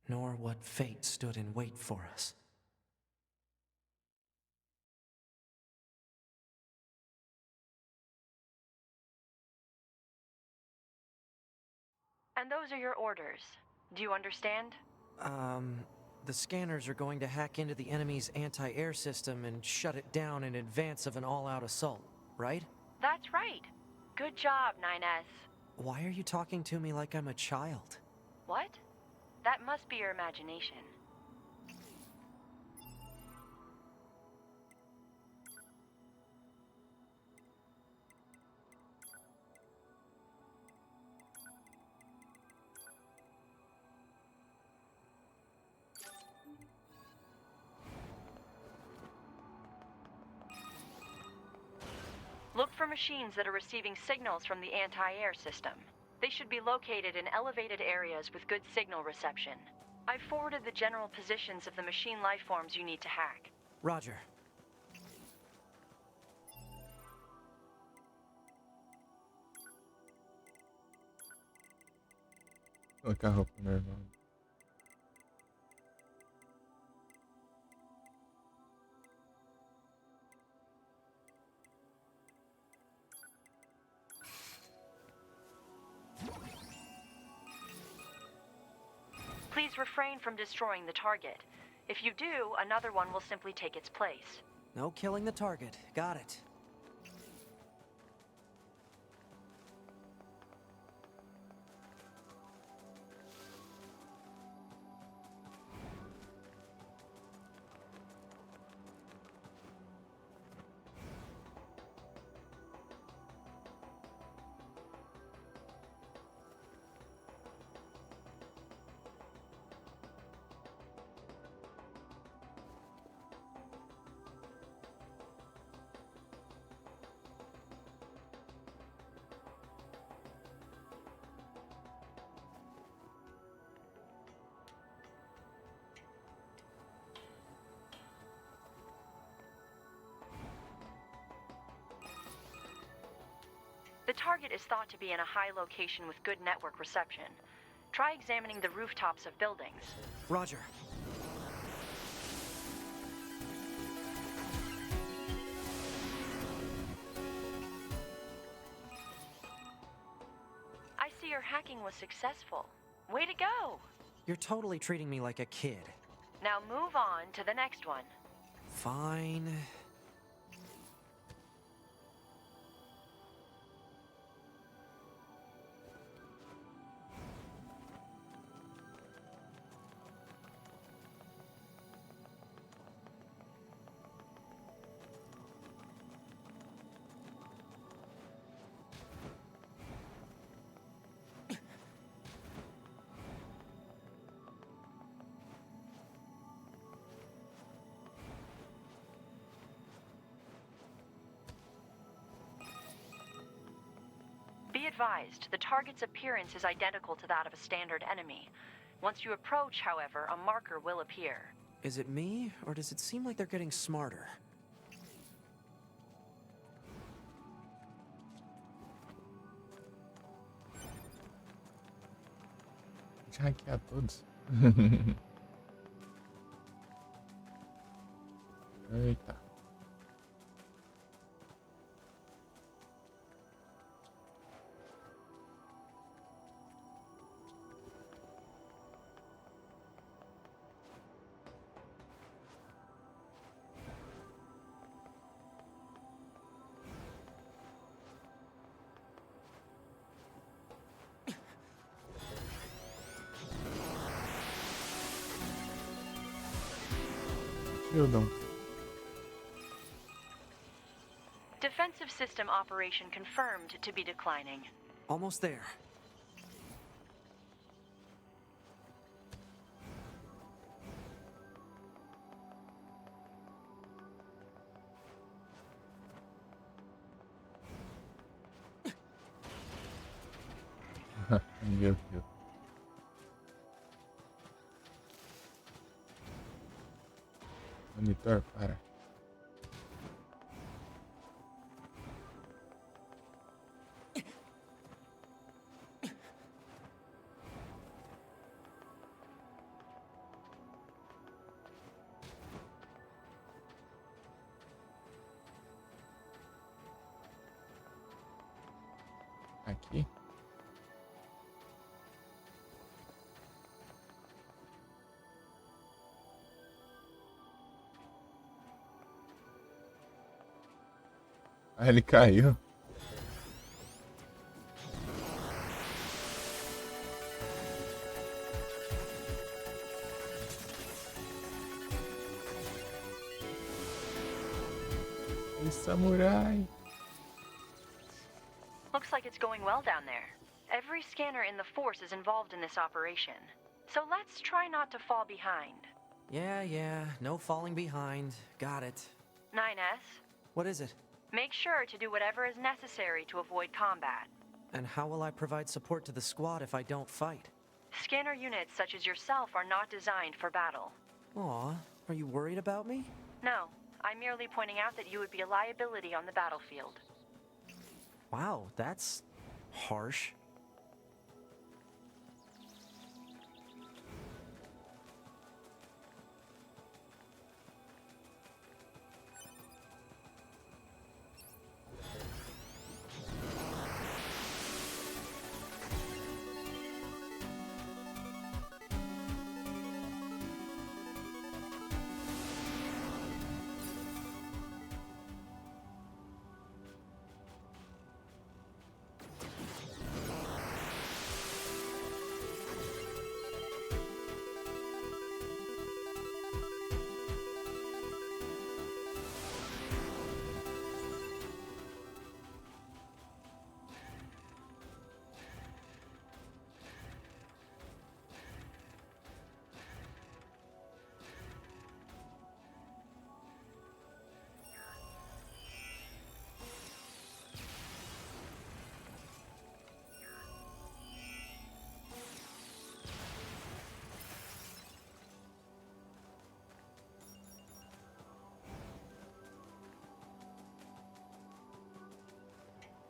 nor what fate stood in wait for us. And those are your orders. Do you understand? The scanners are going to hack into the enemy's anti-air system and shut it down in advance of an all-out assault, right? That's right. Good job, 9S. Why are you talking to me like I'm a child? What? That must be your imagination. for machines that are receiving signals from the anti-air system. They should be located in elevated areas with good signal reception. I've forwarded the general positions of the machine lifeforms you need to hack. Roger. Colocar a roupa normal. Please refrain from destroying the target. If you do, another one will simply take its place. No killing the target. Got it. The target is thought to be in a high location with good network reception. Try examining the rooftops of buildings. Roger. I see your hacking was successful. Way to go! You're totally treating me like a kid. Now move on to the next one. Fine. Be advised, the target's appearance is identical to that of a standard enemy. Once you approach, however, a marker will appear. Is it me, or does it seem like they're getting smarter? Deixa eu hackear todos. Eita. Shieldam. Defensive system operation confirmed to be declining. Almost there. Meu Deus. Monitor, para. Aqui. Ah, ele caiu. O samurai. Looks like it's going well down there. Every scanner in the force is involved in this operation. So let's try not to fall behind. Yeah, no falling behind. Got it. 9S, What is it? Make sure to do whatever is necessary to avoid combat. And how will I provide support to the squad if I don't fight? Scanner units such as yourself are not designed for battle. Aw, are you worried about me? No, I'm merely pointing out that you would be a liability on the battlefield. Wow, that's harsh.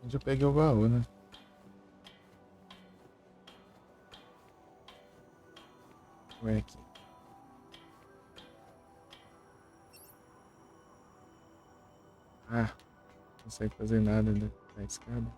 Onde eu peguei o baú, né? Ué, aqui. Ah, não consegue fazer nada da escada.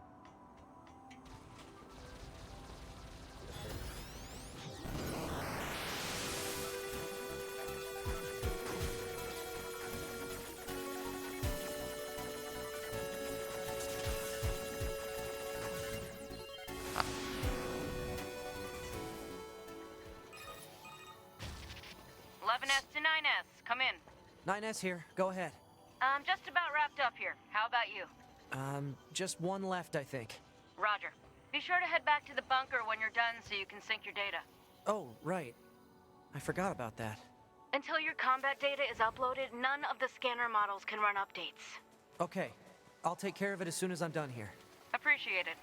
S to 9S, come in. 9S here, go ahead. I'm just about wrapped up here. How about you? Just one left, I think. Roger. Be sure to head back to the bunker when you're done so you can sync your data. Oh, right. I forgot about that. Until your combat data is uploaded, none of the scanner models can run updates. Okay, I'll take care of it as soon as I'm done here. Appreciate it.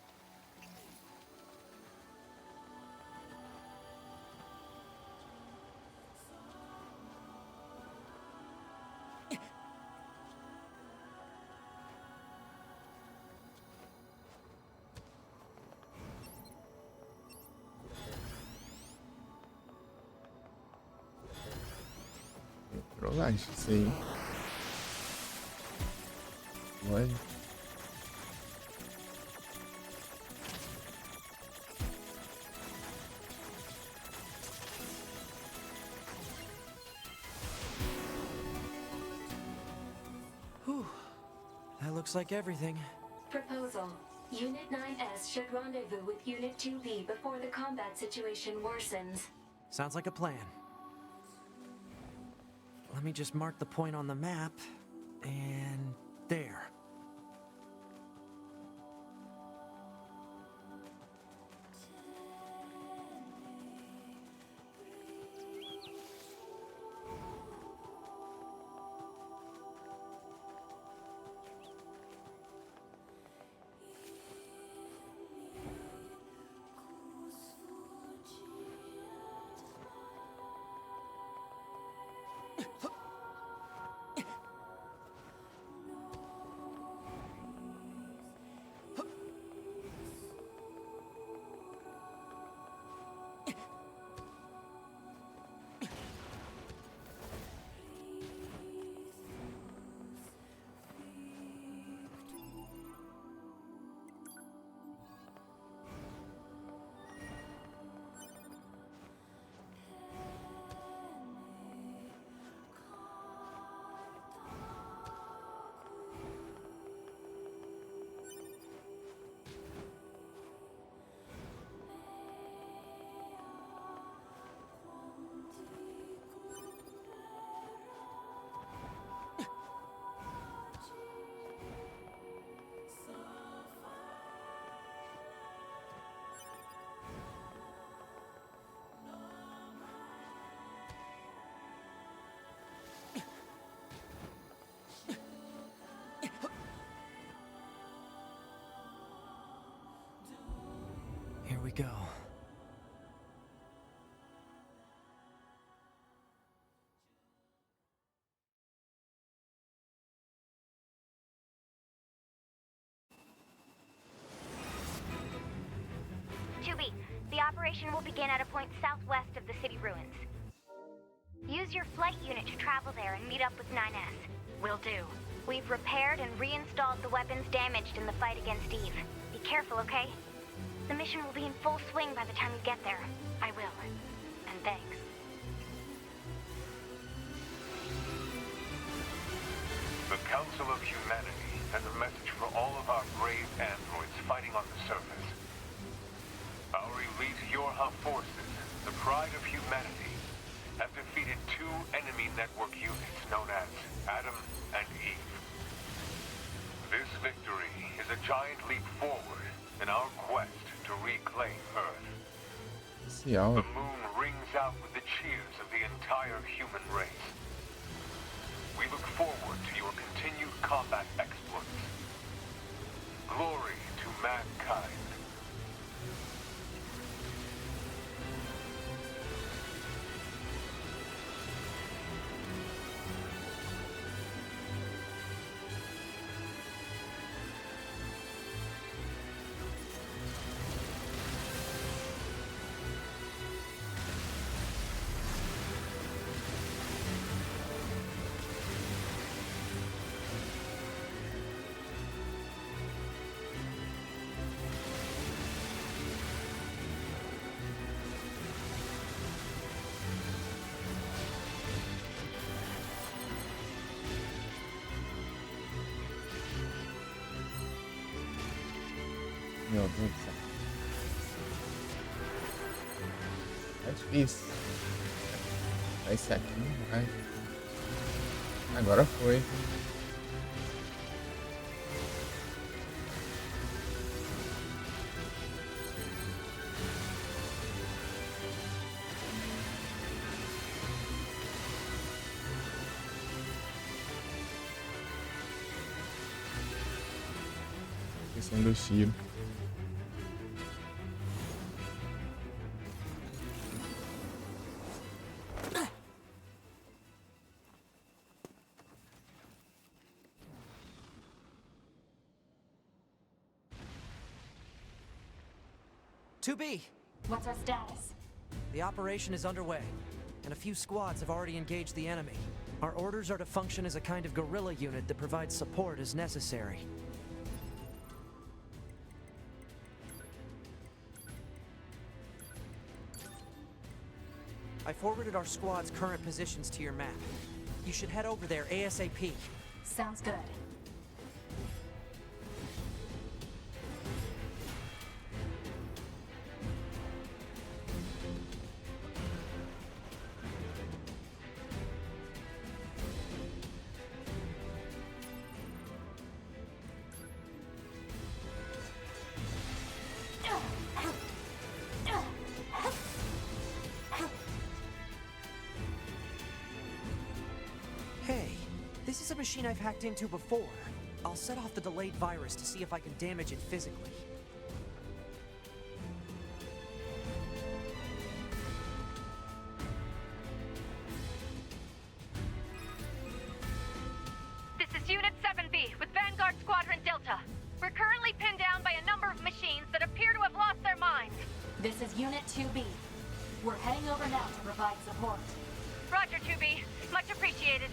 Trollagem, isso aí. Olha. Whew. That looks like everything. Proposal. Unit 9S should rendezvous with Unit 2B before the combat situation worsens. Sounds like a plan. Let me just mark the point on the map, and there. go. The operation will begin at a point southwest of the city ruins. Use your flight unit to travel there and meet up with 9S. Will do. We've repaired and reinstalled the weapons damaged in the fight against Eve. Be careful, okay? The mission will be in full swing by the time you get there. I will. And thanks. The Council of Humanity has a message for all of our brave androids fighting on the surface. Our elite Yorha forces, the pride of humanity, have defeated 2 enemy network units known as Adam and Eve. This victory is a giant leap forward in our quest to reclaim Earth. The moon rings out with the cheers of the entire human race. We look forward to your continued combat exploits. Glory to mankind. Meu Deus do céu. É difícil. Esse aqui não vai. Agora foi. Questão do tiro. What's our status? The operation is underway, and a few squads have already engaged the enemy. Our orders are to function as a kind of guerrilla unit that provides support as necessary. I forwarded our squad's current positions to your map. You should head over there ASAP. Sounds good. Hey, this is a machine I've hacked into before. I'll set off the delayed virus to see if I can damage it physically. This is Unit 7B with Vanguard Squadron Delta. We're currently pinned down by a number of machines that appear to have lost their minds. This is Unit 2B. We're heading over now to provide support. Roger, 2B. Much appreciated.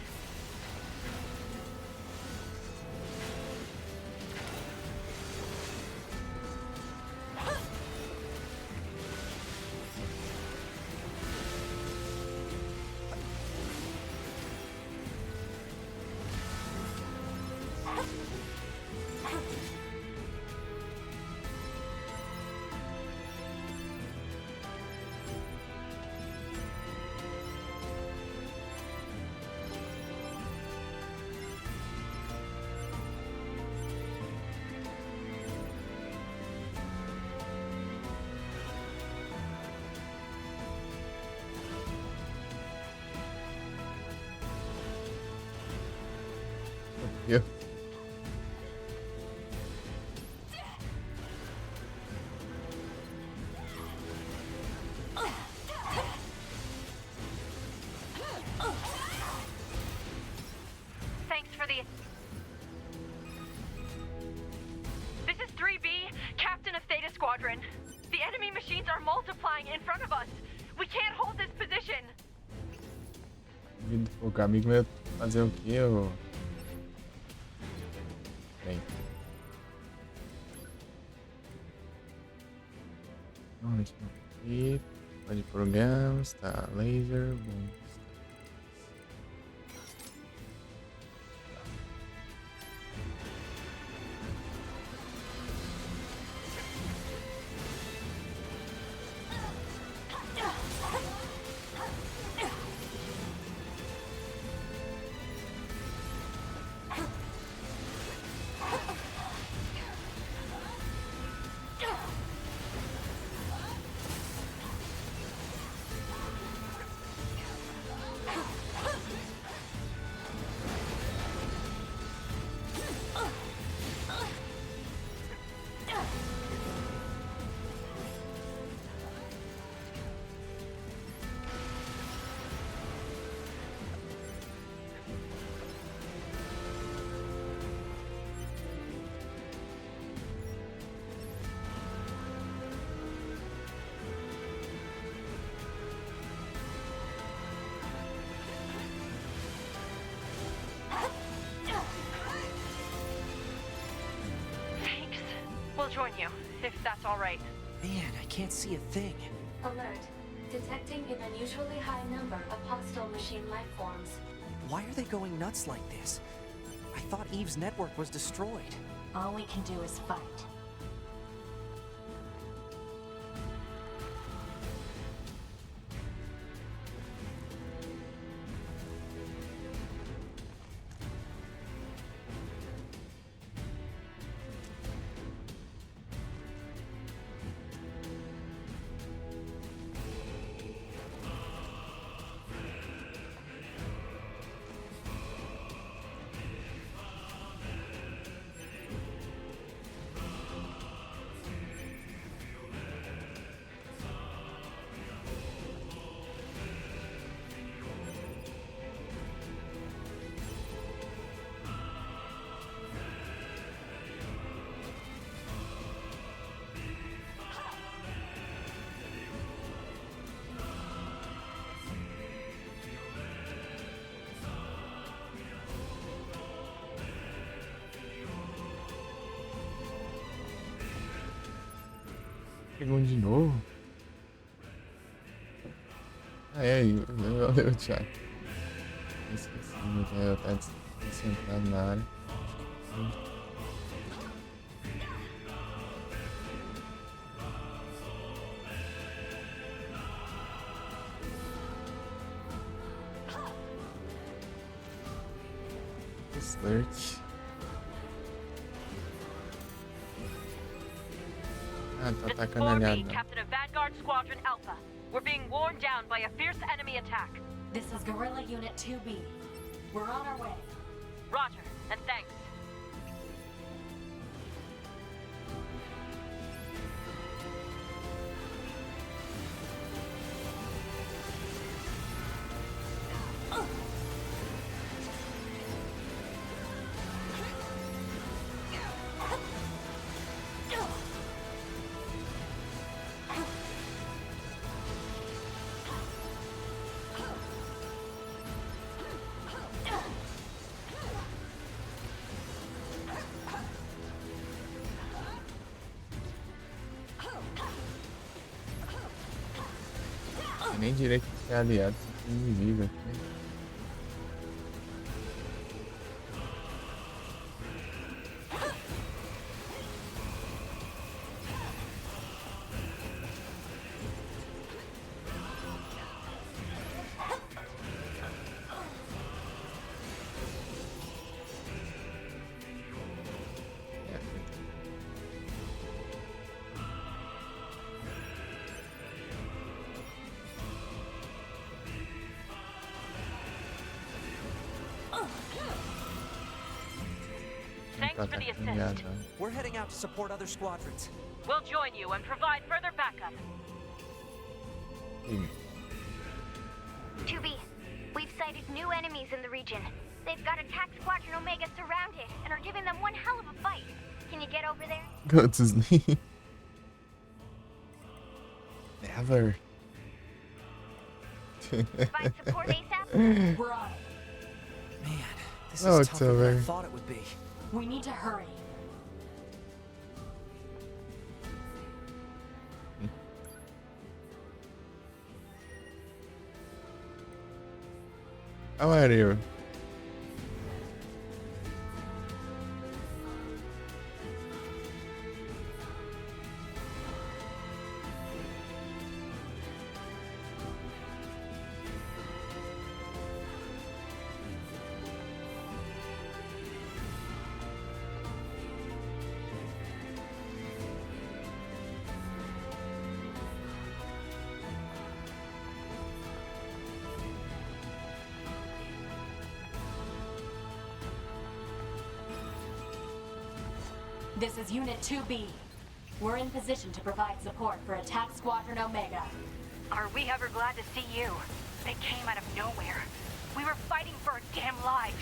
Yeah. Vida do Fogo. Amigo meu fazer o quê, ô? Bem. Vamos aqui. Pode programas, tá? Laser, bom. We'll join you, if that's all right. Man, I can't see a thing. Alert. Detecting an unusually high number of hostile machine life forms. Why are they going nuts like this? I thought Eve's network was destroyed. All we can do is fight. Pegou de novo? Ah, é, valeu, Thiago. Esqueci, eu tava sentado na área. Slurk. Ah, tá atacando a aliado. Captain of Vanguard Squadron Alpha. We're being worn down by a fierce enemy attack. This is Guerrilla Unit 2B. We're on our way. Roger, and thanks. Nem direito que é aliado, é inimigo aqui. Thanks for the assist. We're heading out to support other squadrons. We'll join you and provide further backup. 2B, we've sighted new enemies in the region. They've got attack Squadron Omega surrounded and are giving them one hell of a fight. Can you get over there? Go to sleep. Provide support ASAP? We're on it. Man, this Oh, is it's tougher than I over. thought it would be. We need to hurry. How are you? This is Unit 2B. We're in position to provide support for Attack Squadron Omega. Are we ever glad to see you? They came out of nowhere. We were fighting for our damn lives.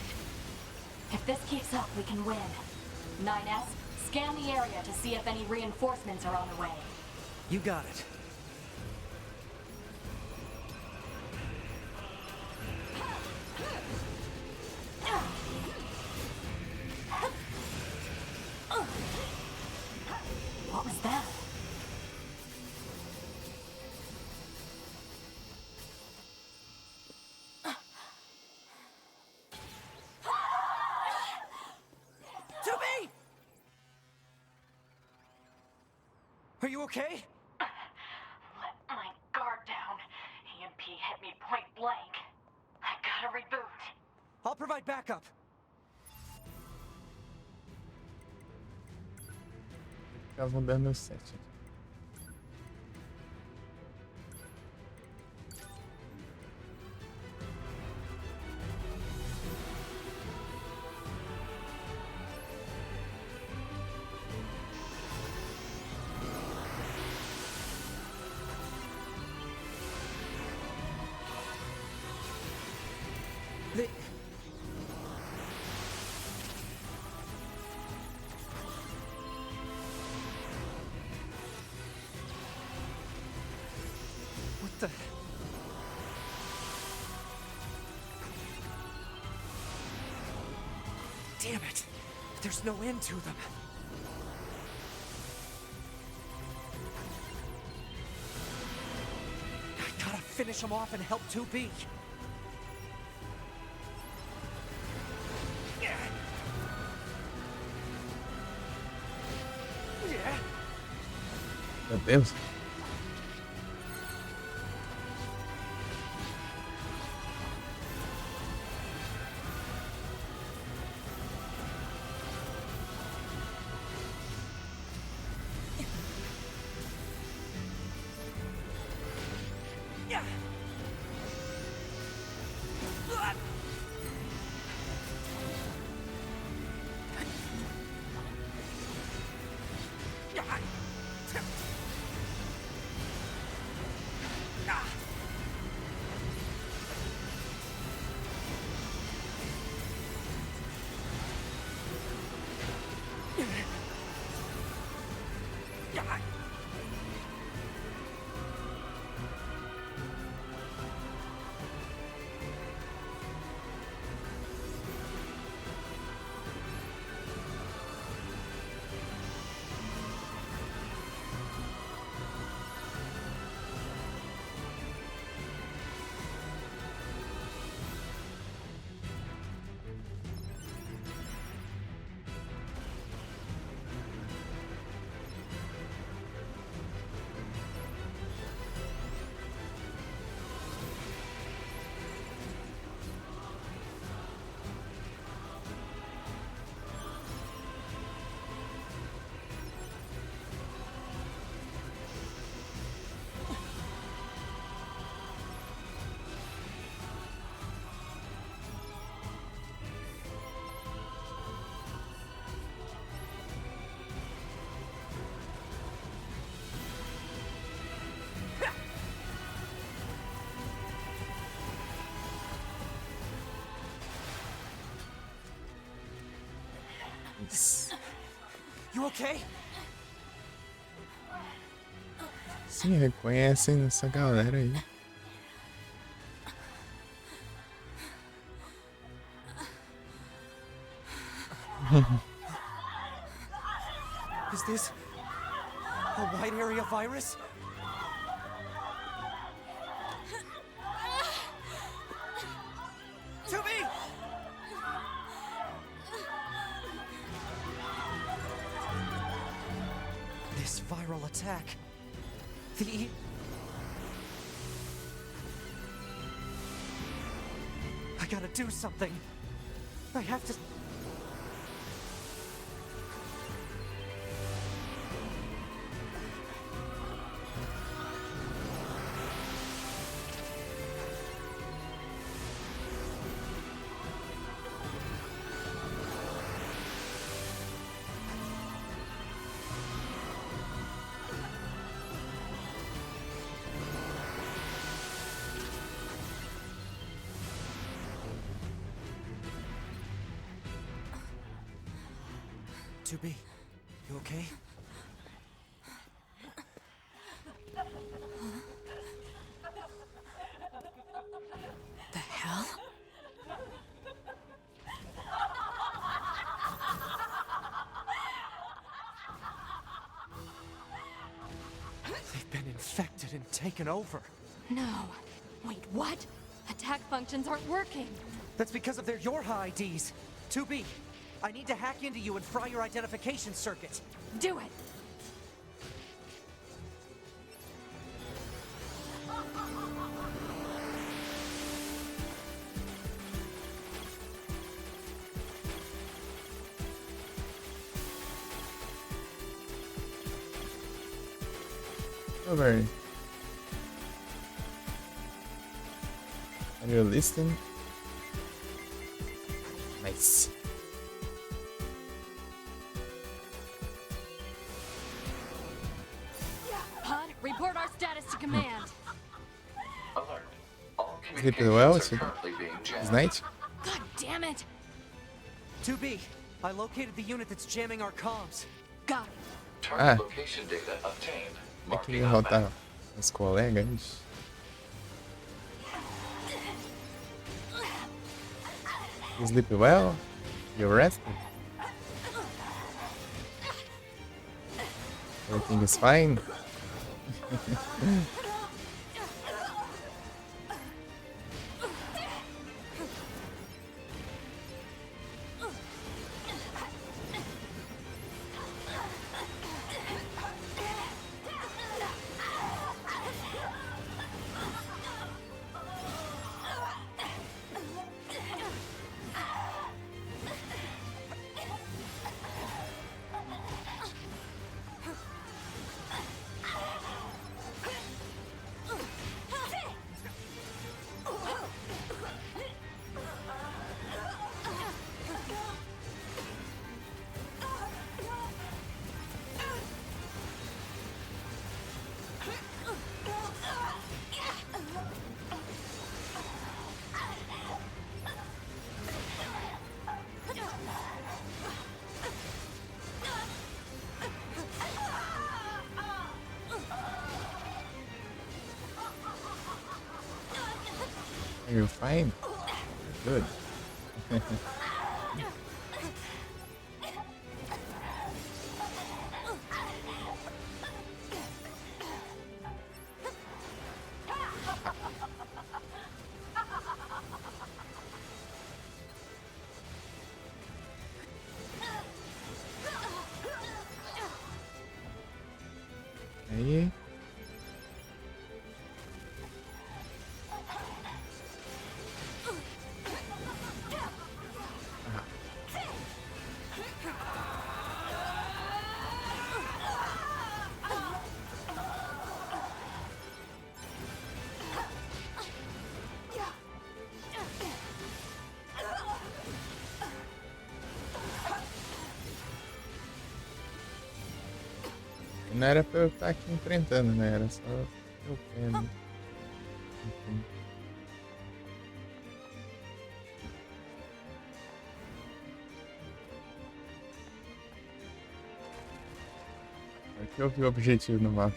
If this keeps up, we can win. 9S, scan the area to see if any reinforcements are on the way. You got it. What was that? Tubi! Are you okay? Let my guard down. EMP hit me point blank. I gotta reboot. I'll provide backup. Ficar mudando o set. They... What the... Damn it! There's no end to them. I gotta finish them off and help 2B. Meu Deus. You okay? Sim, reconhecem essa galera aí. Is this a wide area virus? To me! This viral attack. I gotta do something. I have to. Be, you okay? The hell? They've been infected and taken over. No. Wait, what? Attack functions aren't working. That's because of their Yorha IDs. 2B, I need to hack into you and fry your identification circuit. Do it! Oh, very. Are you listening? Nice. Pod, report our status to command. Alert. All Sleeping well? communications are currently being Is jammed. night? God damn it! 2B, I located the unit that's jamming our comms. Got it. Target location data obtained. Tem que derrotar os colegas. You sleep well? You rested? Everything is fine? Are you fine? Good. Aí. Não era pra eu estar aqui enfrentando, né? Era só eu pena. Enfim. Aqui eu vi o objetivo no mapa.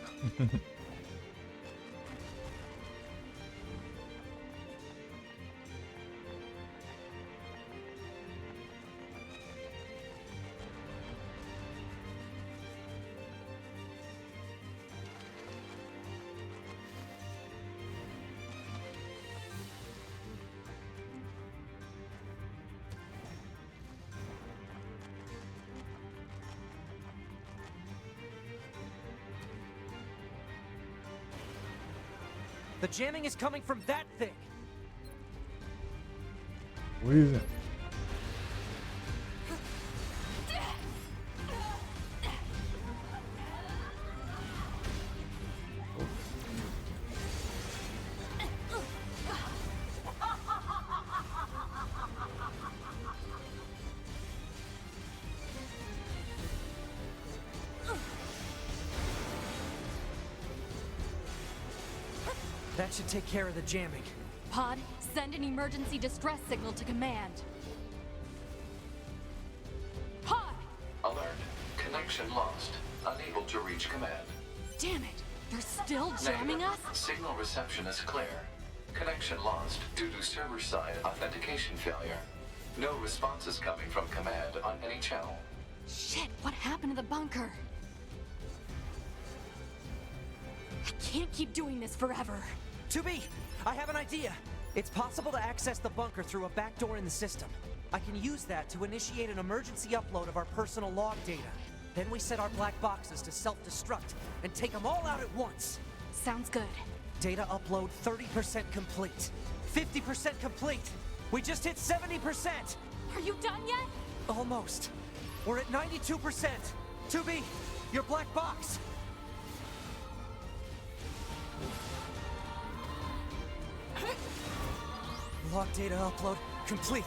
The jamming is coming from that thing! Coisa. That should take care of the jamming. Pod, send an emergency distress signal to command. Pod! Alert. Connection lost. Unable to reach command. Damn it! They're still jamming us? Signal reception is clear. Connection lost due to server-side authentication failure. No response is coming from command on any channel. Shit, what happened to the bunker? I can't keep doing this forever. 2B, I have an idea. It's possible to access the bunker through a back door in the system. I can use that to initiate an emergency upload of our personal log data. Then we set our black boxes to self-destruct and take them all out at once. Sounds good. Data upload 30% complete. 50% complete. We just hit 70%. Are you done yet? Almost. We're at 92%. 2B, your black box. Log data upload complete.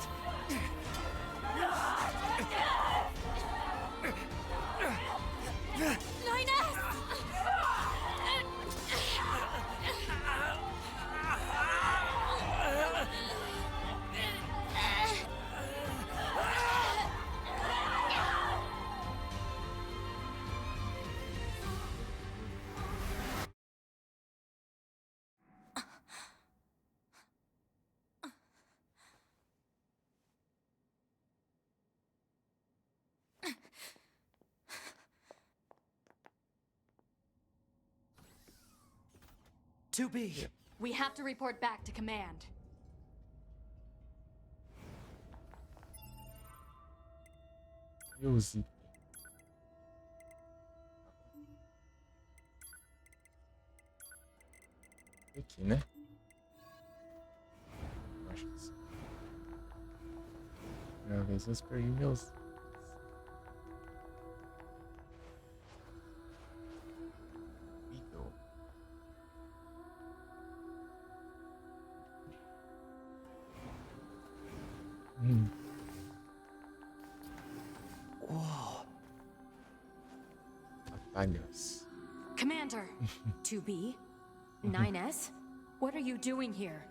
We have to report back to command. Music. Aqui, né? Acho que sim. Primeira vez eu perdi meus. Whoa. Batalhas. Commander! 2B? 9S? What are you doing here?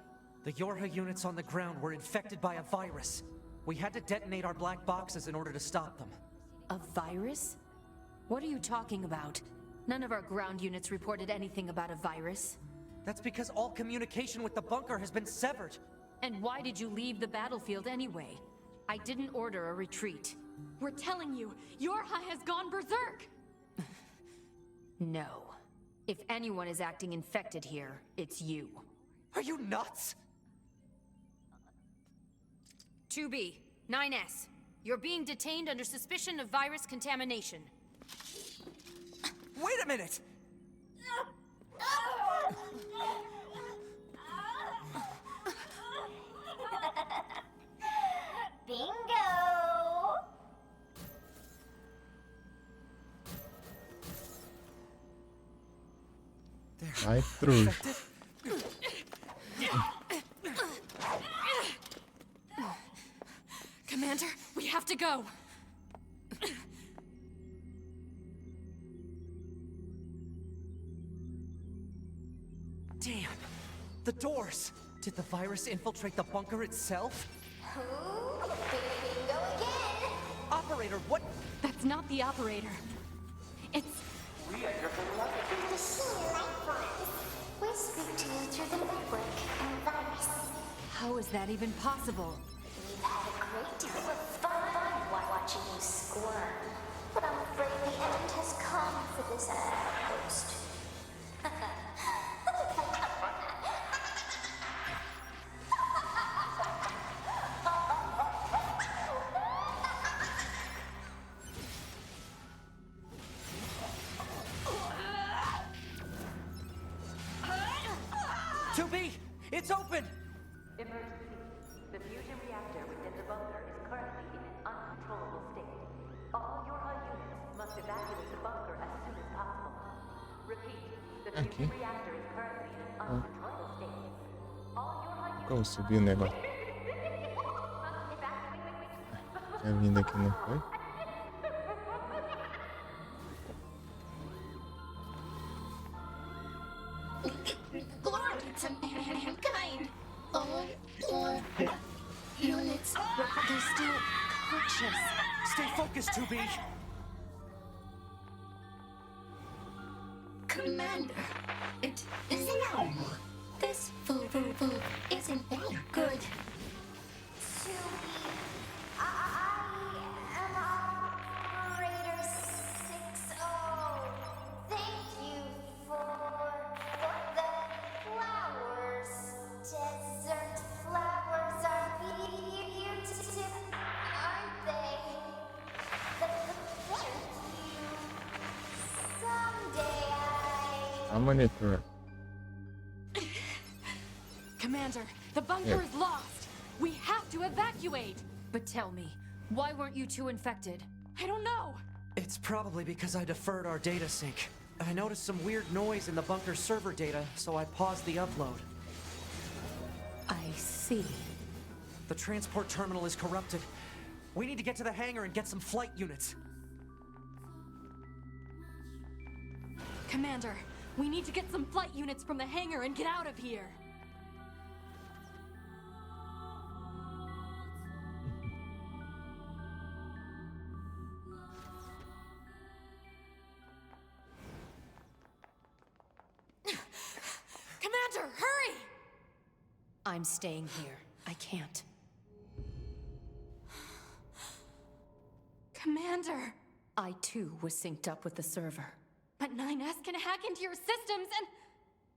The Yorha units on the ground were infected by a virus. We had to detonate our black boxes in order to stop them. A virus? What are you talking about? None of our ground units reported anything about a virus. That's because all communication with the bunker has been severed. And why did you leave the battlefield anyway? I didn't order a retreat. We're telling you, Yorha has gone berserk! No. If anyone is acting infected here, it's you. Are you nuts? 2B, 9S. You're being detained under suspicion of virus contamination. Wait a minute! Bingo! Ai, trouxa. Commander, we have to go. Damn! The doors! Did the virus infiltrate the bunker itself? Who? Bingo again! Operator, what? That's not the operator. It's... We are your beloved machine life forms. We speak to you through the network and virus. How is that even possible? We've had a great deal of fun watching you squirm. But I'm afraid the end has come for this host. 2B! It's open! Emergency. The fusion reactor within the bunker is currently in an uncontrollable state. All Yorha units must evacuate the bunker as soon as possible. Repeat, the fusion reactor is currently in an uncontrollable state. All Yorha units Como subiu o negócio? Tinha vindo aqui, não foi? Glory to mankind! All your units, they're still conscious. Stay focused, 2B! Commander, it isn't normal. This food isn't that good. Operator 60. Thank you for the flowers. Desert flowers are beautiful, aren't they? Thank you. Someday A monitor. Commander, the bunker is lost. We have to evacuate. But tell me, why weren't you two infected? I don't know. It's probably because I deferred our data sync. I noticed some weird noise in the bunker server data, so I paused the upload. I see. The transport terminal is corrupted. We need to get to the hangar and get some flight units. Commander, we need to get some flight units from the hangar and get out of here. Commander, hurry! I'm staying here. I can't. Commander! I too was synced up with the server. But 9S can hack into your systems and...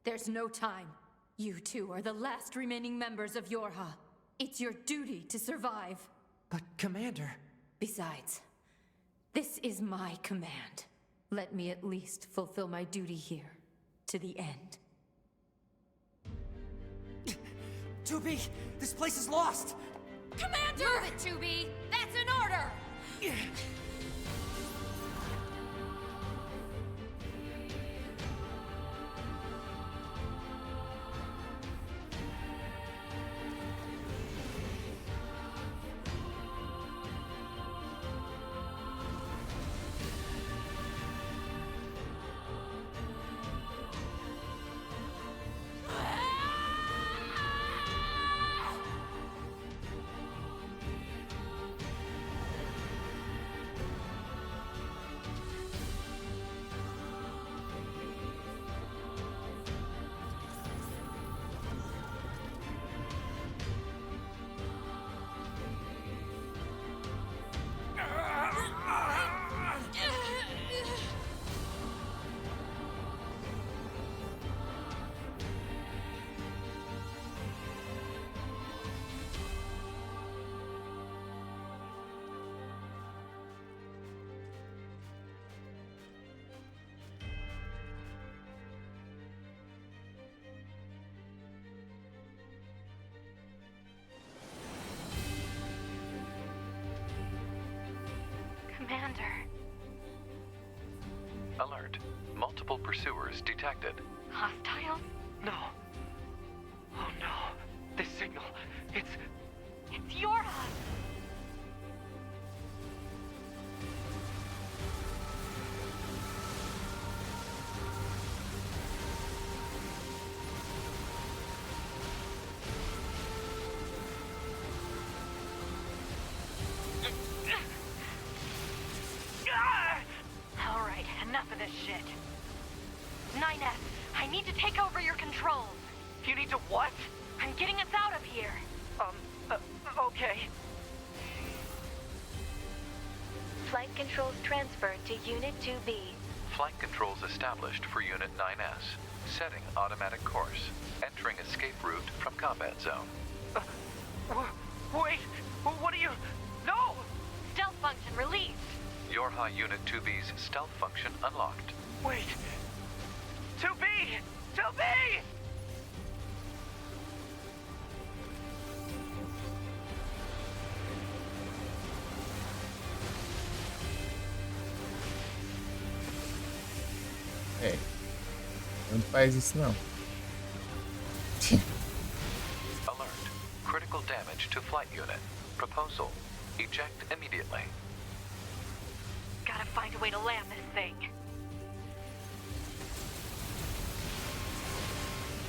There's no time. You two are the last remaining members of Yorha. It's your duty to survive. But, Commander... Besides, this is my command. Let me at least fulfill my duty here, to the end. 2B! This place is lost! Commander! Move it, 2B! That's an order! Commander. Alert. Multiple pursuers detected. Hostile? No. Oh no. This signal. It's Yorha! Alright, enough of this shit. 9S, I need to take over your controls. You need to what? I'm getting us out of here. Okay. Flight controls transferred to Unit 2B. Flight controls established for Unit 9S. Setting automatic course. Entering escape route from combat zone. Wait! What are you... No! Stealth function released. Yorha Unit 2B's stealth function unlocked. Wait! 2B! 2B! faz isso não. Alert. Critical damage to flight unit. Proposal. Eject immediately. Gotta find a way to land this thing.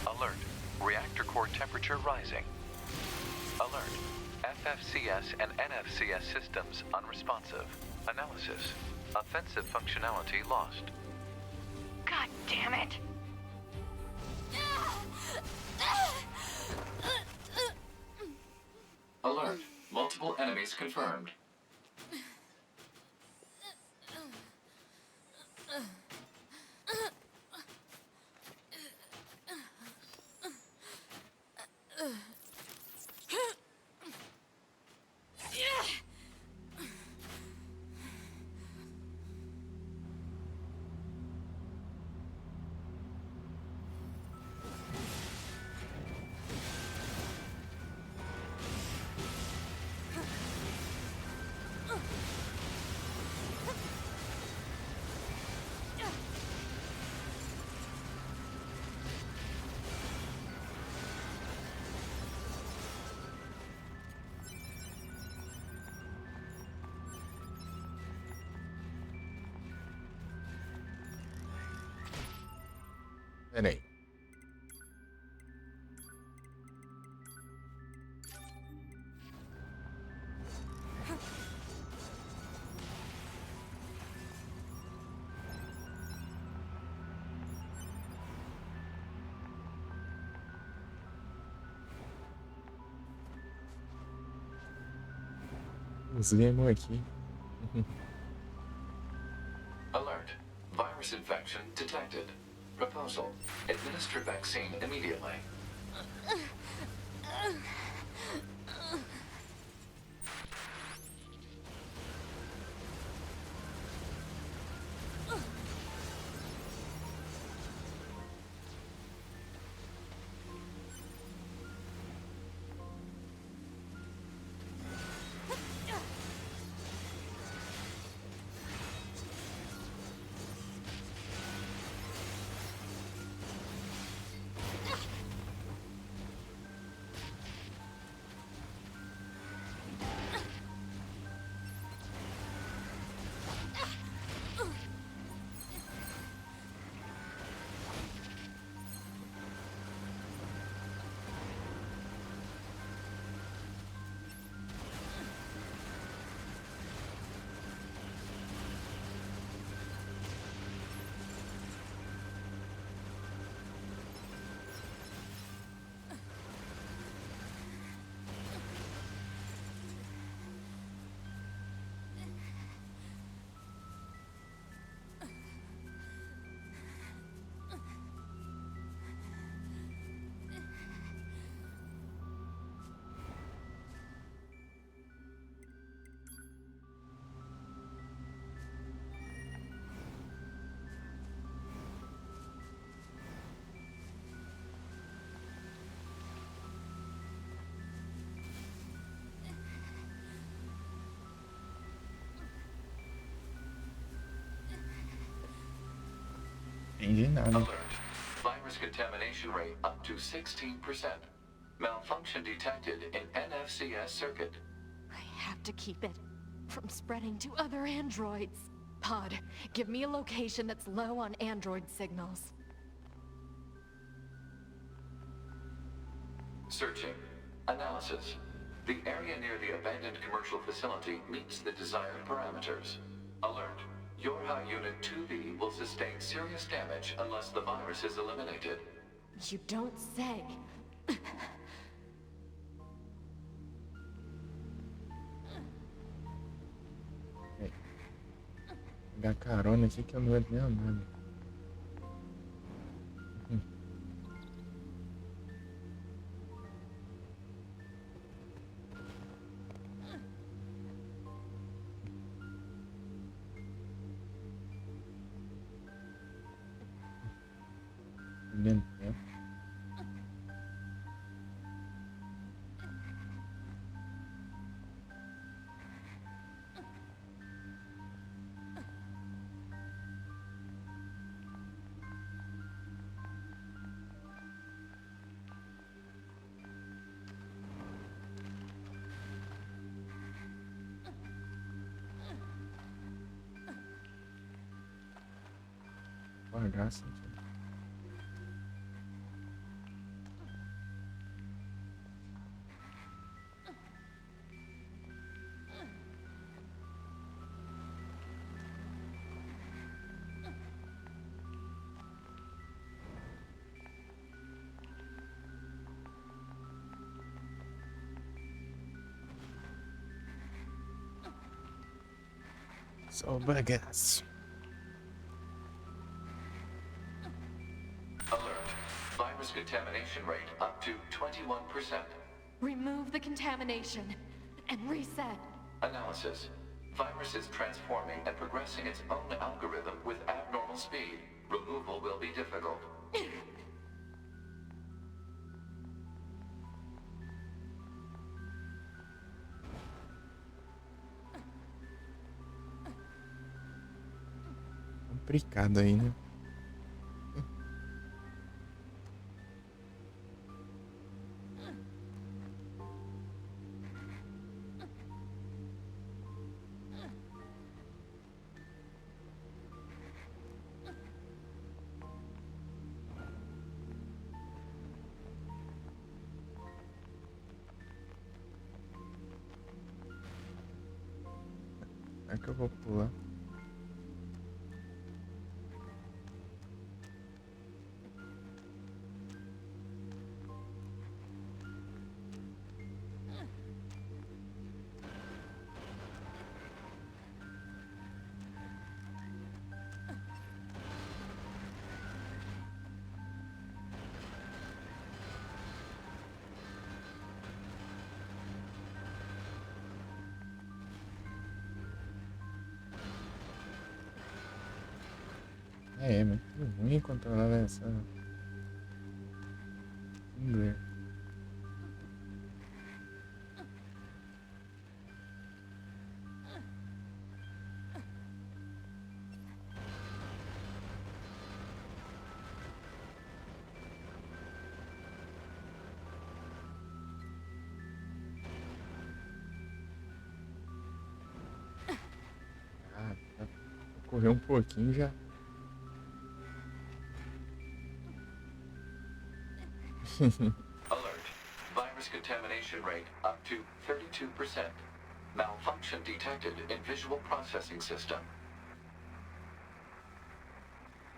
Alert. Reactor core temperature rising. Alert. FFCS and NFCS systems unresponsive. Analysis. Offensive functionality lost. God damn it! Alert. Multiple enemies confirmed. Pera aí. Os demo aqui. Alert. Virus infection detected. Proposal. Administer vaccine immediately. Entendi nada. Alert. Virus contamination rate up to 16%. Malfunction detected in NFCS circuit. I have to keep it from spreading to other androids. Pod, give me a location that's low on android signals. Searching. Analysis. The area near the abandoned commercial facility meets the desired parameters. Alert. Your high unit 2B will sustain serious damage unless the virus is eliminated. You don't say. Pegar carona aqui que eu não entendo nada. Perdendo tempo. bagaça, tio. Só bagaço. Alert. Virus contamination rate up to 21%. Remove the contamination and reset. Analysis. Virus is transforming and progressing its own algorithm with abnormal speed. Removal will be difficult. Complicado aí, né? É que eu vou pular. É muito ruim controlar essa. Vamos. Ah, correr um pouquinho já. Alert. Virus contamination rate up to 32%. Malfunction detected in visual processing system.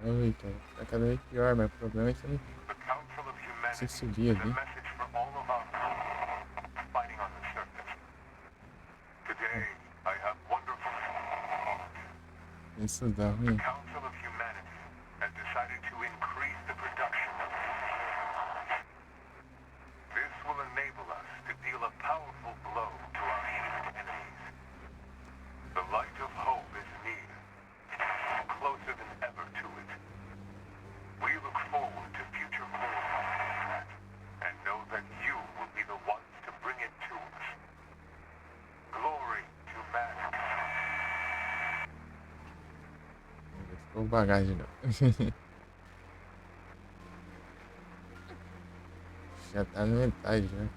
Eita, tá cada vez pior, mas o problema é que eu não sei subir ali. Fighting on the surface. Today, I have wonderful news. Isso dá ruim. The Council of Humanity has decided to increase the production of this will enable us to deal a powerful blow to our ancient enemies. The light of hope is near, closer than ever to it. We look forward to future wars and know that you will be the ones to bring it to us. Glory to man. Ficou bagagem não. Já tá na metade, né?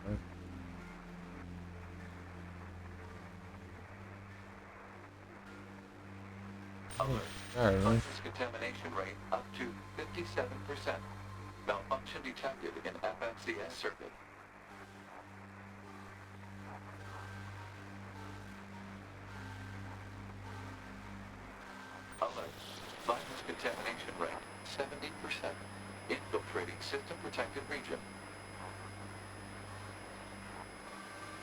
Alert. Caramba. Virus contamination rate up to 57%. Malfunction detected in FMCS circuit. Alert. Virus contamination rate 70%. Infiltrating system protected region.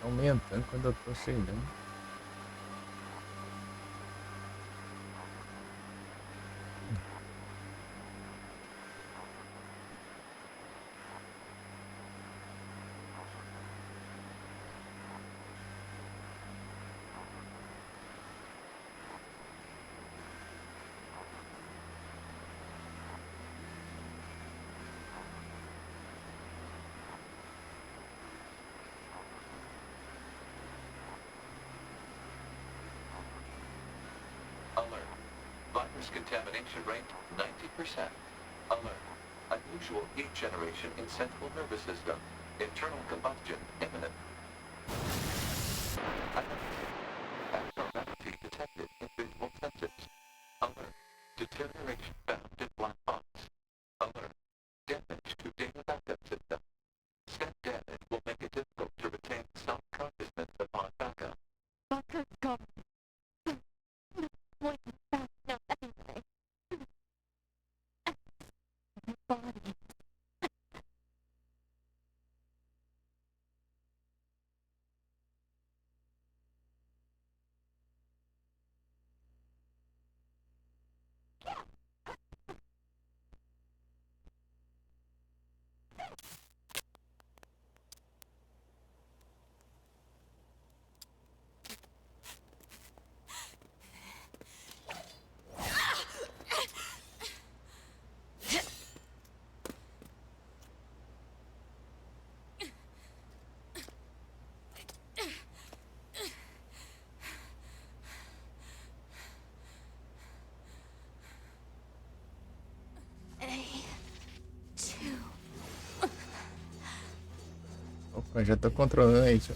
Aumentando quando eu tô chegando. Alert. Virus contamination rate 90%. Alert. Unusual heat generation in central nervous system. Internal combustion imminent. Abnormality detected in visual sensors. Alert. Deterioration found in black box. Mas já tô controlando isso.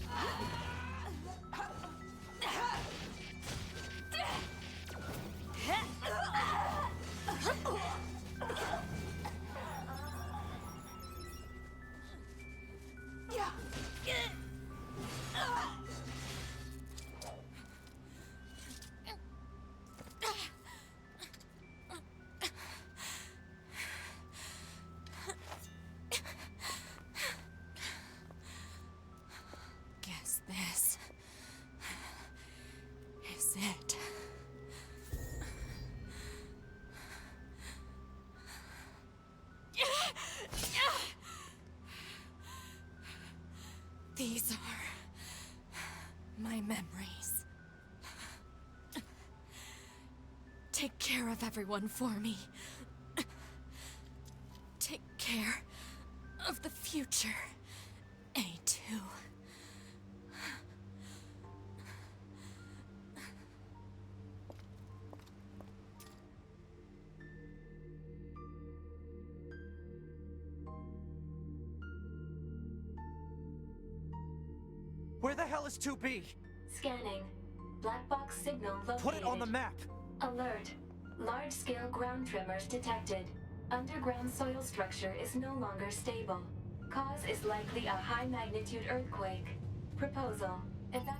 Guess this is it. These are my memories. Take care of everyone for me. Take care of the future, A2. Where the hell is 2B? Scanning. Black box signal located. Put it on the map! Alert. Large-scale ground tremors detected. Underground soil structure is no longer stable. Cause is likely a high-magnitude earthquake. Proposal. Evacuate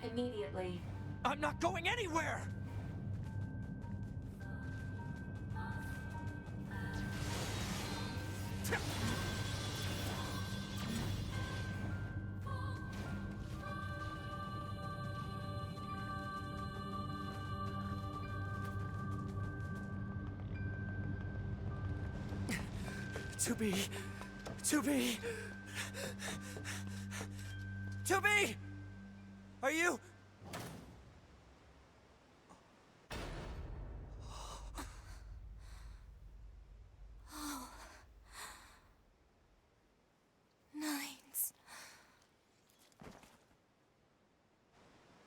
immediately. I'm not going anywhere! To be. Are you? Oh. Nines.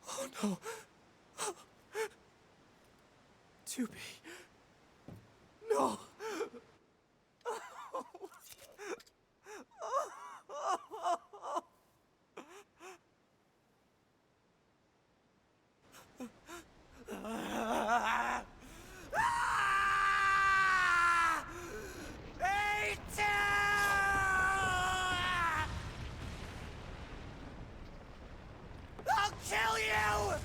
Oh no. 2B. No. I'll kill you!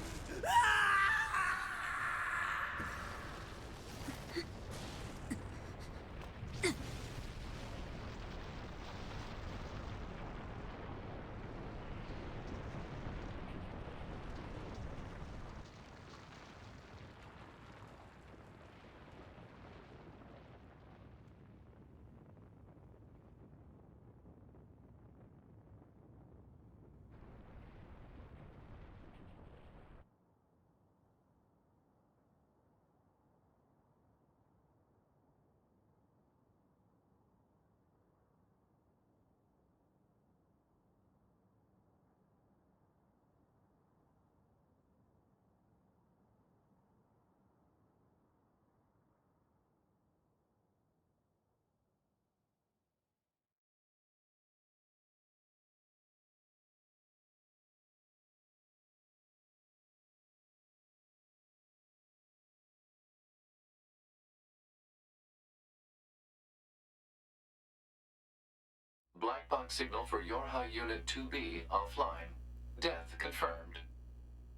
Black box signal for Yorha Unit 2B offline. Death confirmed.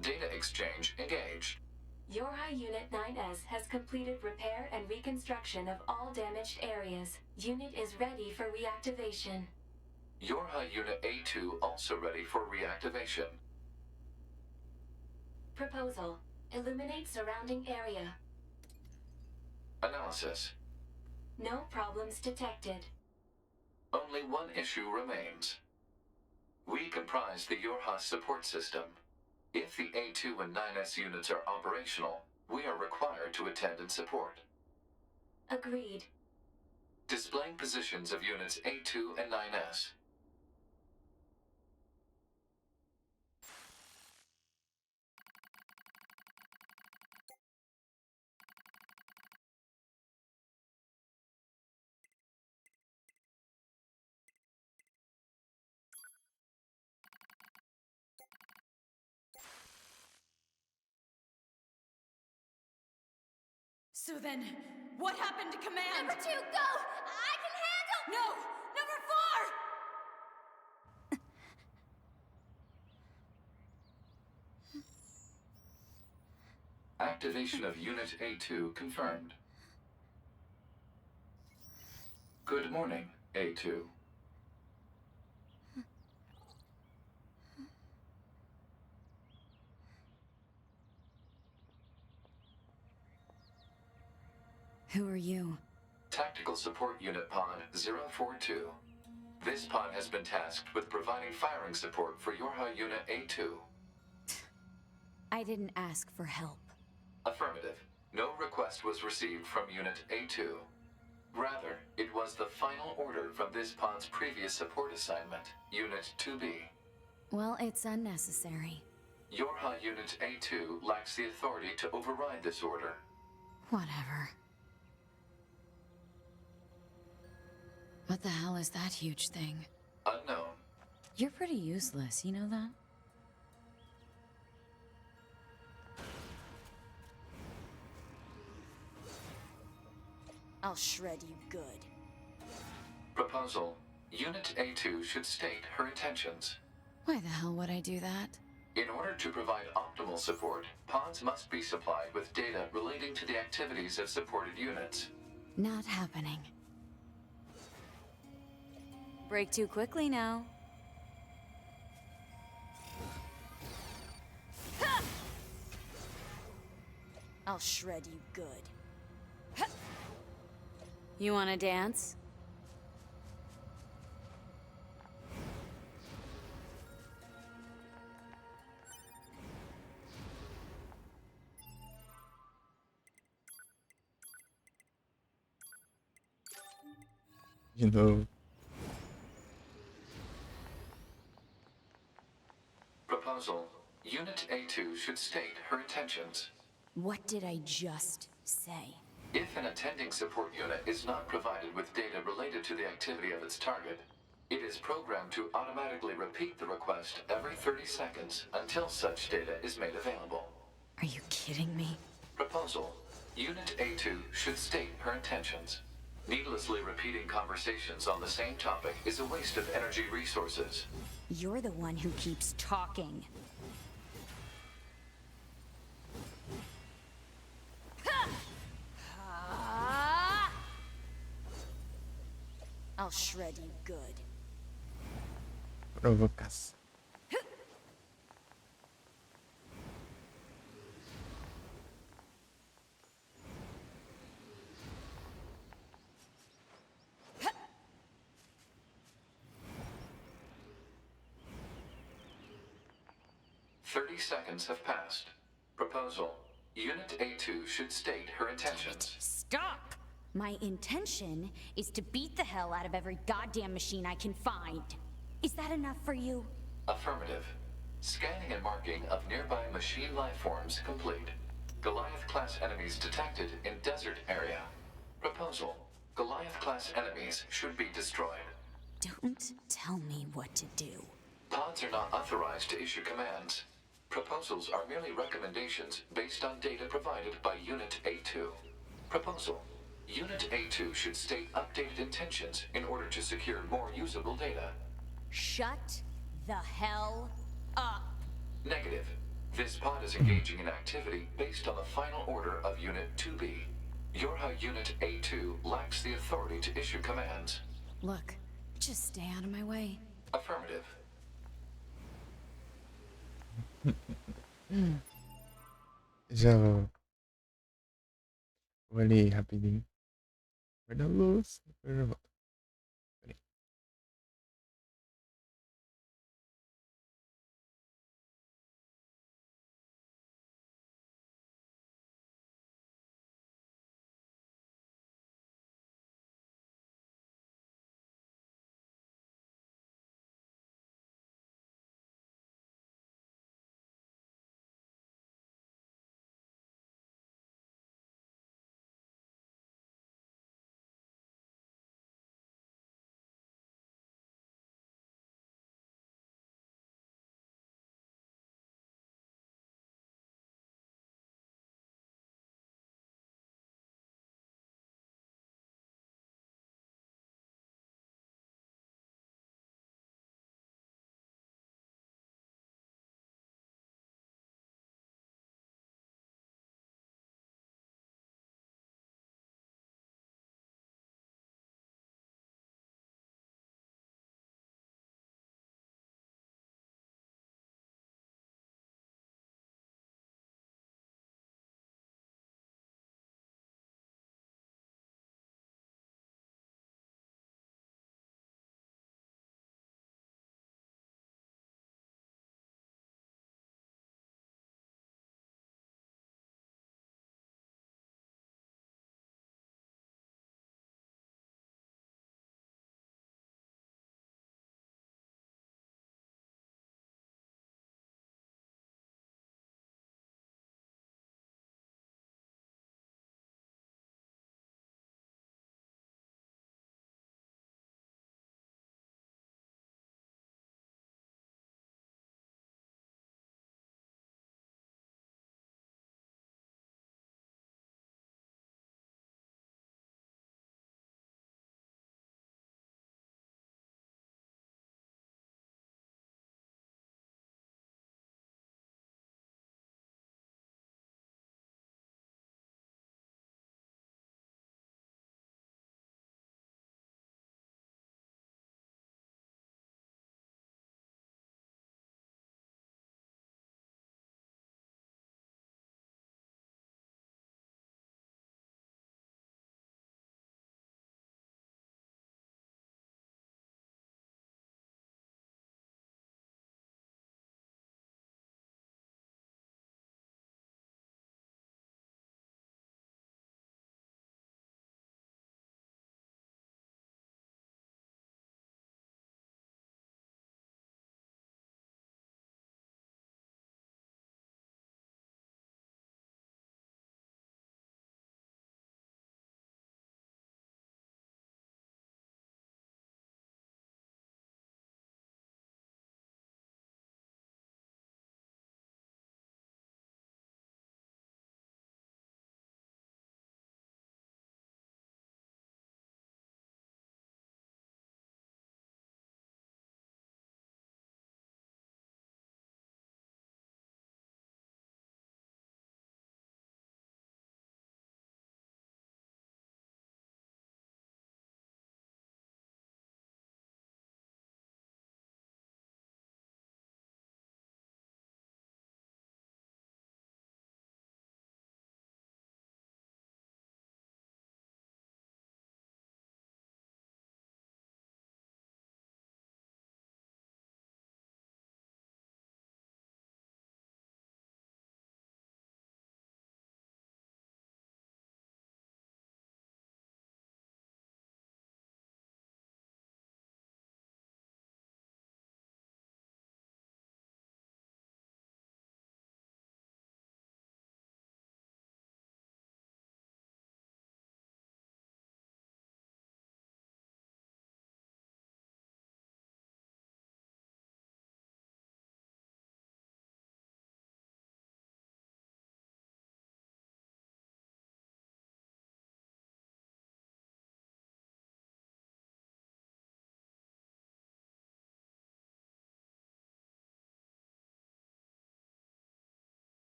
Data exchange engaged. Yorha Unit 9S has completed repair and reconstruction of all damaged areas. Unit is ready for reactivation. Yorha Unit A2 also ready for reactivation. Proposal. Illuminate surrounding area. Analysis. No problems detected. Only one issue remains. We comprise the Yorha support system. If the A2 and 9S units are operational, we are required to attend and support. Agreed. Displaying positions of units A2 and 9S. So then, what happened to command? Number 2, go! I can handle... No! Number 4! Activation of Unit A2 confirmed. Good morning, A2. Who are you? Tactical Support Unit Pod 042. This pod has been tasked with providing firing support for Yorha Unit A2. I didn't ask for help. Affirmative. No request was received from Unit A2. Rather, it was the final order from this pod's previous support assignment, Unit 2B. Well, it's unnecessary. Yorha Unit A2 lacks the authority to override this order. Whatever. What the hell is that huge thing? Unknown. You're pretty useless, you know that? I'll shred you good. Proposal. Unit A2 should state her intentions. Why the hell would I do that? In order to provide optimal support, pods must be supplied with data relating to the activities of supported units. Not happening. Break too quickly now. I'll shred you good. You wanna dance? De novo. Proposal. Unit A2 should state her intentions. What did I just say? If an attending support unit is not provided with data related to the activity of its target, it is programmed to automatically repeat the request every 30 seconds until such data is made available. Are you kidding me? Proposal. Unit A2 should state her intentions. Needlessly repeating conversations on the same topic is a waste of energy resources. You're the one who keeps talking. I'll shred you good. Provocação. "30 seconds have passed. Proposal. Unit A2 should state her intentions." Stop! My intention is to beat the hell out of every goddamn machine I can find. Is that enough for you? Affirmative. Scanning and marking of nearby machine life forms complete. Goliath-class enemies detected in desert area. Proposal. Goliath-class enemies should be destroyed. Don't tell me what to do. Pods are not authorized to issue commands. Proposals are merely recommendations based on data provided by Unit A2. Proposal. Unit A2 should state updated intentions in order to secure more usable data. Shut the hell up. Negative. This pod is engaging in activity based on the final order of Unit 2B. Yorha Unit A2 lacks the authority to issue commands. Look, just stay out of my way. Affirmative. Já vou ali rapidinho. Vai dar luz. Depois eu já volto.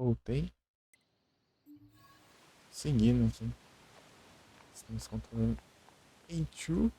Voltei. Seguindo aqui. Estamos controlando A2.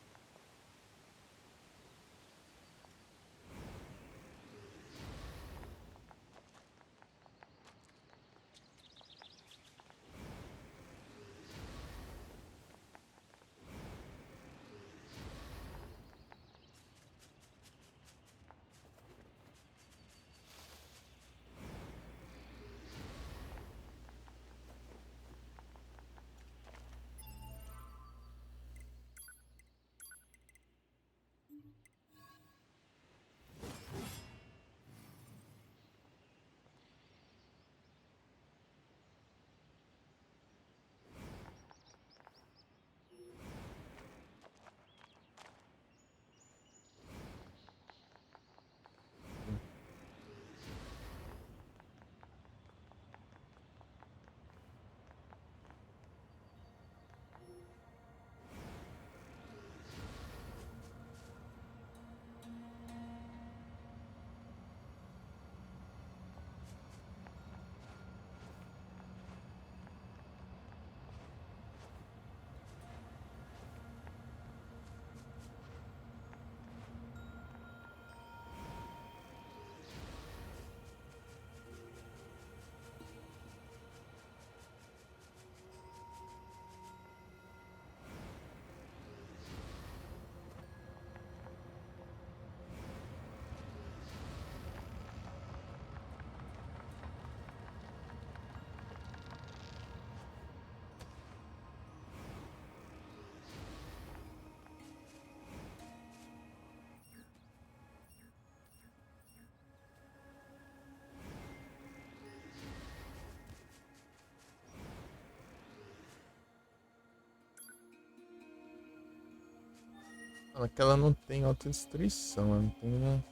Fala que ela não tem autodestruição, ela não tem uma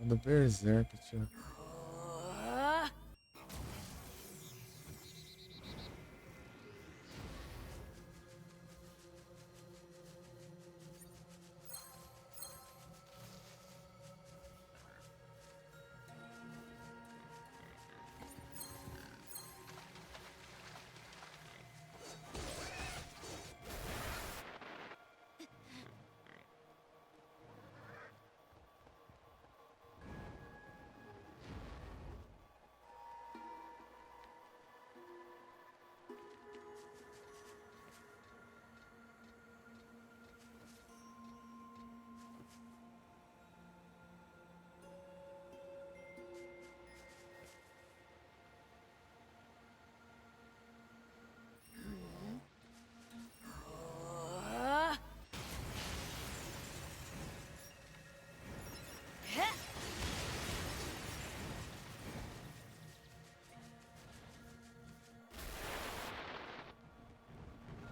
do Berserk, tio.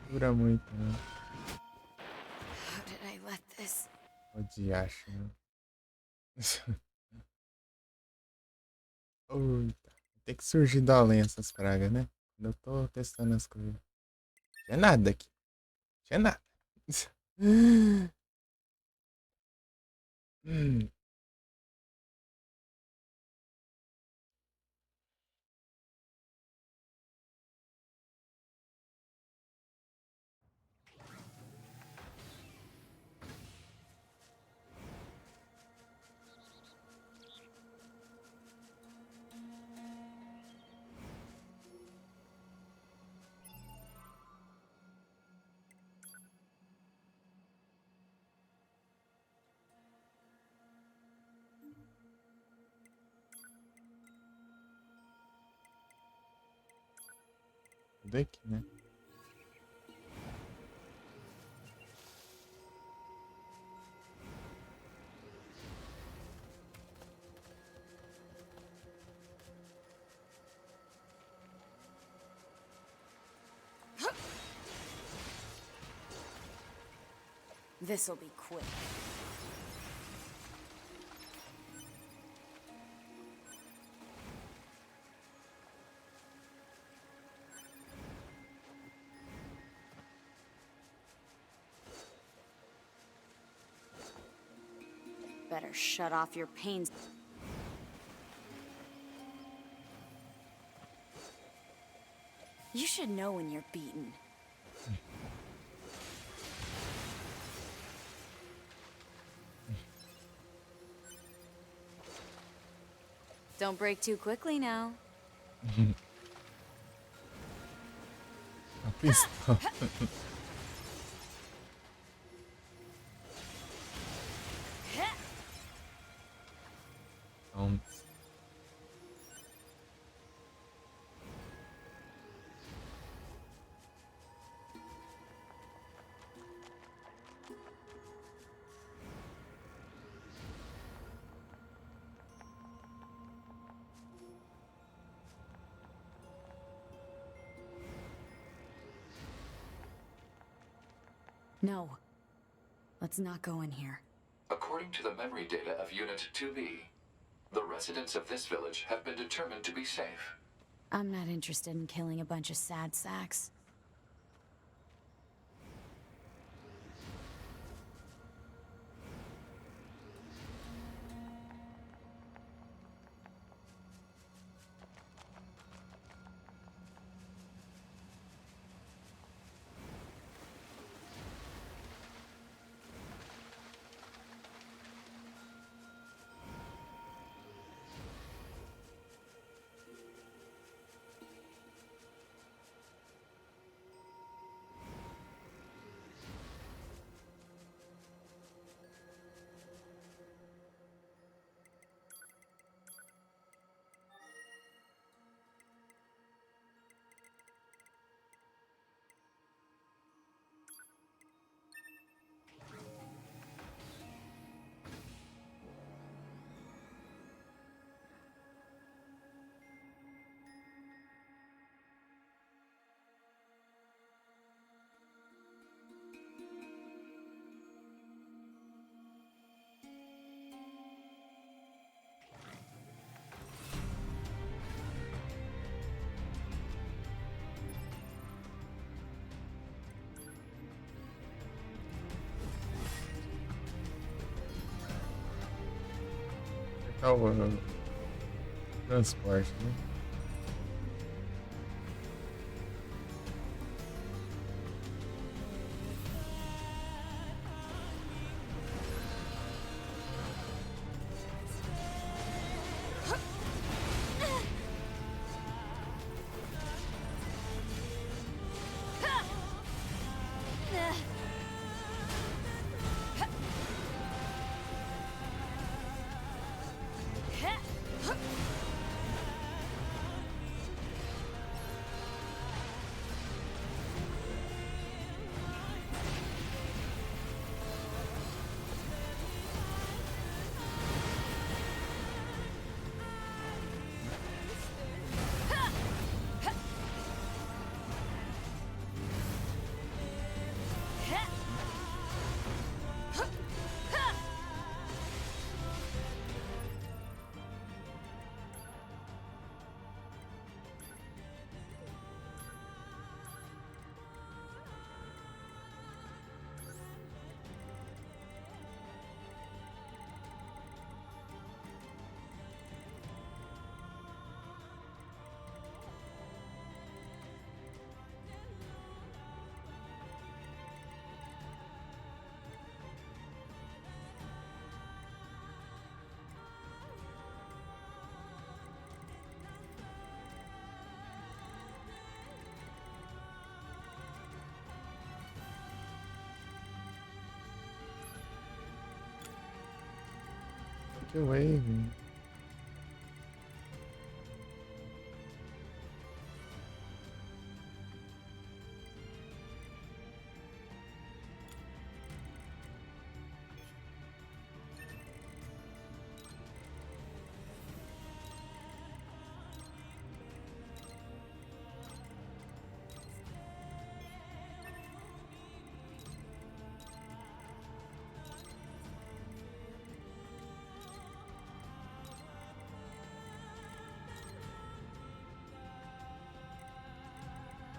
Dura muito, né? How did I let this? O diacho, né? Eita. Tem que surgir da além essas pragas, né? Quando eu tô testando as coisas. Tinha nada aqui. Tinha nada. Tudo aqui, né? This'll be quick. Better shut off your pains. You should know when you're beaten. Don't break too quickly now. Please stop. Don't. No. Let's not go in here. According to the memory data of Unit 2B, the residents of this village have been determined to be safe. I'm not interested in killing a bunch of sad sacks. O transporte, né? Que wave.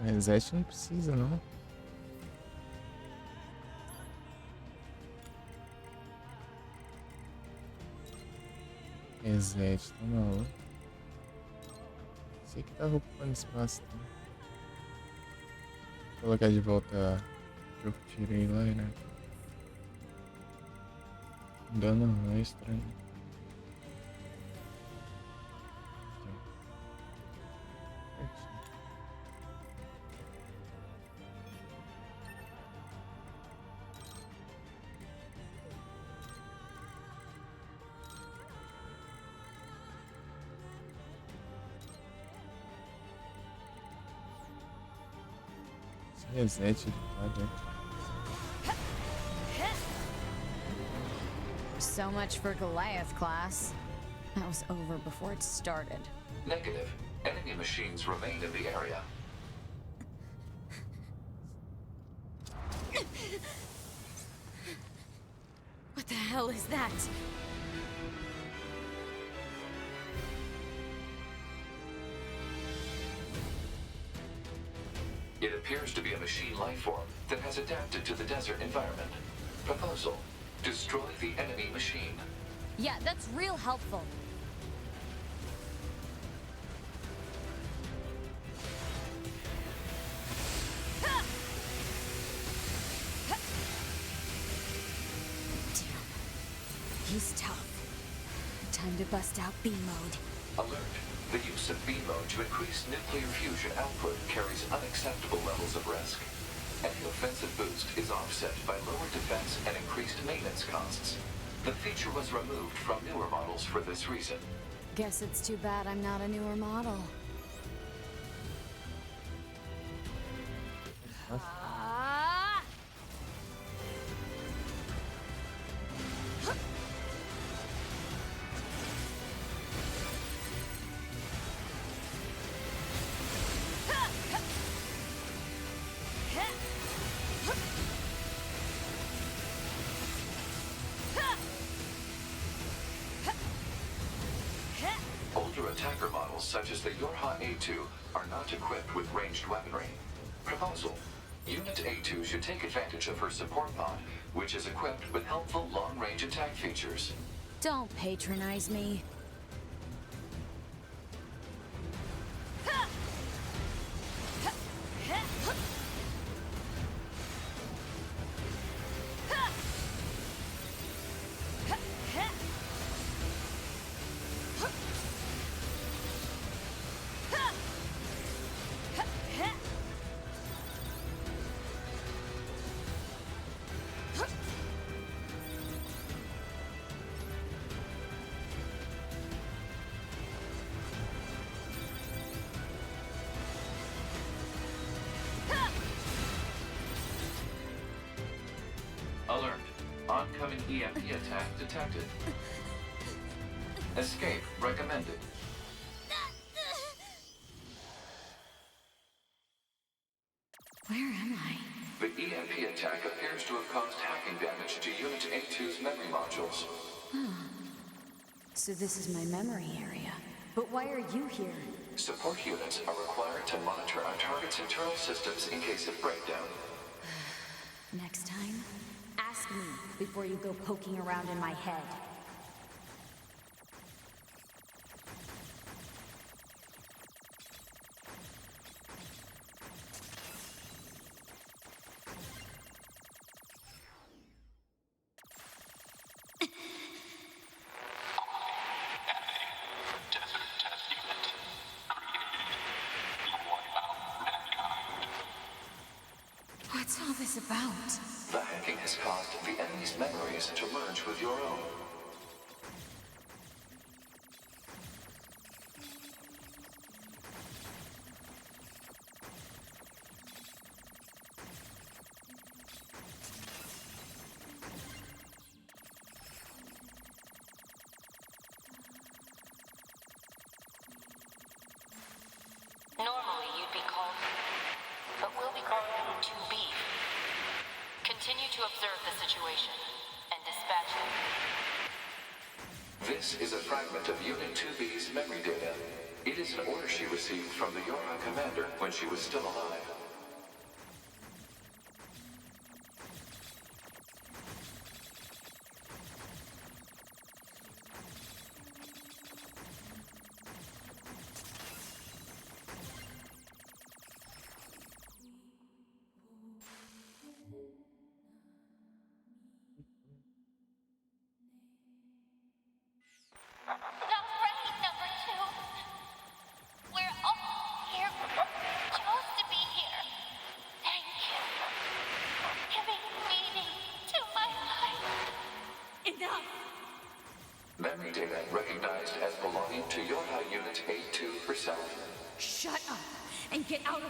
Reset não precisa, não. Reset, tá na hora. Sei que tava ocupando espaço também. Colocar de volta o que eu tirei lá, né? Dano extra. Reset de cada. So much for Goliath class. That was over before it started. Negative. Enemy machines remain in the area. What the hell is that? It appears to be a machine life form that has adapted to the desert environment. Proposal: destroy the enemy machine. Yeah, that's real helpful. Damn. He's tough. Time to bust out B mode. Alert. The use of B mode to increase nuclear fusion output carries unacceptable levels of risk. Any offensive boost is offset by lower defense and increased maintenance costs. The feature was removed from newer models for this reason. Guess it's too bad I'm not a newer model. Older attacker models such as the Yorha A2 are not equipped with ranged weaponry. Proposal: Unit A2 should take advantage of her support pod, which is equipped with helpful long-range attack features. Don't patronize me. Alert. Oncoming EMP attack detected. Escape recommended. Where am I? The EMP attack appears to have caused hacking damage to Unit A2's memory modules. So this is my memory area. But why are you here? Support units are required to monitor our target's internal systems in case of breakdown. Next time, ask me before you go poking around in my head. What's all this about? The hacking has caused the enemy's memories to merge with your own. Normally you'd be called, but we'll be calling you 2B. Continue to observe the situation and dispatch them. This is a fragment of Unit 2B's memory data. It is an order she received from the Yorha commander when she was still alive.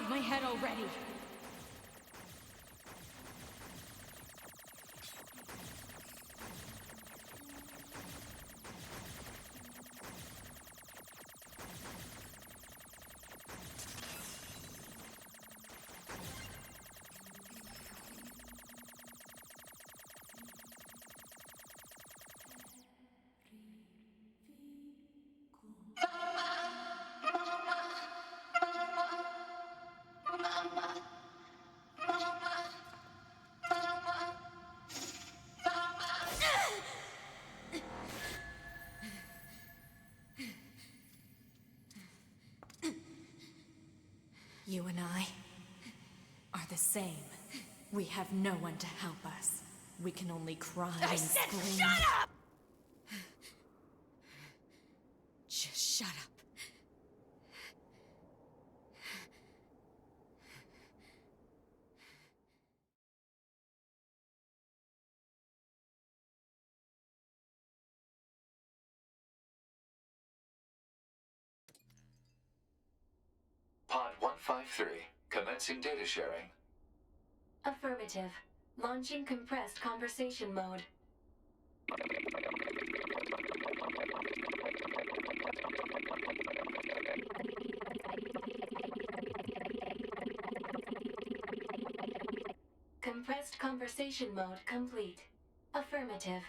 of my head already! You and I are the same. We have no one to help us. We can only cry and scream. Shut up! Just shut up. Pod 153, commencing data sharing. Affirmative. Launching compressed conversation mode. Compressed conversation mode complete. Affirmative.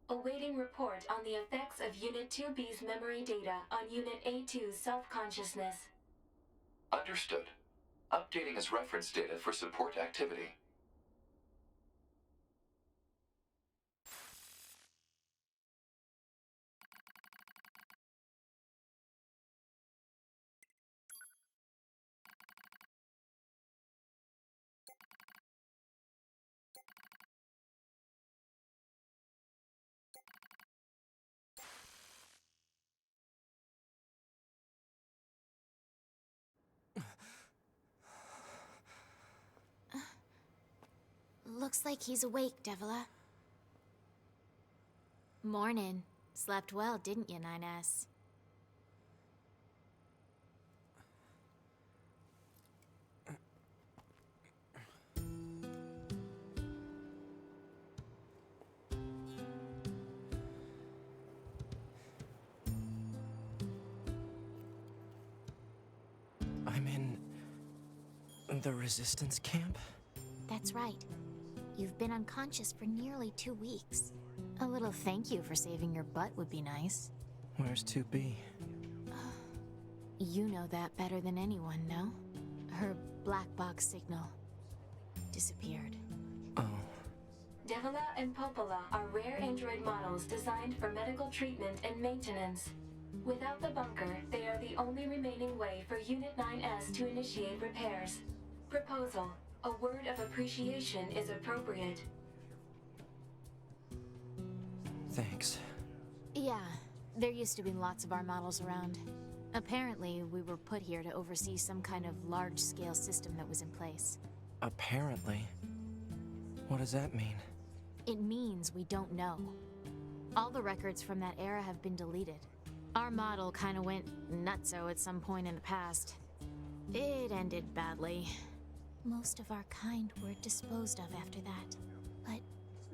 Awaiting report on the effects of Unit 2B's memory data on Unit A2's self-consciousness. Understood. Updating as reference data for support activity. Looks like he's awake, Devila. Morning. Slept well, didn't you, 9S? I'm in the resistance camp? That's right. You've been unconscious for nearly 2 weeks. A little thank you for saving your butt would be nice. Where's 2B? You know that better than anyone, no? Her black box signal disappeared. Oh. Devila and Popola are rare android models designed for medical treatment and maintenance. Without the bunker, they are the only remaining way for Unit 9S to initiate repairs. Proposal. A word of appreciation is appropriate. Thanks. Yeah, there used to be lots of our models around. Apparently, we were put here to oversee some kind of large-scale system that was in place. Apparently? What does that mean? It means we don't know. All the records from that era have been deleted. Our model kinda went nutso at some point in the past. It ended badly. Most of our kind were disposed of after that. But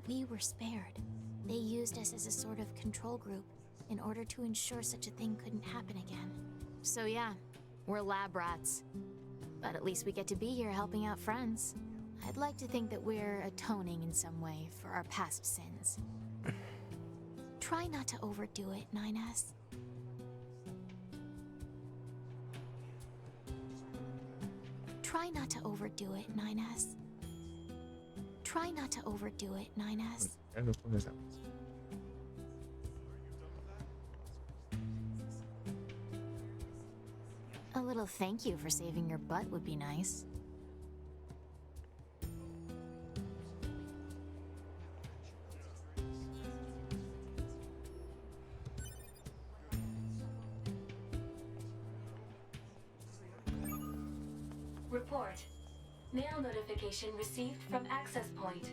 we were spared. They used us as a sort of control group in order to ensure such a thing couldn't happen again. So yeah, we're lab rats. But at least we get to be here helping out friends. I'd like to think that we're atoning in some way for our past sins. Try not to overdo it, 9S. Try not to overdo it, 9S. Try not to overdo it, 9S. A little thank you for saving your butt would be nice. Report. Mail notification received from access point.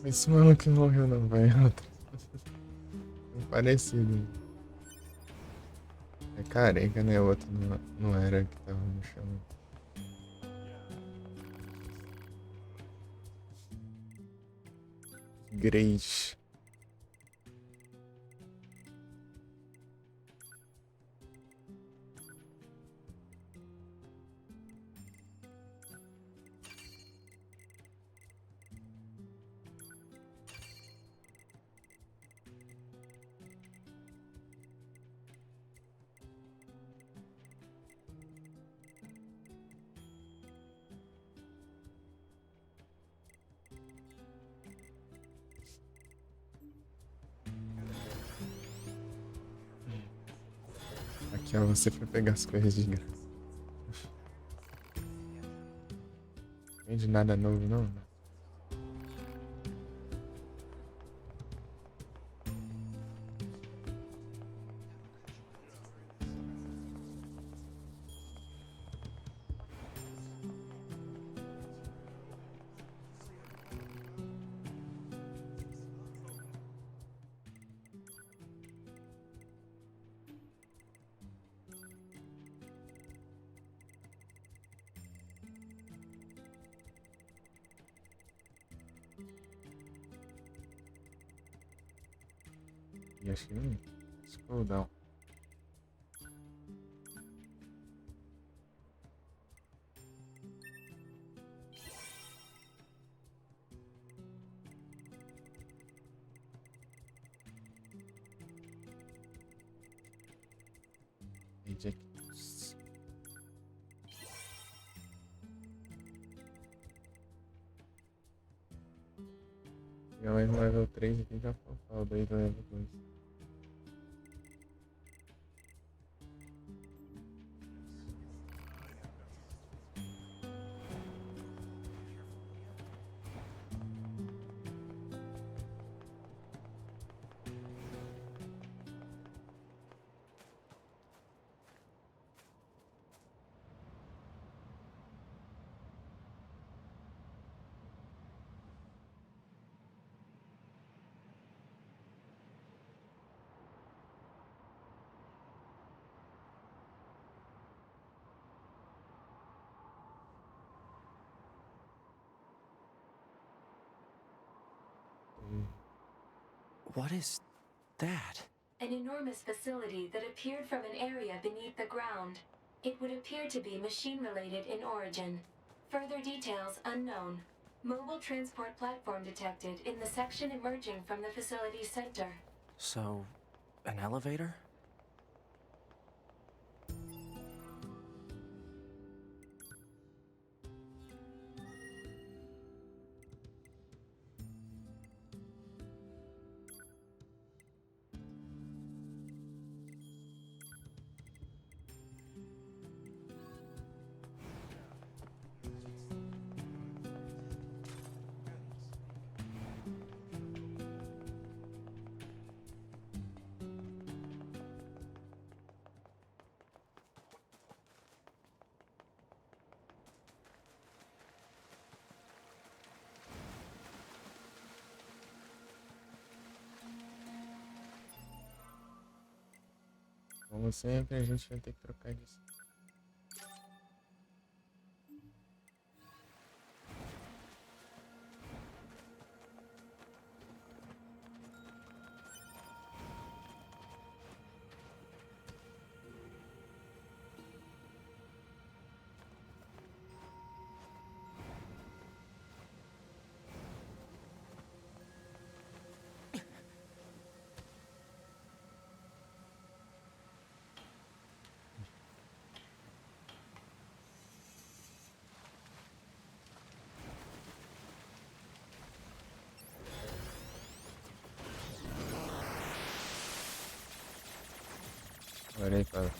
Esse maluco não morreu não, vai. Parecido. É careca, né? O outro não era que tava no chão. Grace. Aqui ó, você foi pegar as coisas de graça. Não vende nada novo não? E acho que não. Scroll down. Ejectus. Pegar mais um level 3 aqui já falta o 2 do level 2. What is that? An enormous facility that appeared from an area beneath the ground. It would appear to be machine-related in origin. Further details unknown. Mobile transport platform detected in the section emerging from the facility's center. So, an elevator? Como sempre, a gente vai ter que trocar disso. Olha aí, cara.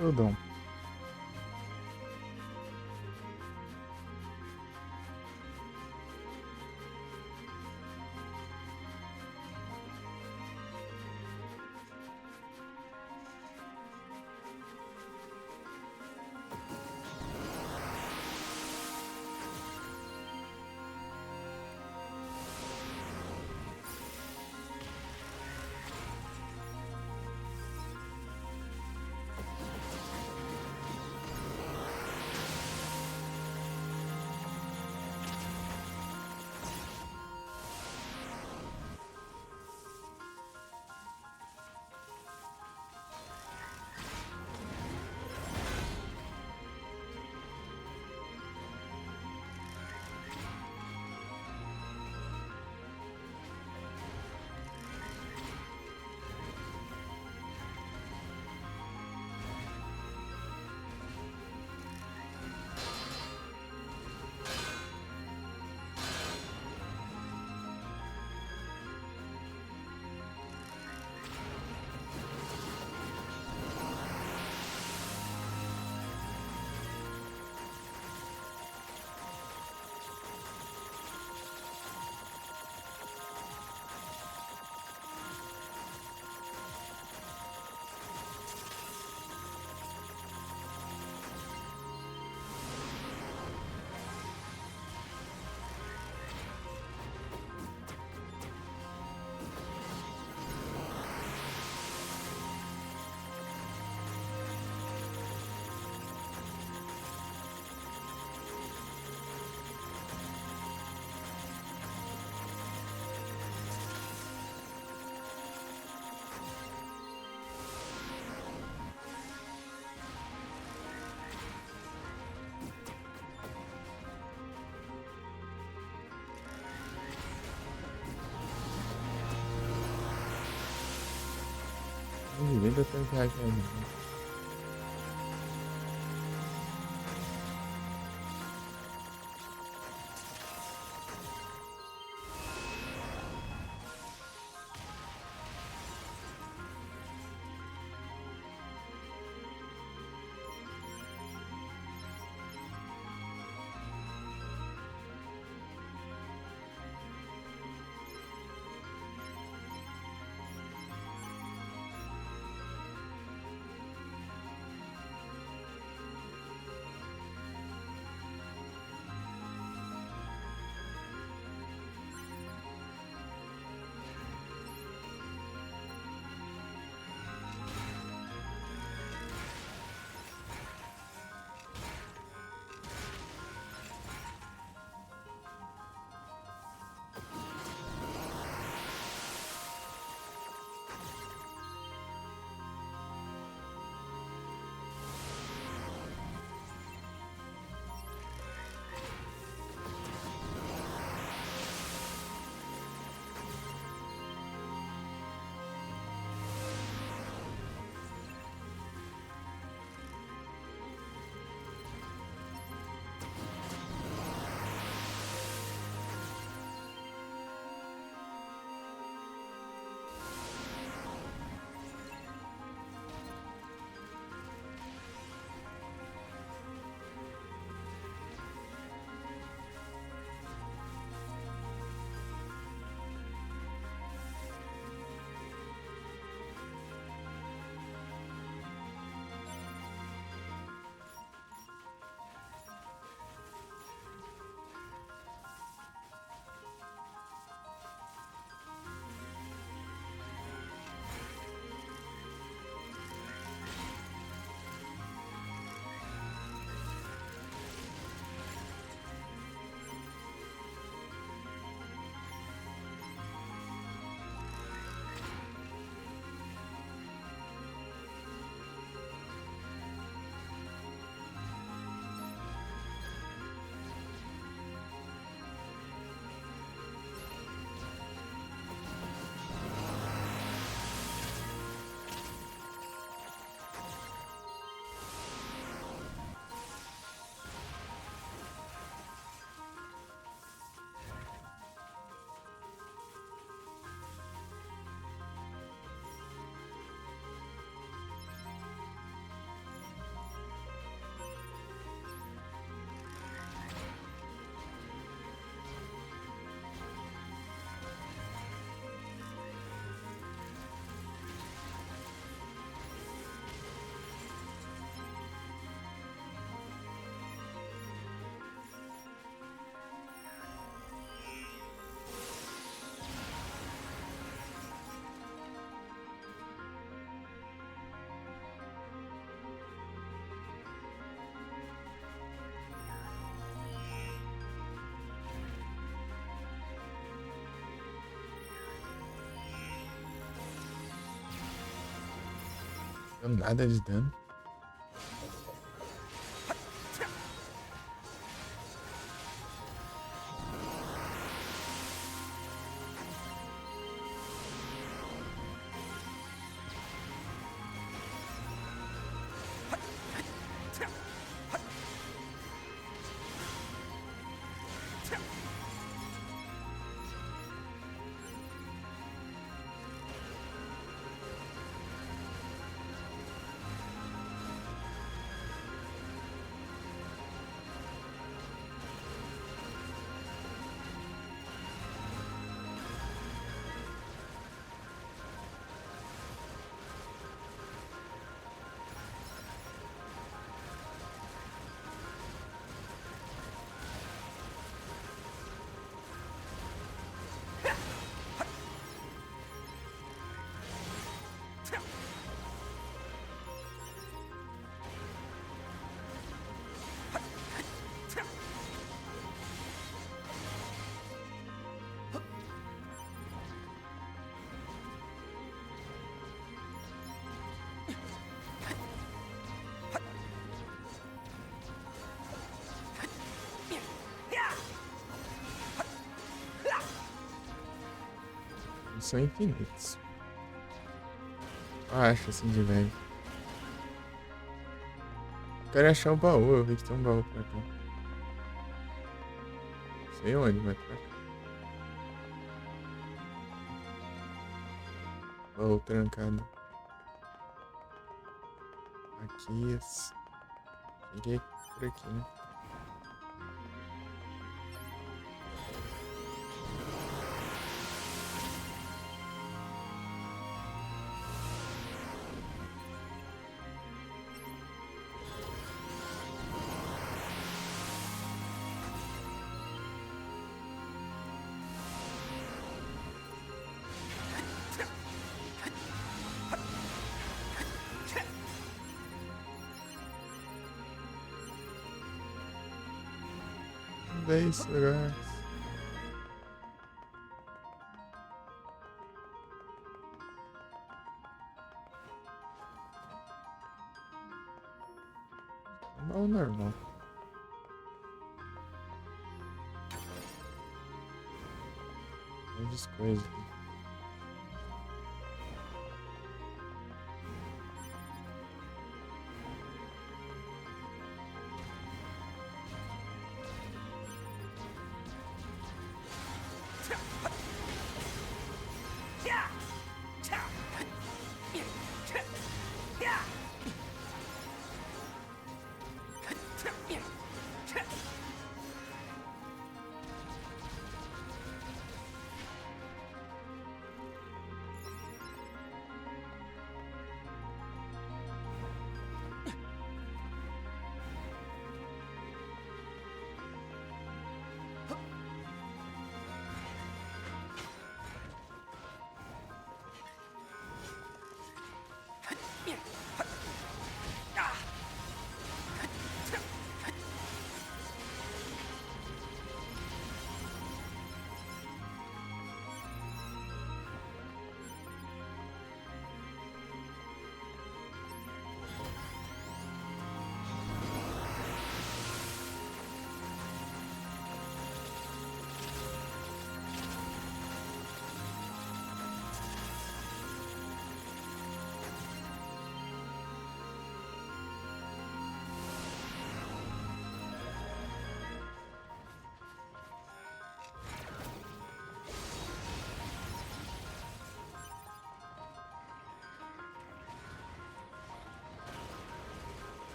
Perdão. Ainda tem que reais ainda. Deu nada de dano. Eles são infinitos. Eu acho assim de velho. Quero achar o baú, eu vi que tem um baú pra cá. Não sei onde, mas pra cá. Baú trancado. Aqui, cheguei por aqui, né? É isso, guys. Normal, normal. Muitas coisas.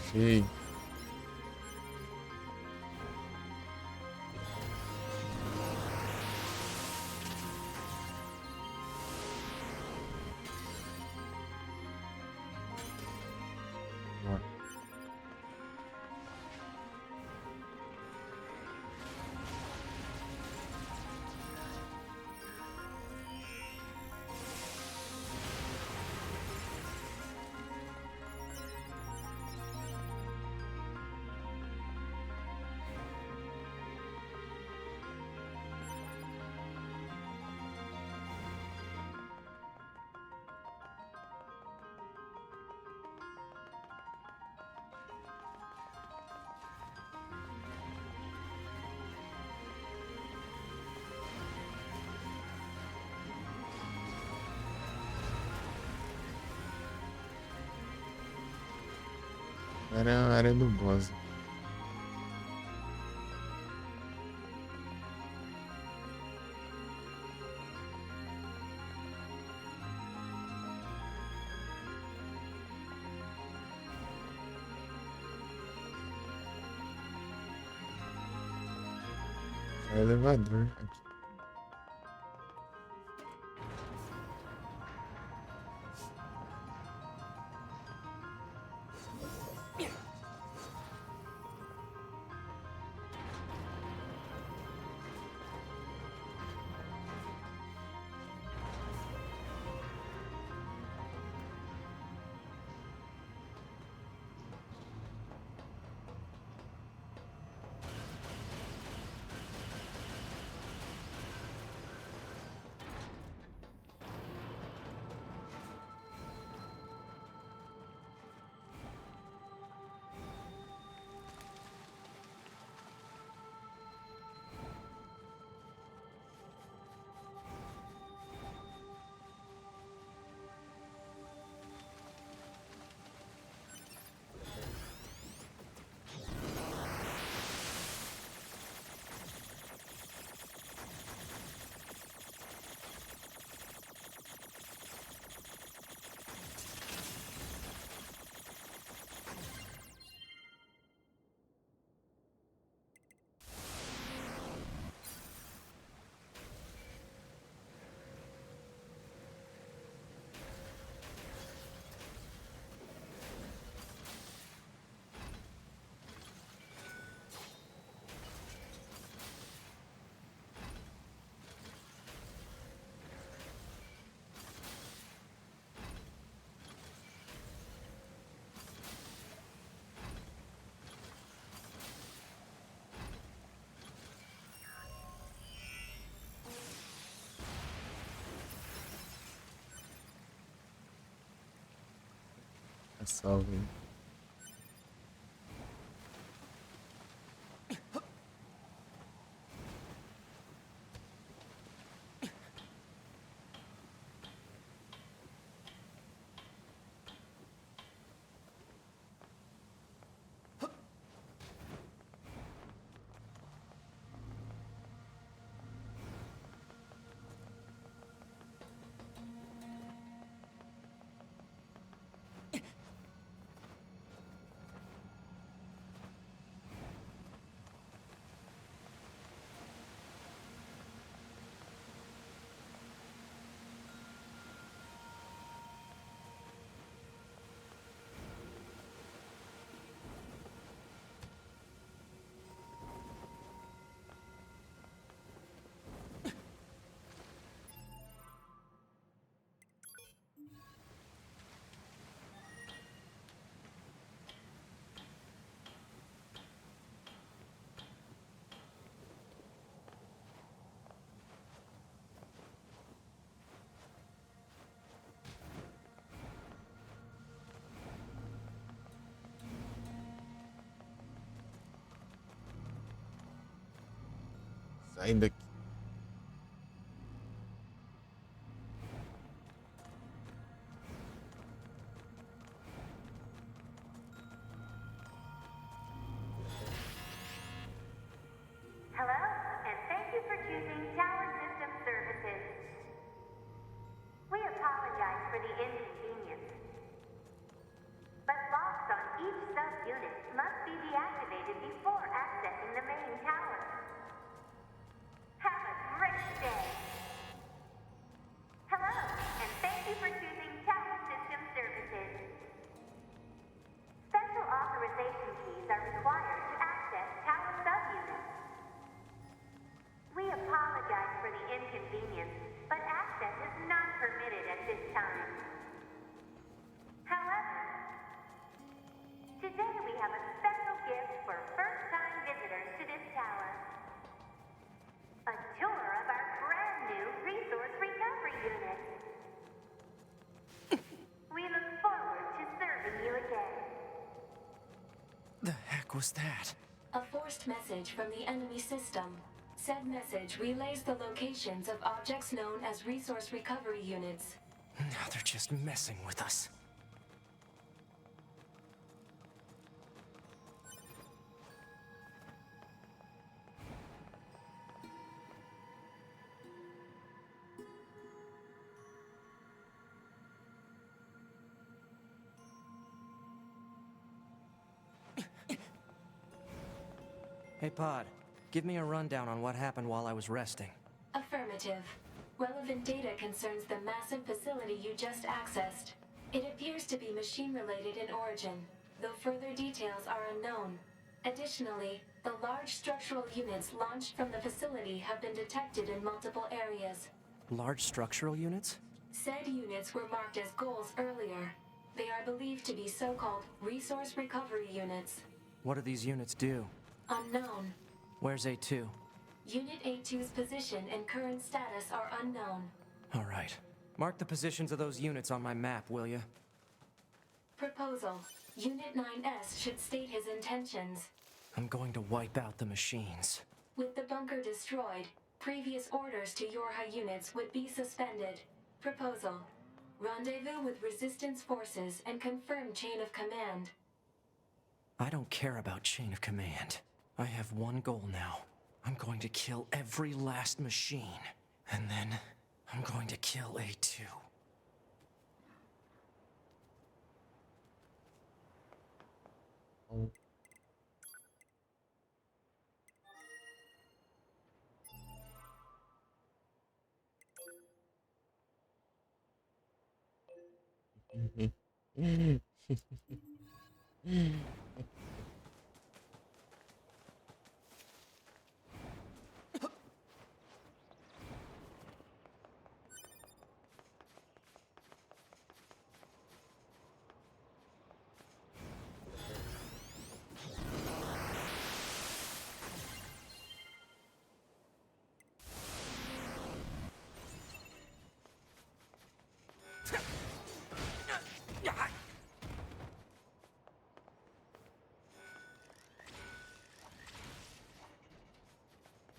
Achei. Bora. Era a área do boss. Elevador aqui. Salve. Sai daqui. Hello, and thank you for choosing Tower System Services. We apologize for the inconvenience, but locks on each sub-unit must be deactivated before accessing the main tower. Have a great day. Hello, and thank you for choosing Tower System Services. Special authorization keys are required to access tower subunits. We apologize for the inconvenience, but access is not permitted at this time. However, today we have a special gift for first-time visitors to this tower. A tour of our brand new resource recovery unit. We look forward to serving you again. The heck was that? A forced message from the enemy system. Said message relays the locations of objects known as resource recovery units. Now they're just messing with us. Hey, Pod. Give me a rundown on what happened while I was resting. Affirmative. Relevant data concerns the massive facility you just accessed. It appears to be machine-related in origin, though further details are unknown. Additionally, the large structural units launched from the facility have been detected in multiple areas. Large structural units? Said units were marked as goals earlier. They are believed to be so-called resource recovery units. What do these units do? Unknown. Where's A2? Unit A2's position and current status are unknown. All right. Mark the positions of those units on my map, will you? Proposal. Unit 9S should state his intentions. I'm going to wipe out the machines. With the bunker destroyed, previous orders to Yorha units would be suspended. Proposal. Rendezvous with resistance forces and confirm chain of command. I don't care about chain of command. I have one goal now. I'm going to kill every last machine. And then I'm going to kill A2.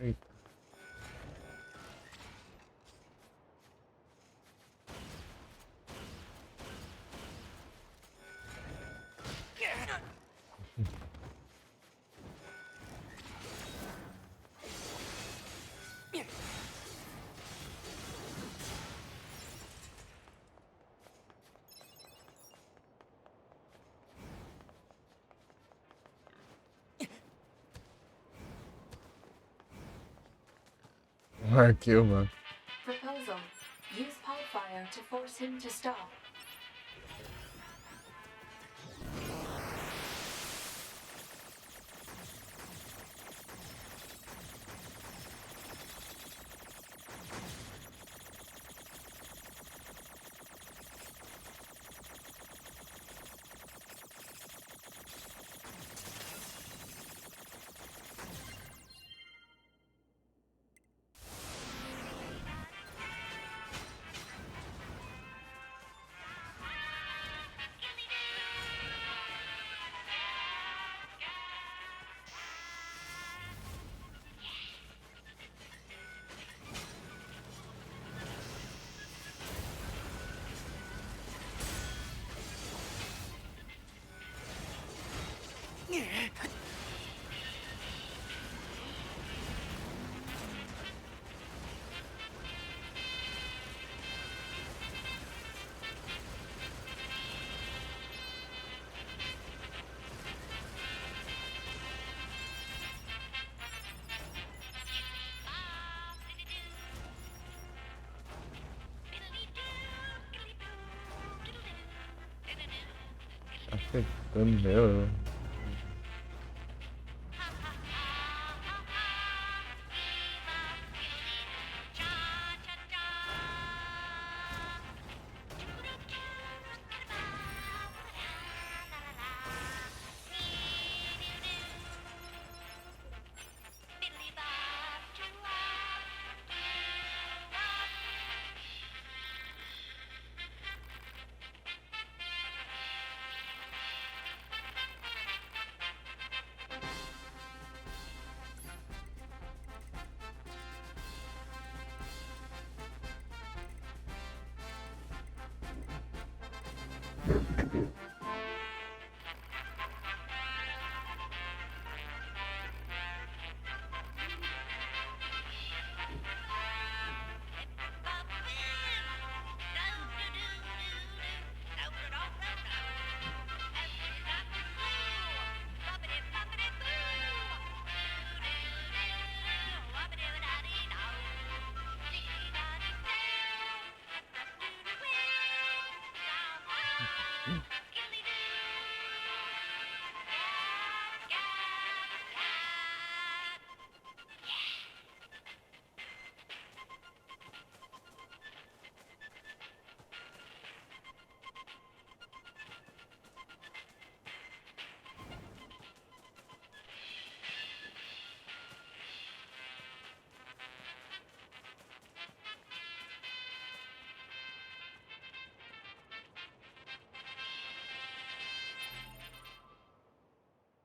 Eita. Kill, mano. Proposal. Use pipe fire to force him to stop. Acertando nela.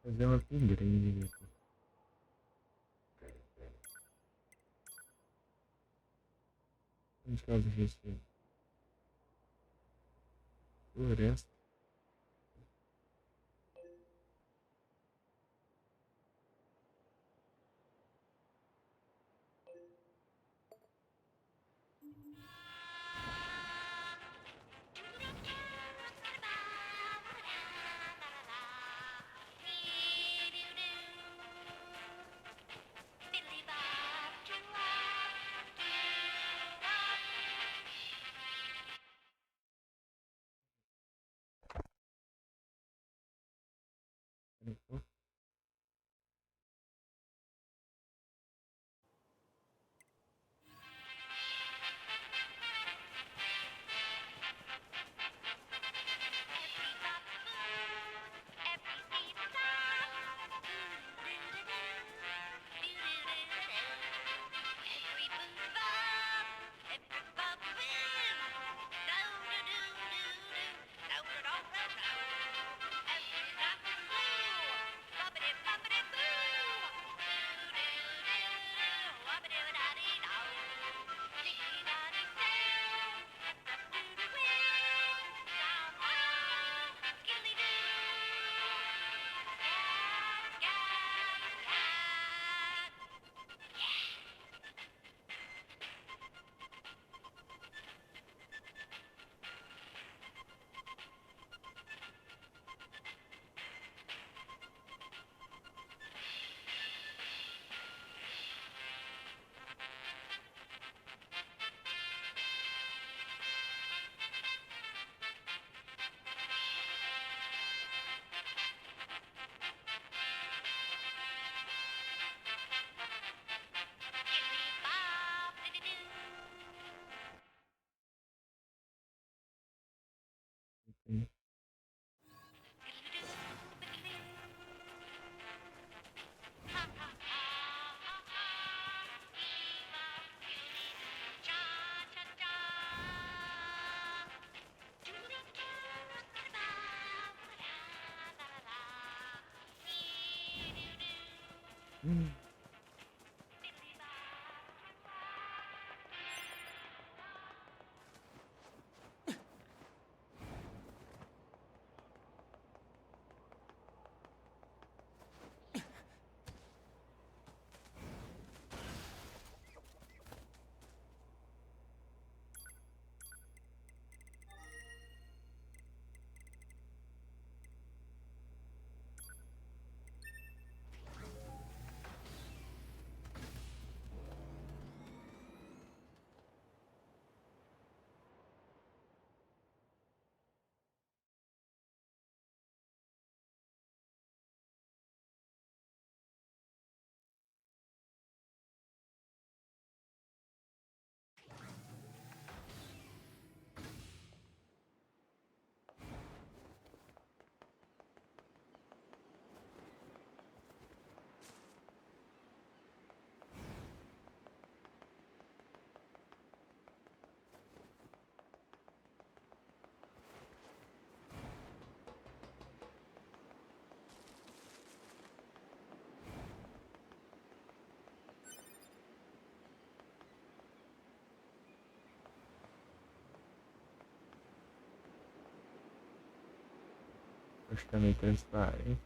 Fazer uma upgrade aqui. Vamos caso disso. Floresta. Acho que também tem essa área.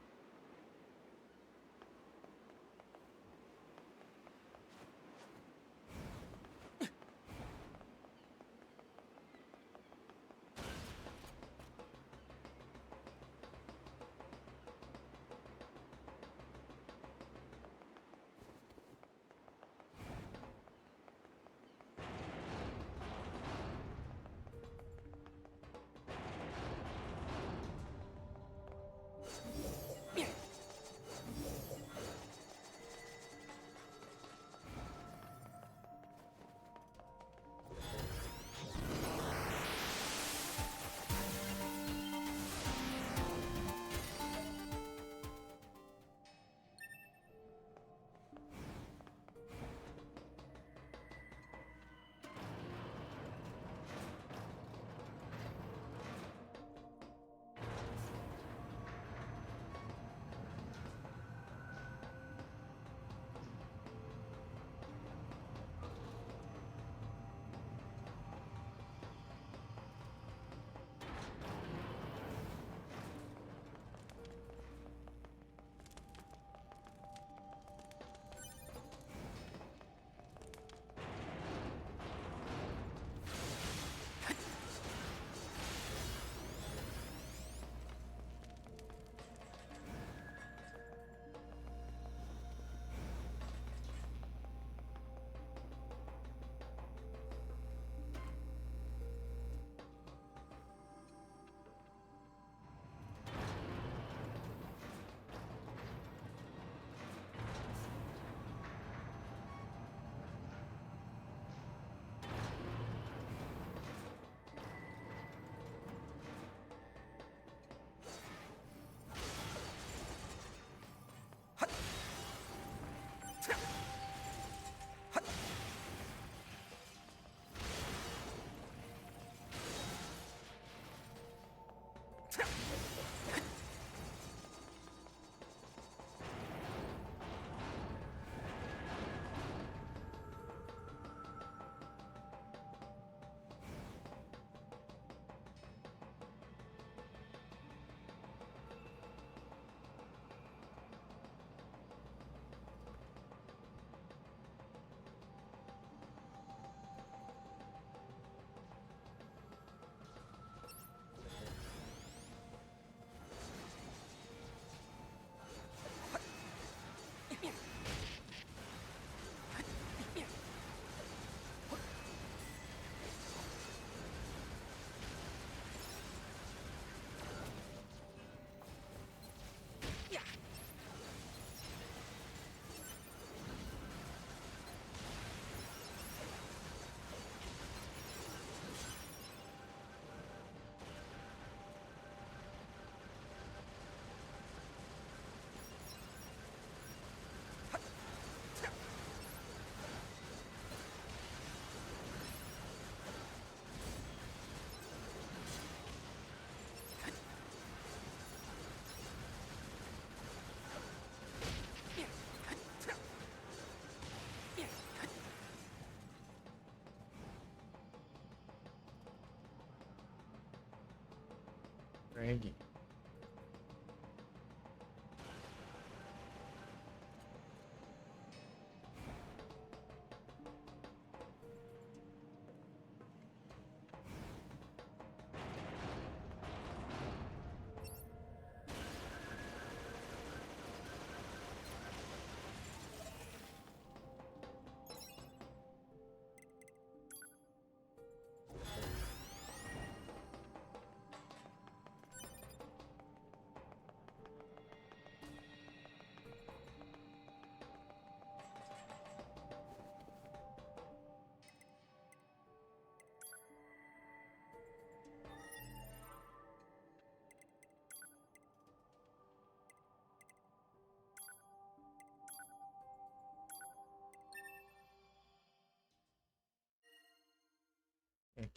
Segue.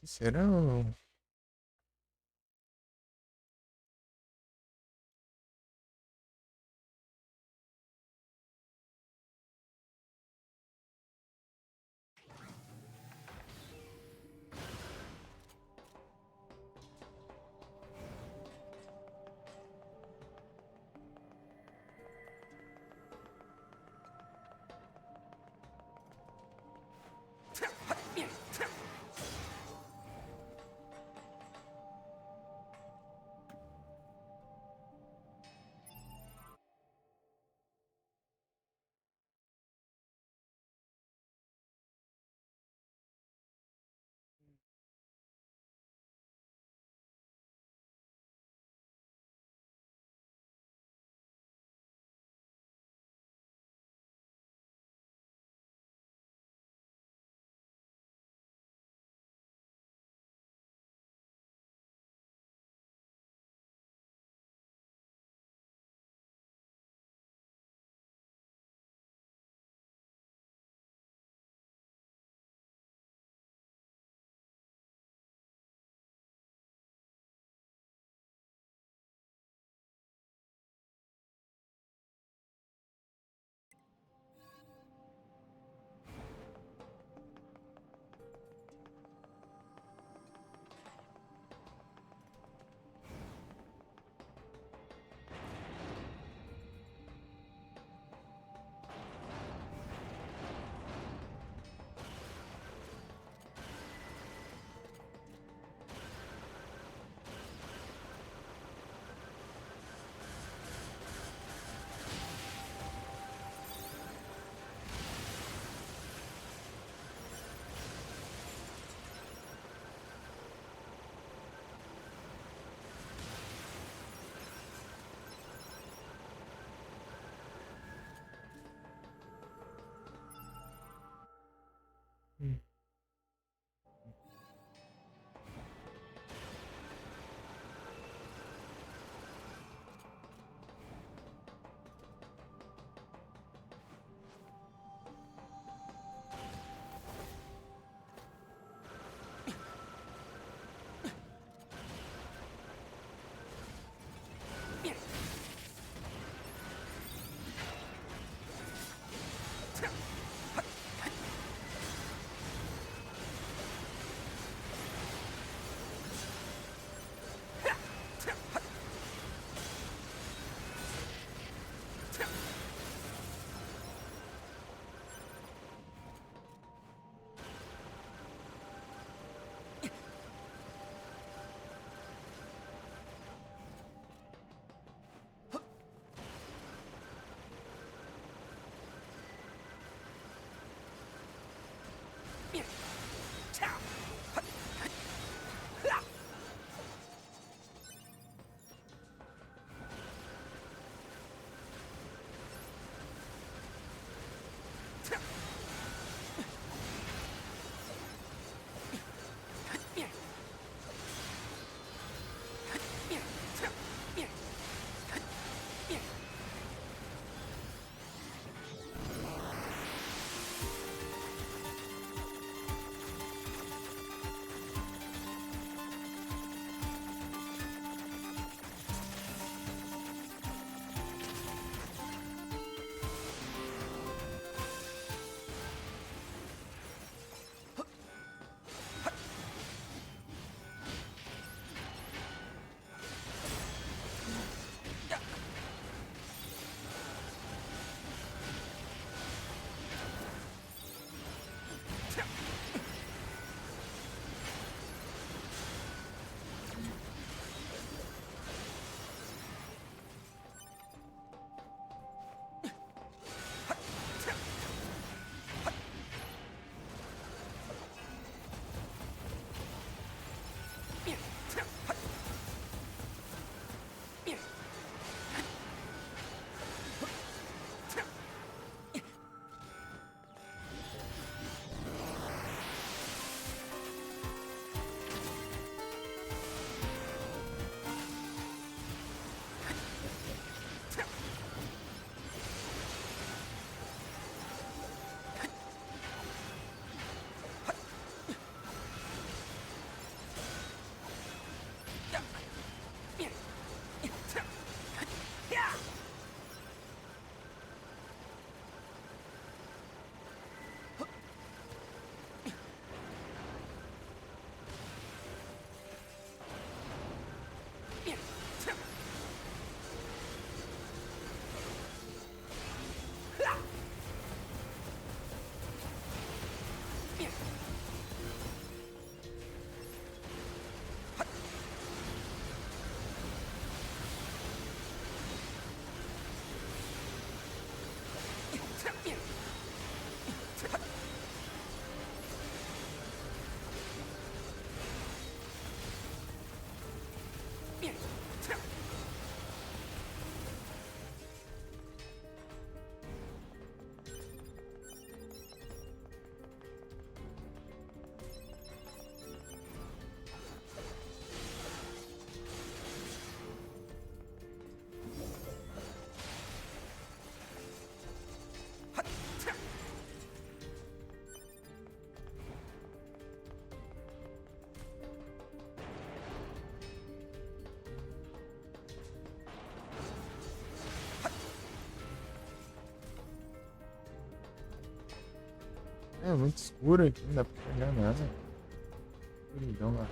Que será? É muito escuro aqui, não dá pra pegar nada. Escuridão lá.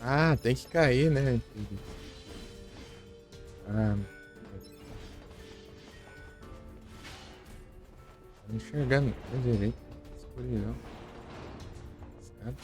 Ah, tem que cair, né? Ah, não enxergando direito. Escuridão. Sabe?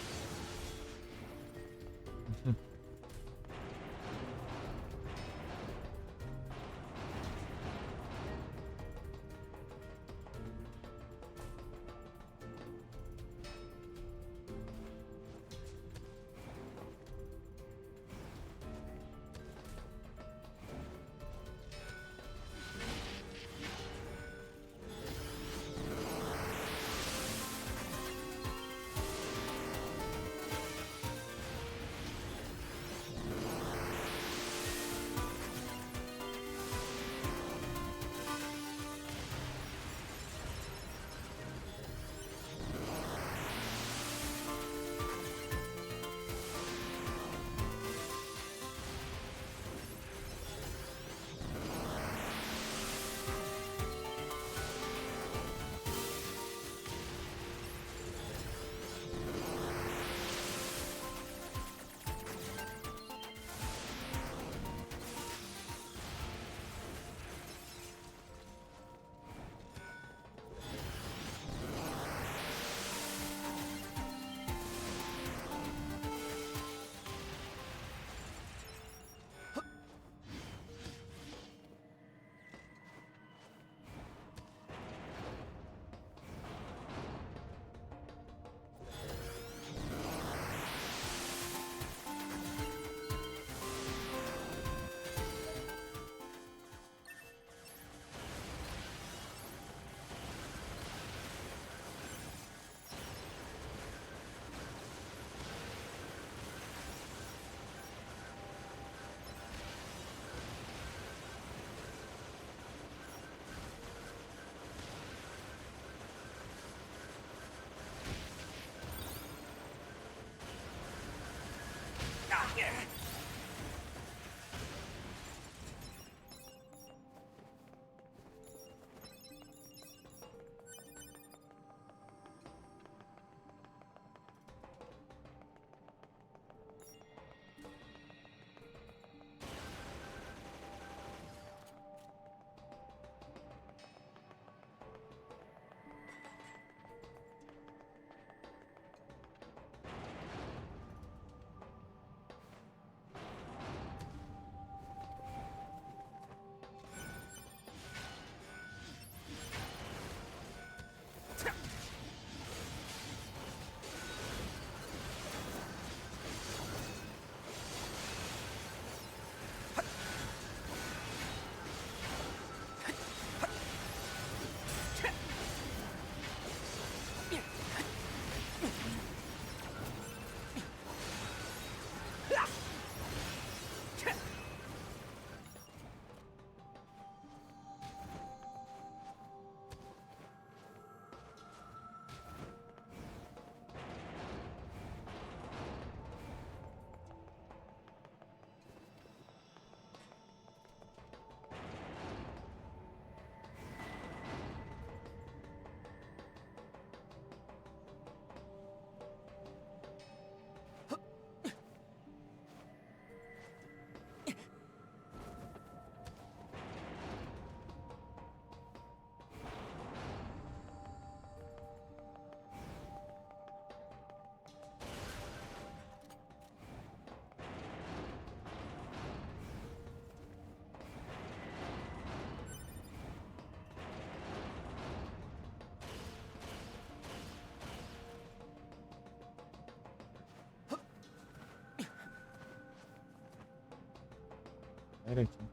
Sai aqui.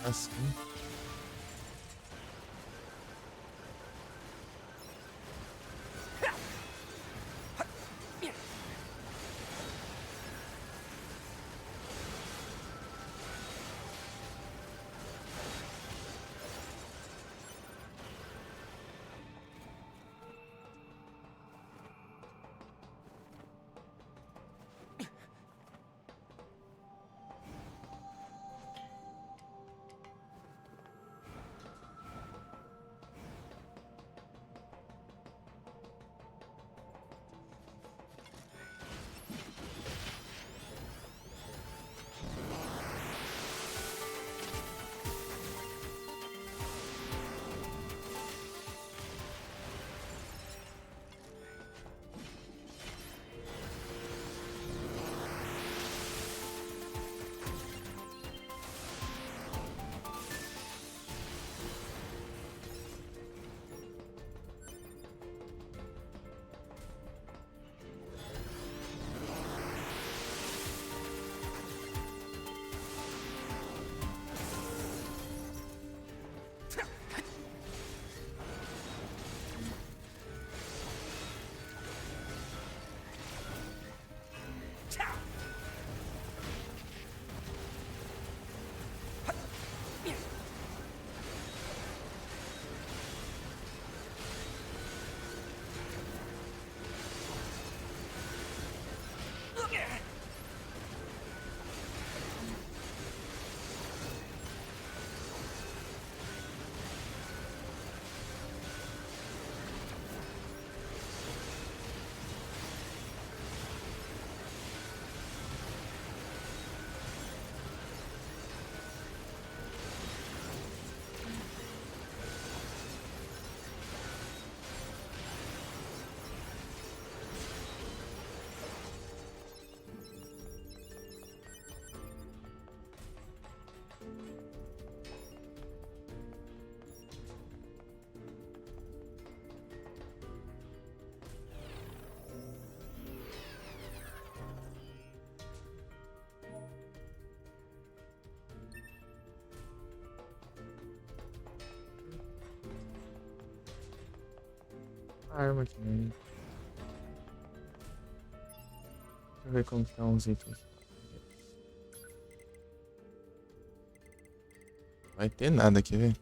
Assim. Arma aqui. Deixa eu ver como que tá uns itens. Vai ter nada aqui, velho.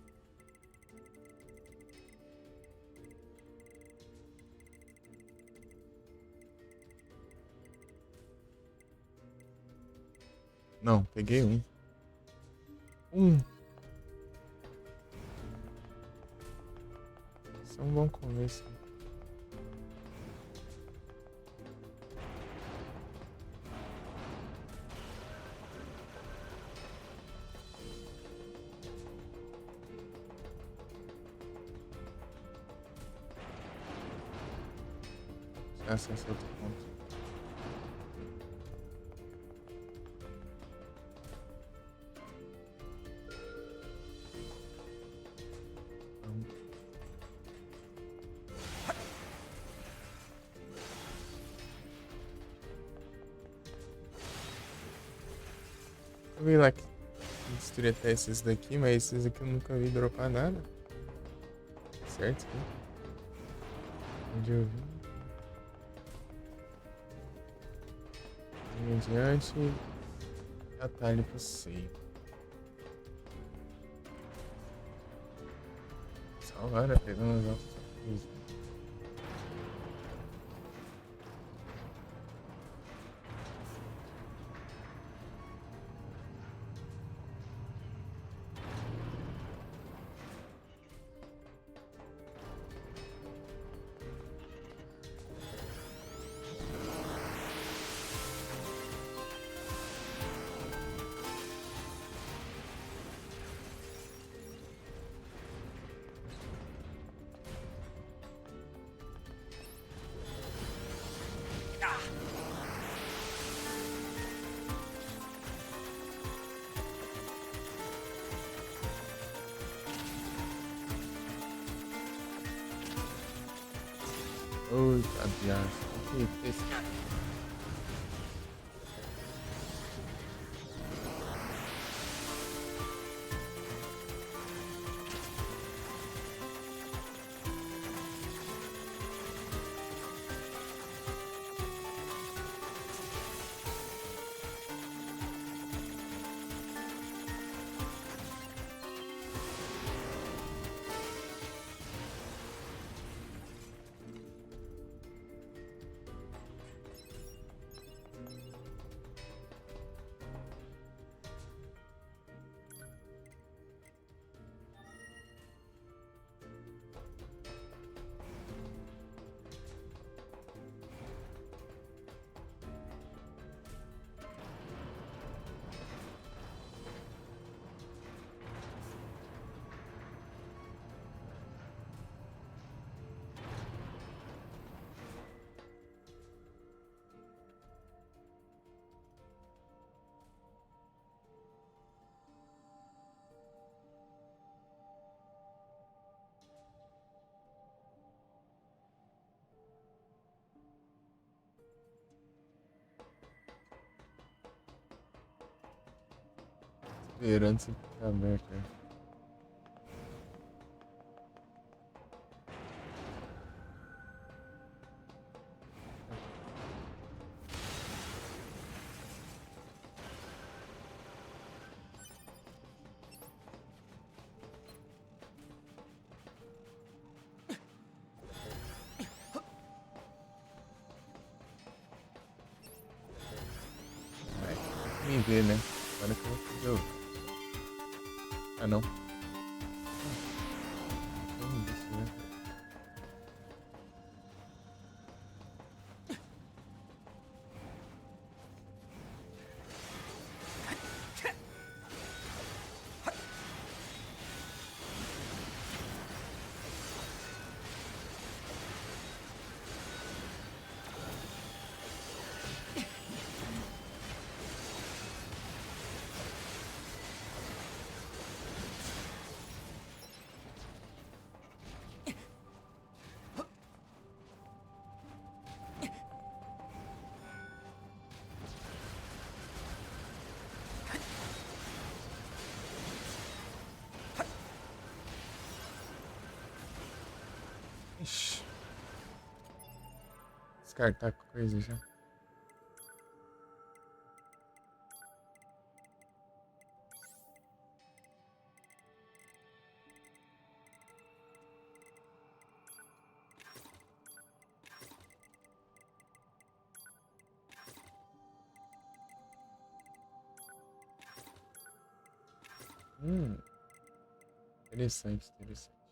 Não, peguei um. Isso é um bom começo. Acesso a outro ponto. Eu vi lá que destruir até esses daqui, mas esses aqui eu nunca vi dropar nada. Certo? Onde eu vi? Em diante. atalho passeio. Só agora pegando as coisas. Oi, adiós. Que esse... Esperando você ficar aberto, cara. Vai me ver, né? Agora que eu vou fazer o... Ah, não. Isso, né? Ixi. Descartar coisa já. Interessante, interessante.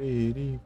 perigo.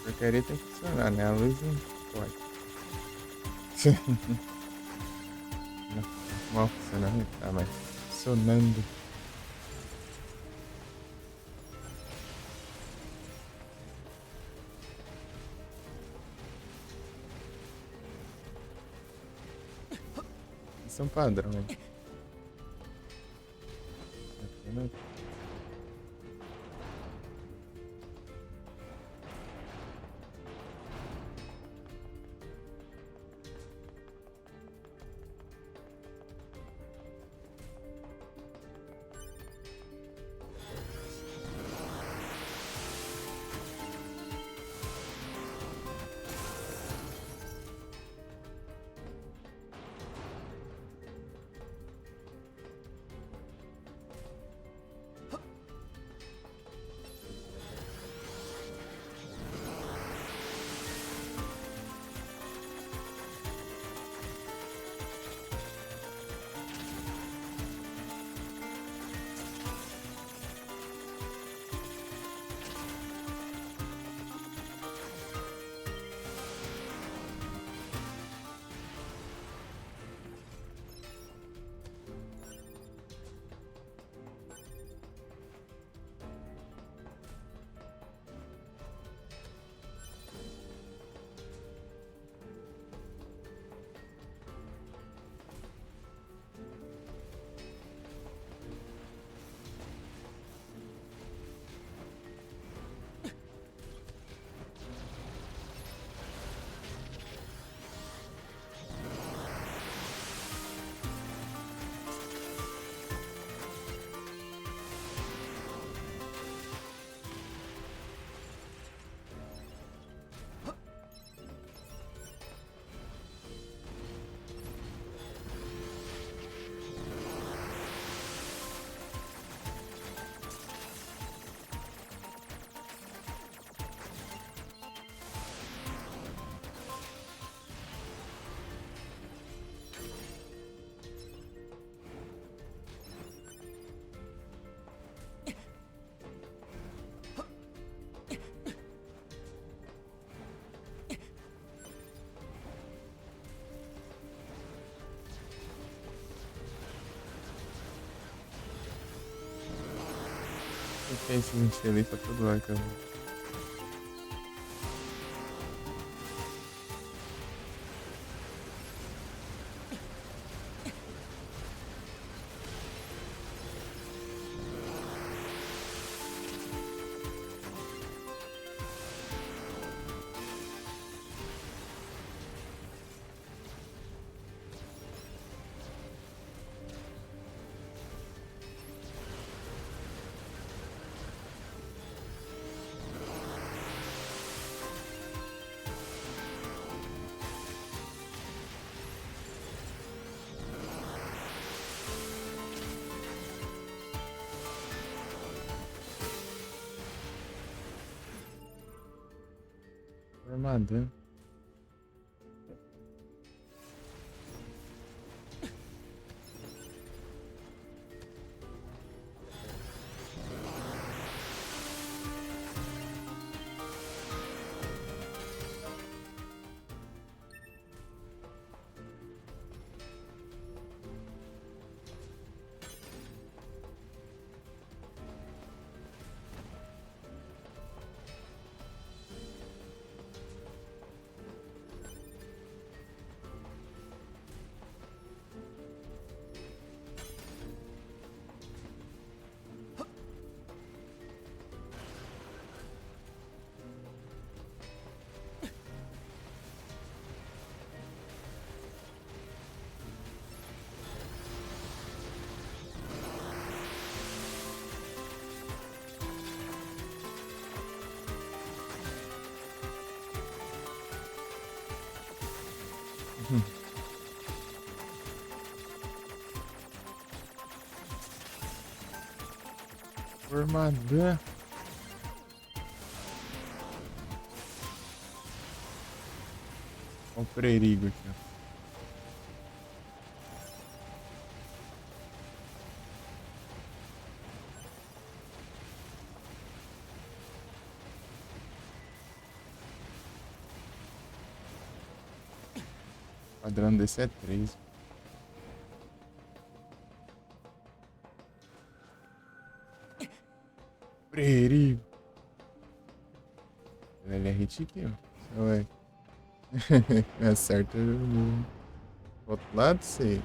Porcaria tem que funcionar, né? A luz não pode. Mal funcionando, tá, mas funcionando. Isso é um padrão, hein? Aqui não. O que é esse lixo ali pra todo lado, cara? Armadura. Formador. Olha o perigo aqui, ó. O padrão desse é 3. Perigo. Ele é hit aqui, ó. Ué. Me acerta no outro lado, sei.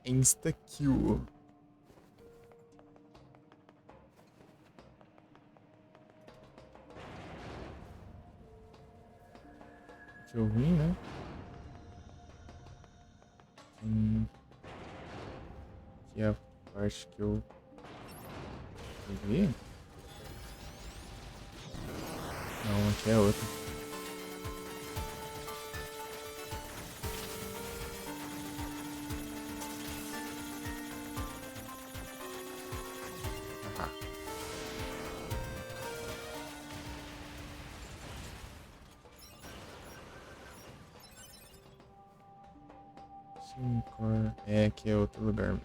Insta kill. Deixa eu vir, né? Aqui é a parte que eu vi. Não, aqui é outra. Ah. É, aqui é outro lugar mesmo.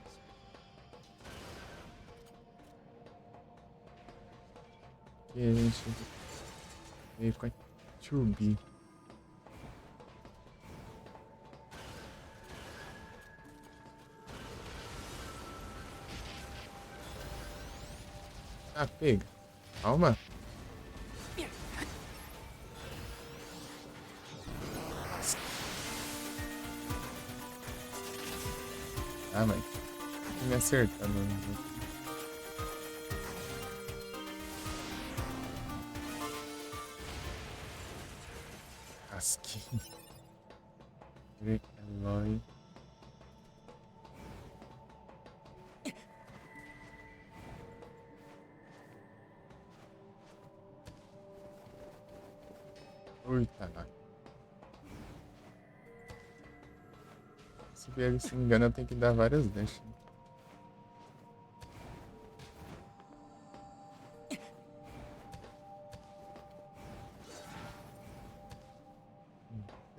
Aqui a gente veio com a Tubi. Ah, pega. Calma. Ah, mas tá me acertando. Rasquinho. Eloy. Eita, lá. Se ele se engana, tem que dar várias deixas. Que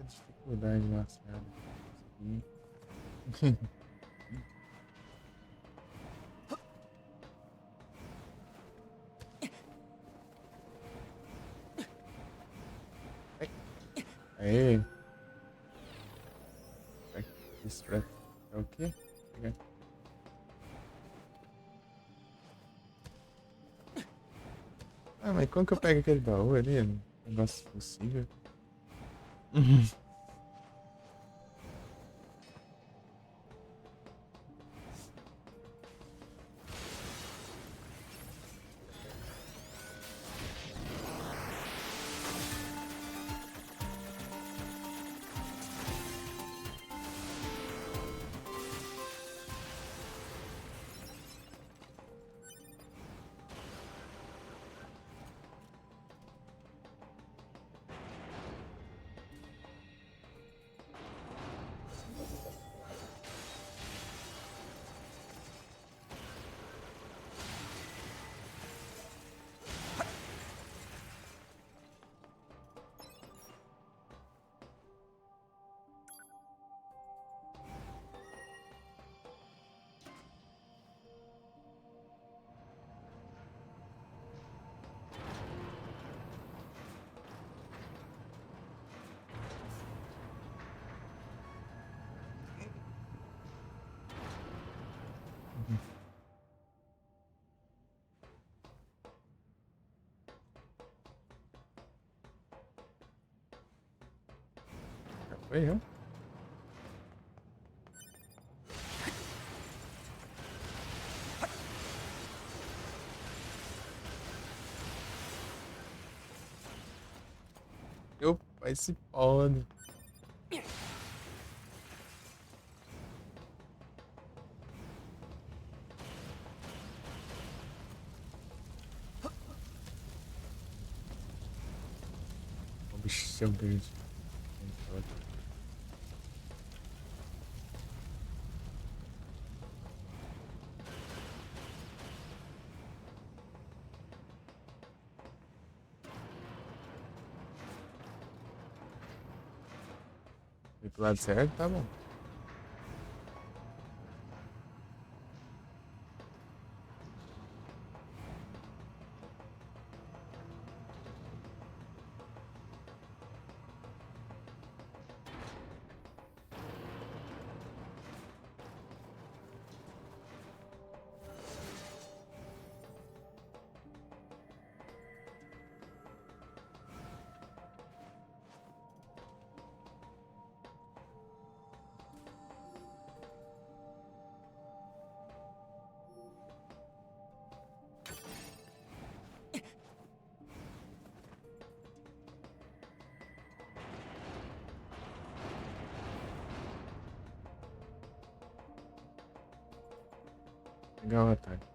dificuldade lascada. Aê. Isso é o quê? Ah, mas como que eu pego aquele baú ali? Negócio possível. Foi eu? Opa, esse pode. bichão verde. Foi pro lado certo, tá bom. Pegar o ataque.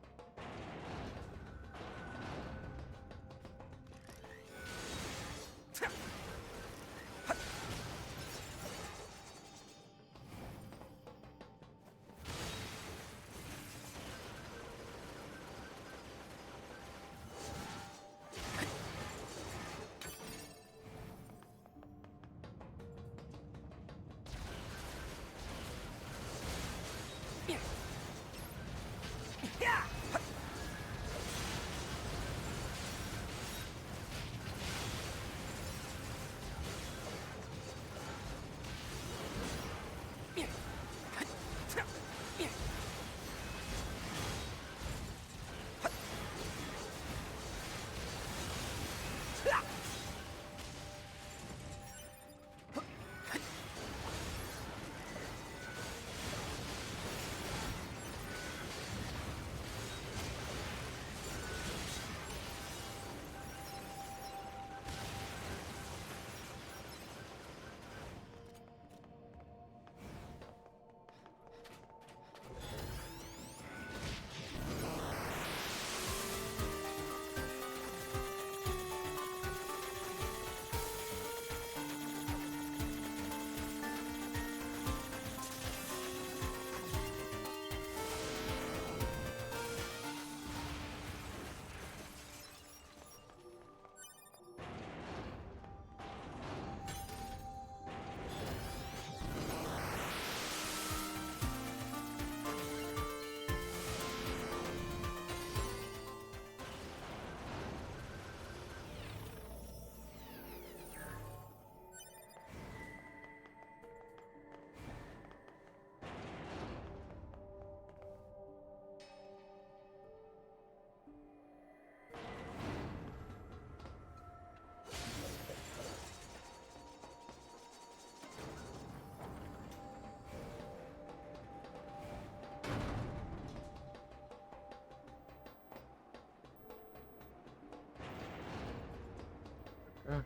Ah.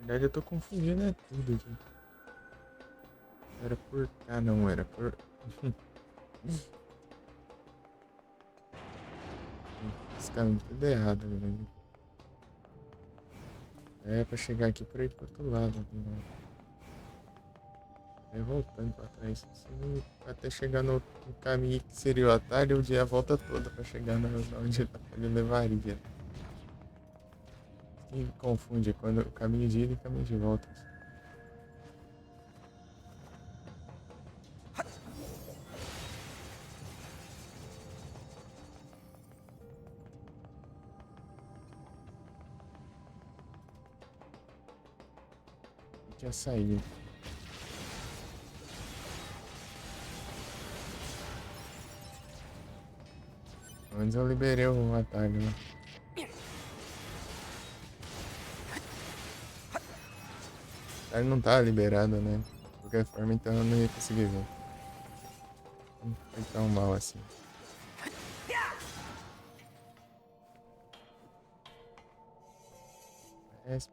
Na verdade eu tô confundindo tudo aqui. Era por... Ah não, era por... Esse caminho tudo errado, velho. É pra chegar aqui por aí pro outro lado. Né? Aí voltando pra trás. Assim, até chegar no caminho que seria o atalho, eu dei a volta toda pra chegar onde ele levaria. Quem confunde quando o caminho de ida e o caminho de volta. Já saiu. Antes eu liberei o atalho, né? Ele não tá liberado, né? De qualquer forma, então eu não ia conseguir ver. Não foi tão mal assim. Parece.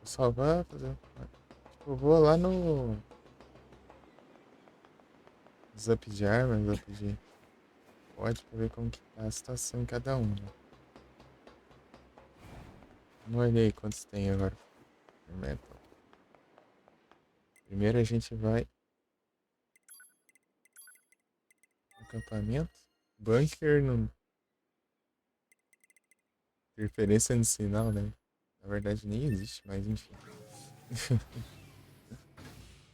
salvar, fazer. Tipo, eu vou lá no. Up de armas, up de. Pode pra ver como que tá a situação em cada um, né? Vamos olhar aí quantos tem agora. Metal. Primeiro a gente vai. Acampamento. Bunker no. Interferência no sinal, né? Na verdade nem existe, mas enfim.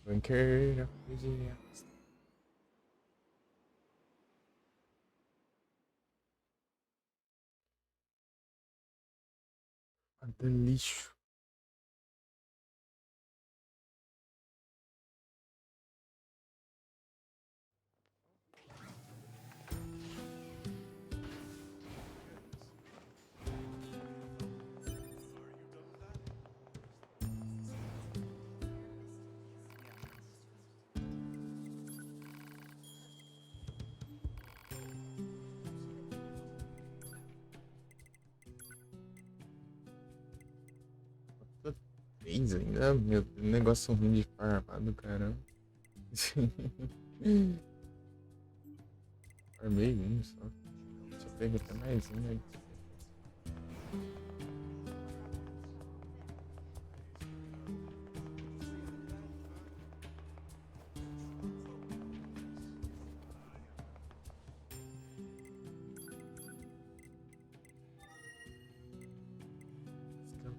Bunker. Guarda lixo. Três ainda? Meu, negócio ruim de farmar do caramba. Farmei um só. Deixa eu pegar até mais um, né?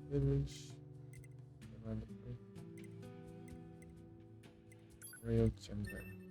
Village. Royal Chamber.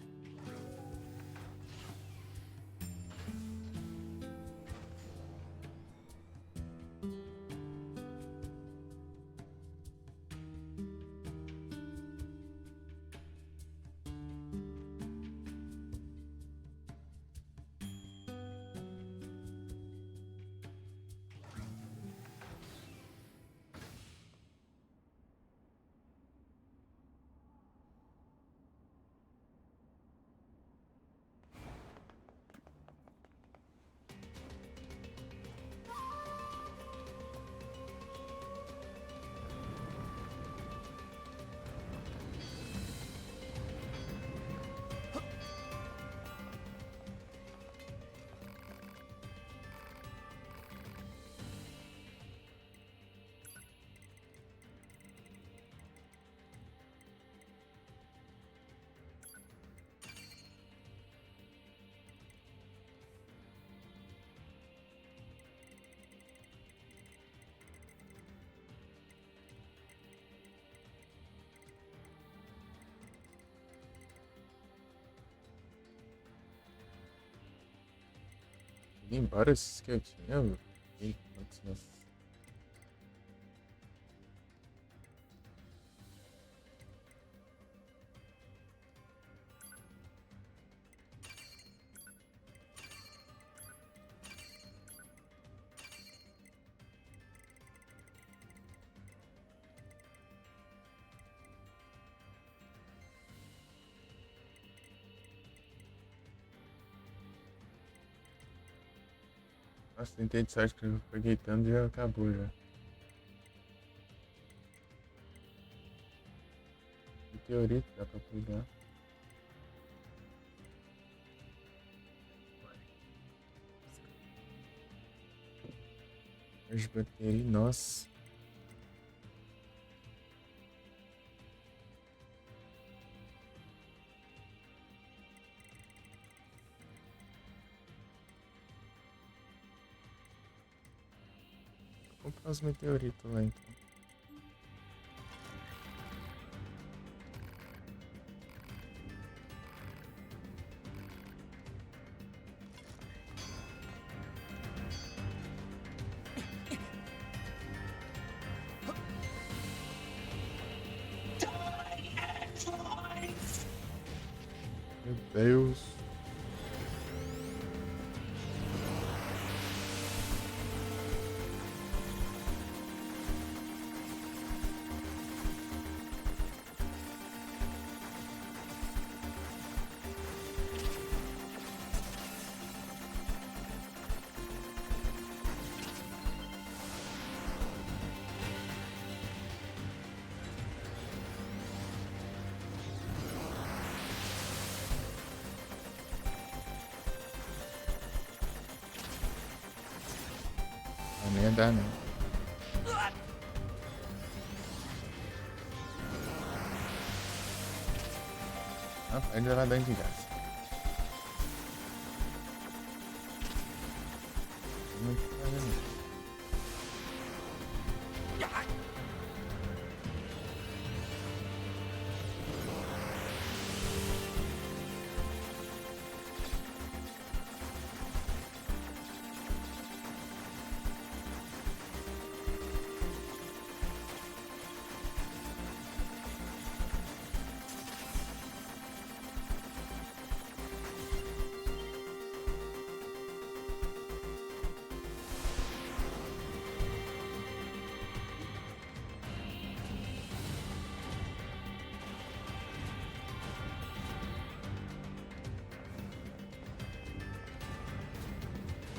Embora esses que eu tinha, meu. Nossa. Nossa, tentei de sorte que eu peguei tanto e já acabou já. Em teoria dá pra pegar. As baterias, nossa. Vou comprar os meteoritos lá então. Meu Deus. não ia dar, não. Ah, pode levar dano de graça. Não tô fazendo isso.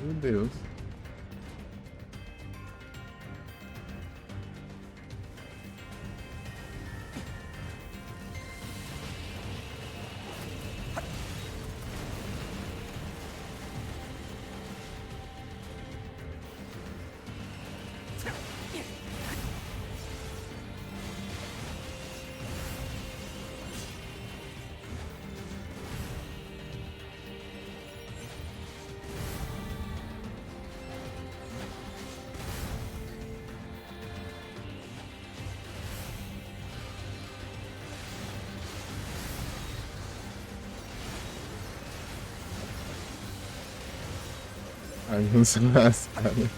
Meu Deus. Bagunça lascada.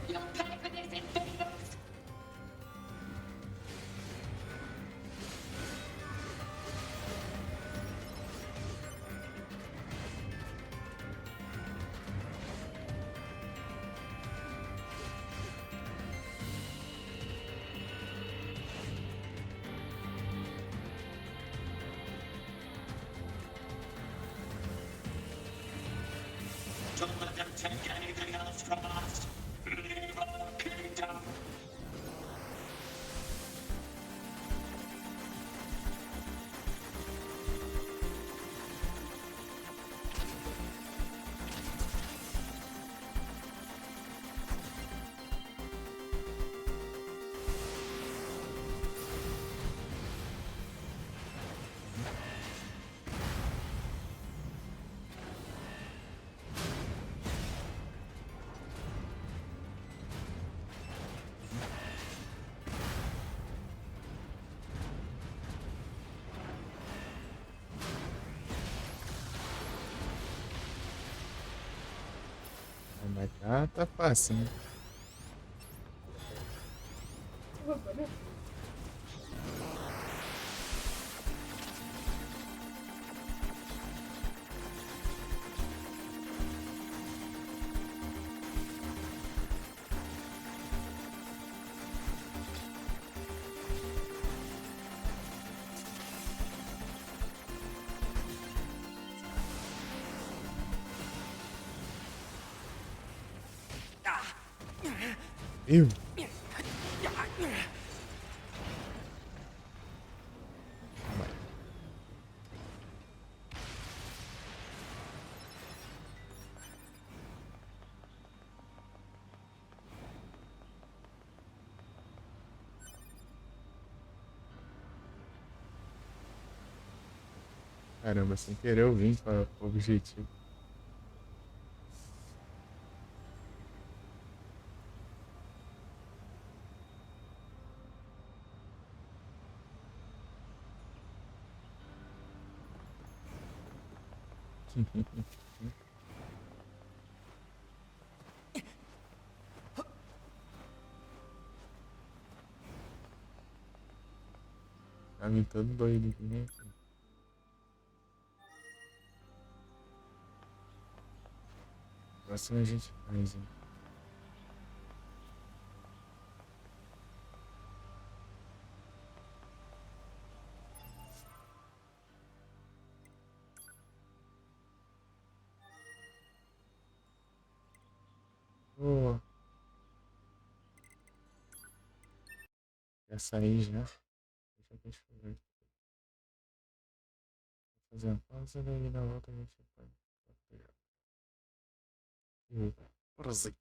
You'll pay for this, invaders! Don't let them take anything else from us. Leave our kingdom. Mas tá fácil, né? Eu. Caramba, sem querer eu vim para o objetivo. Tá me todo doido aqui, né? Próximo a gente faz, hein? Boa. Já saí já. Deixa eu ver. Vou fazer uma pausa, daí na volta a gente pode. Prosegue.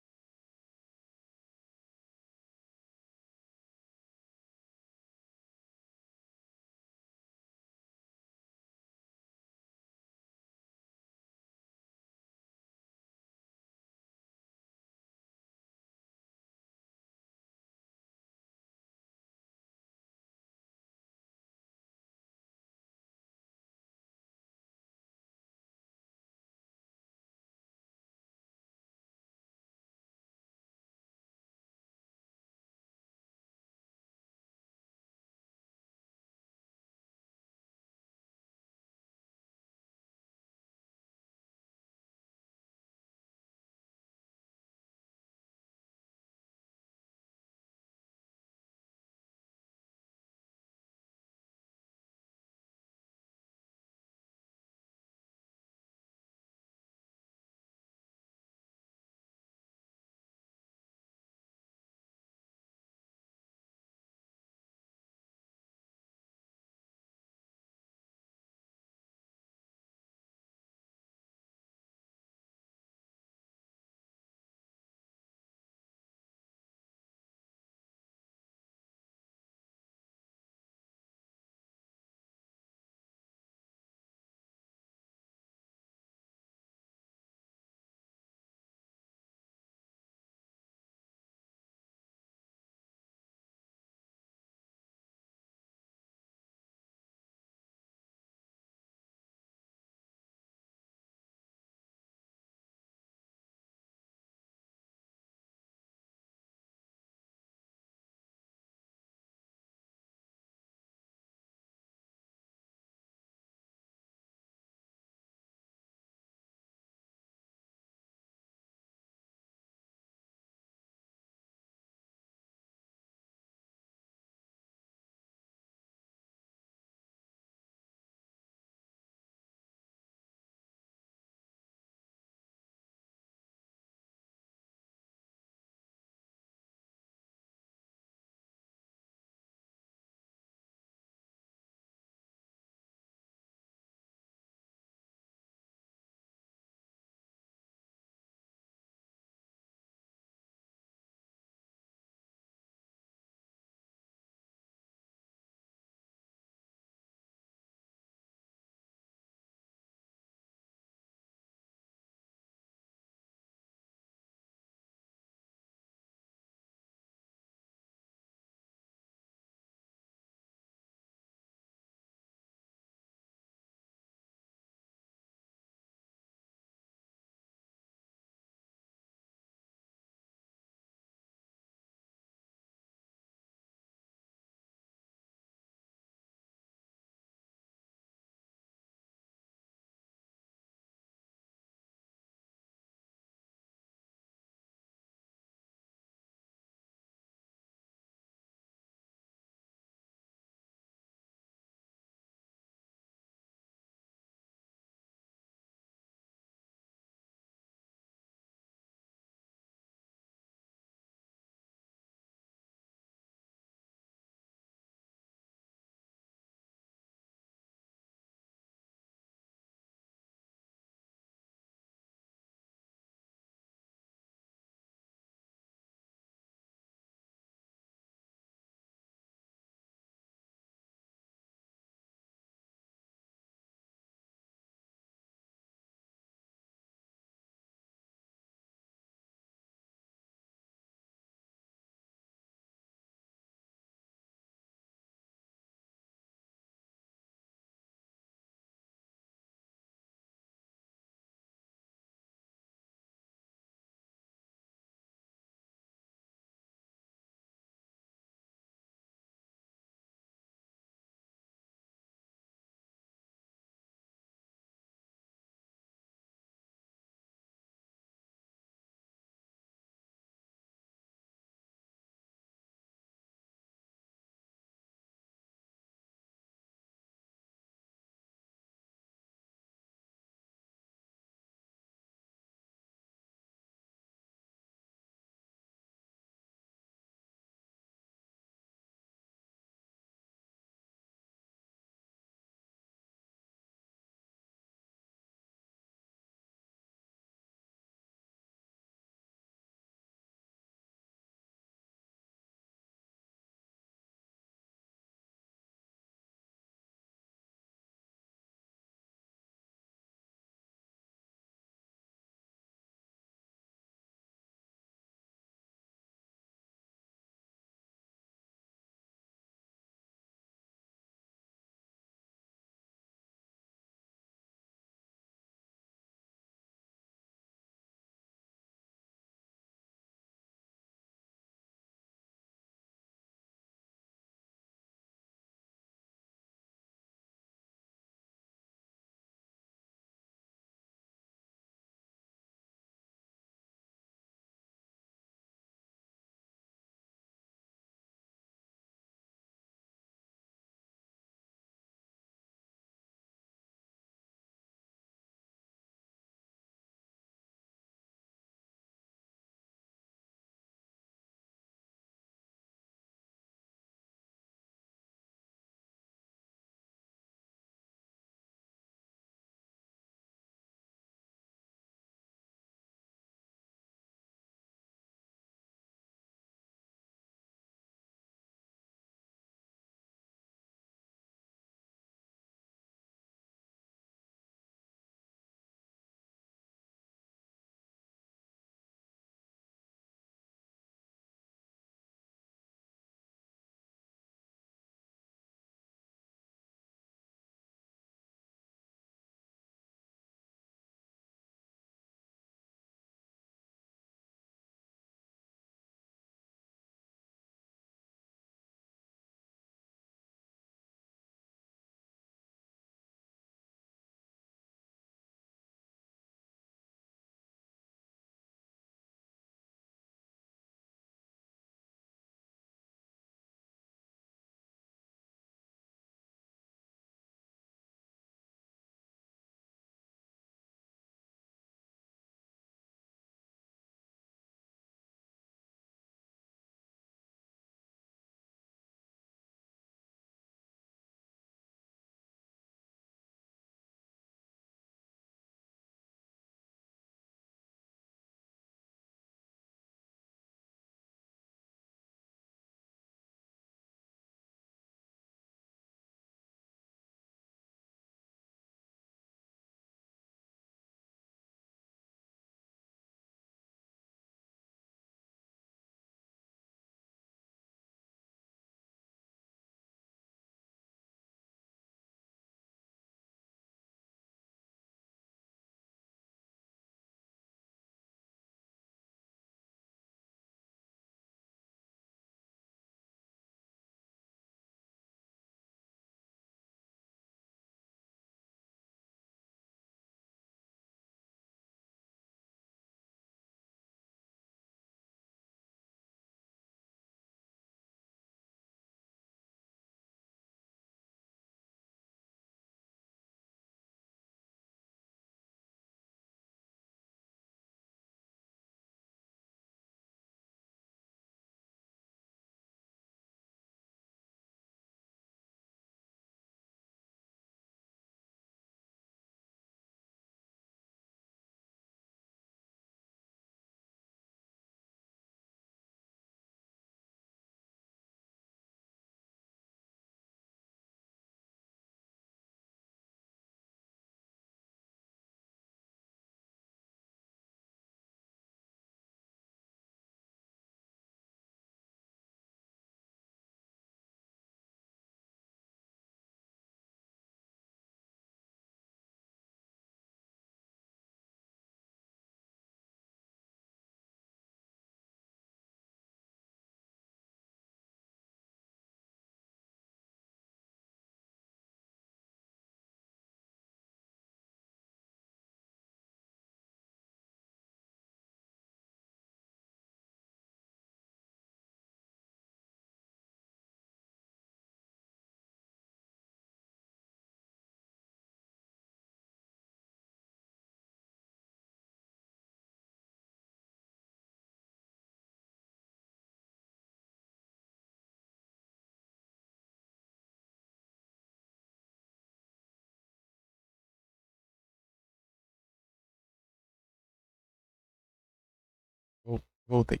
Voltei.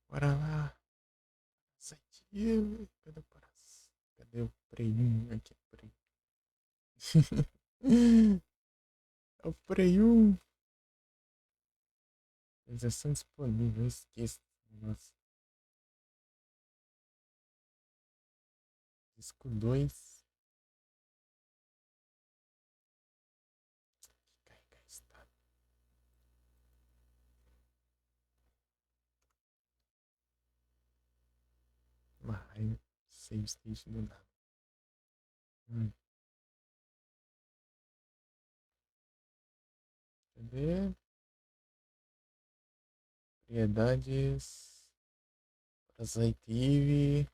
Bora lá. Cadê o Paras? Cadê o Prey 1? Aqui, Prey. É o Prey 1. Realização disponível. Esqueça. Nossa. Disco 2. Carregar estado. Uma raiva. Save station do nada. Cadê? Propriedades. Parasite Eve.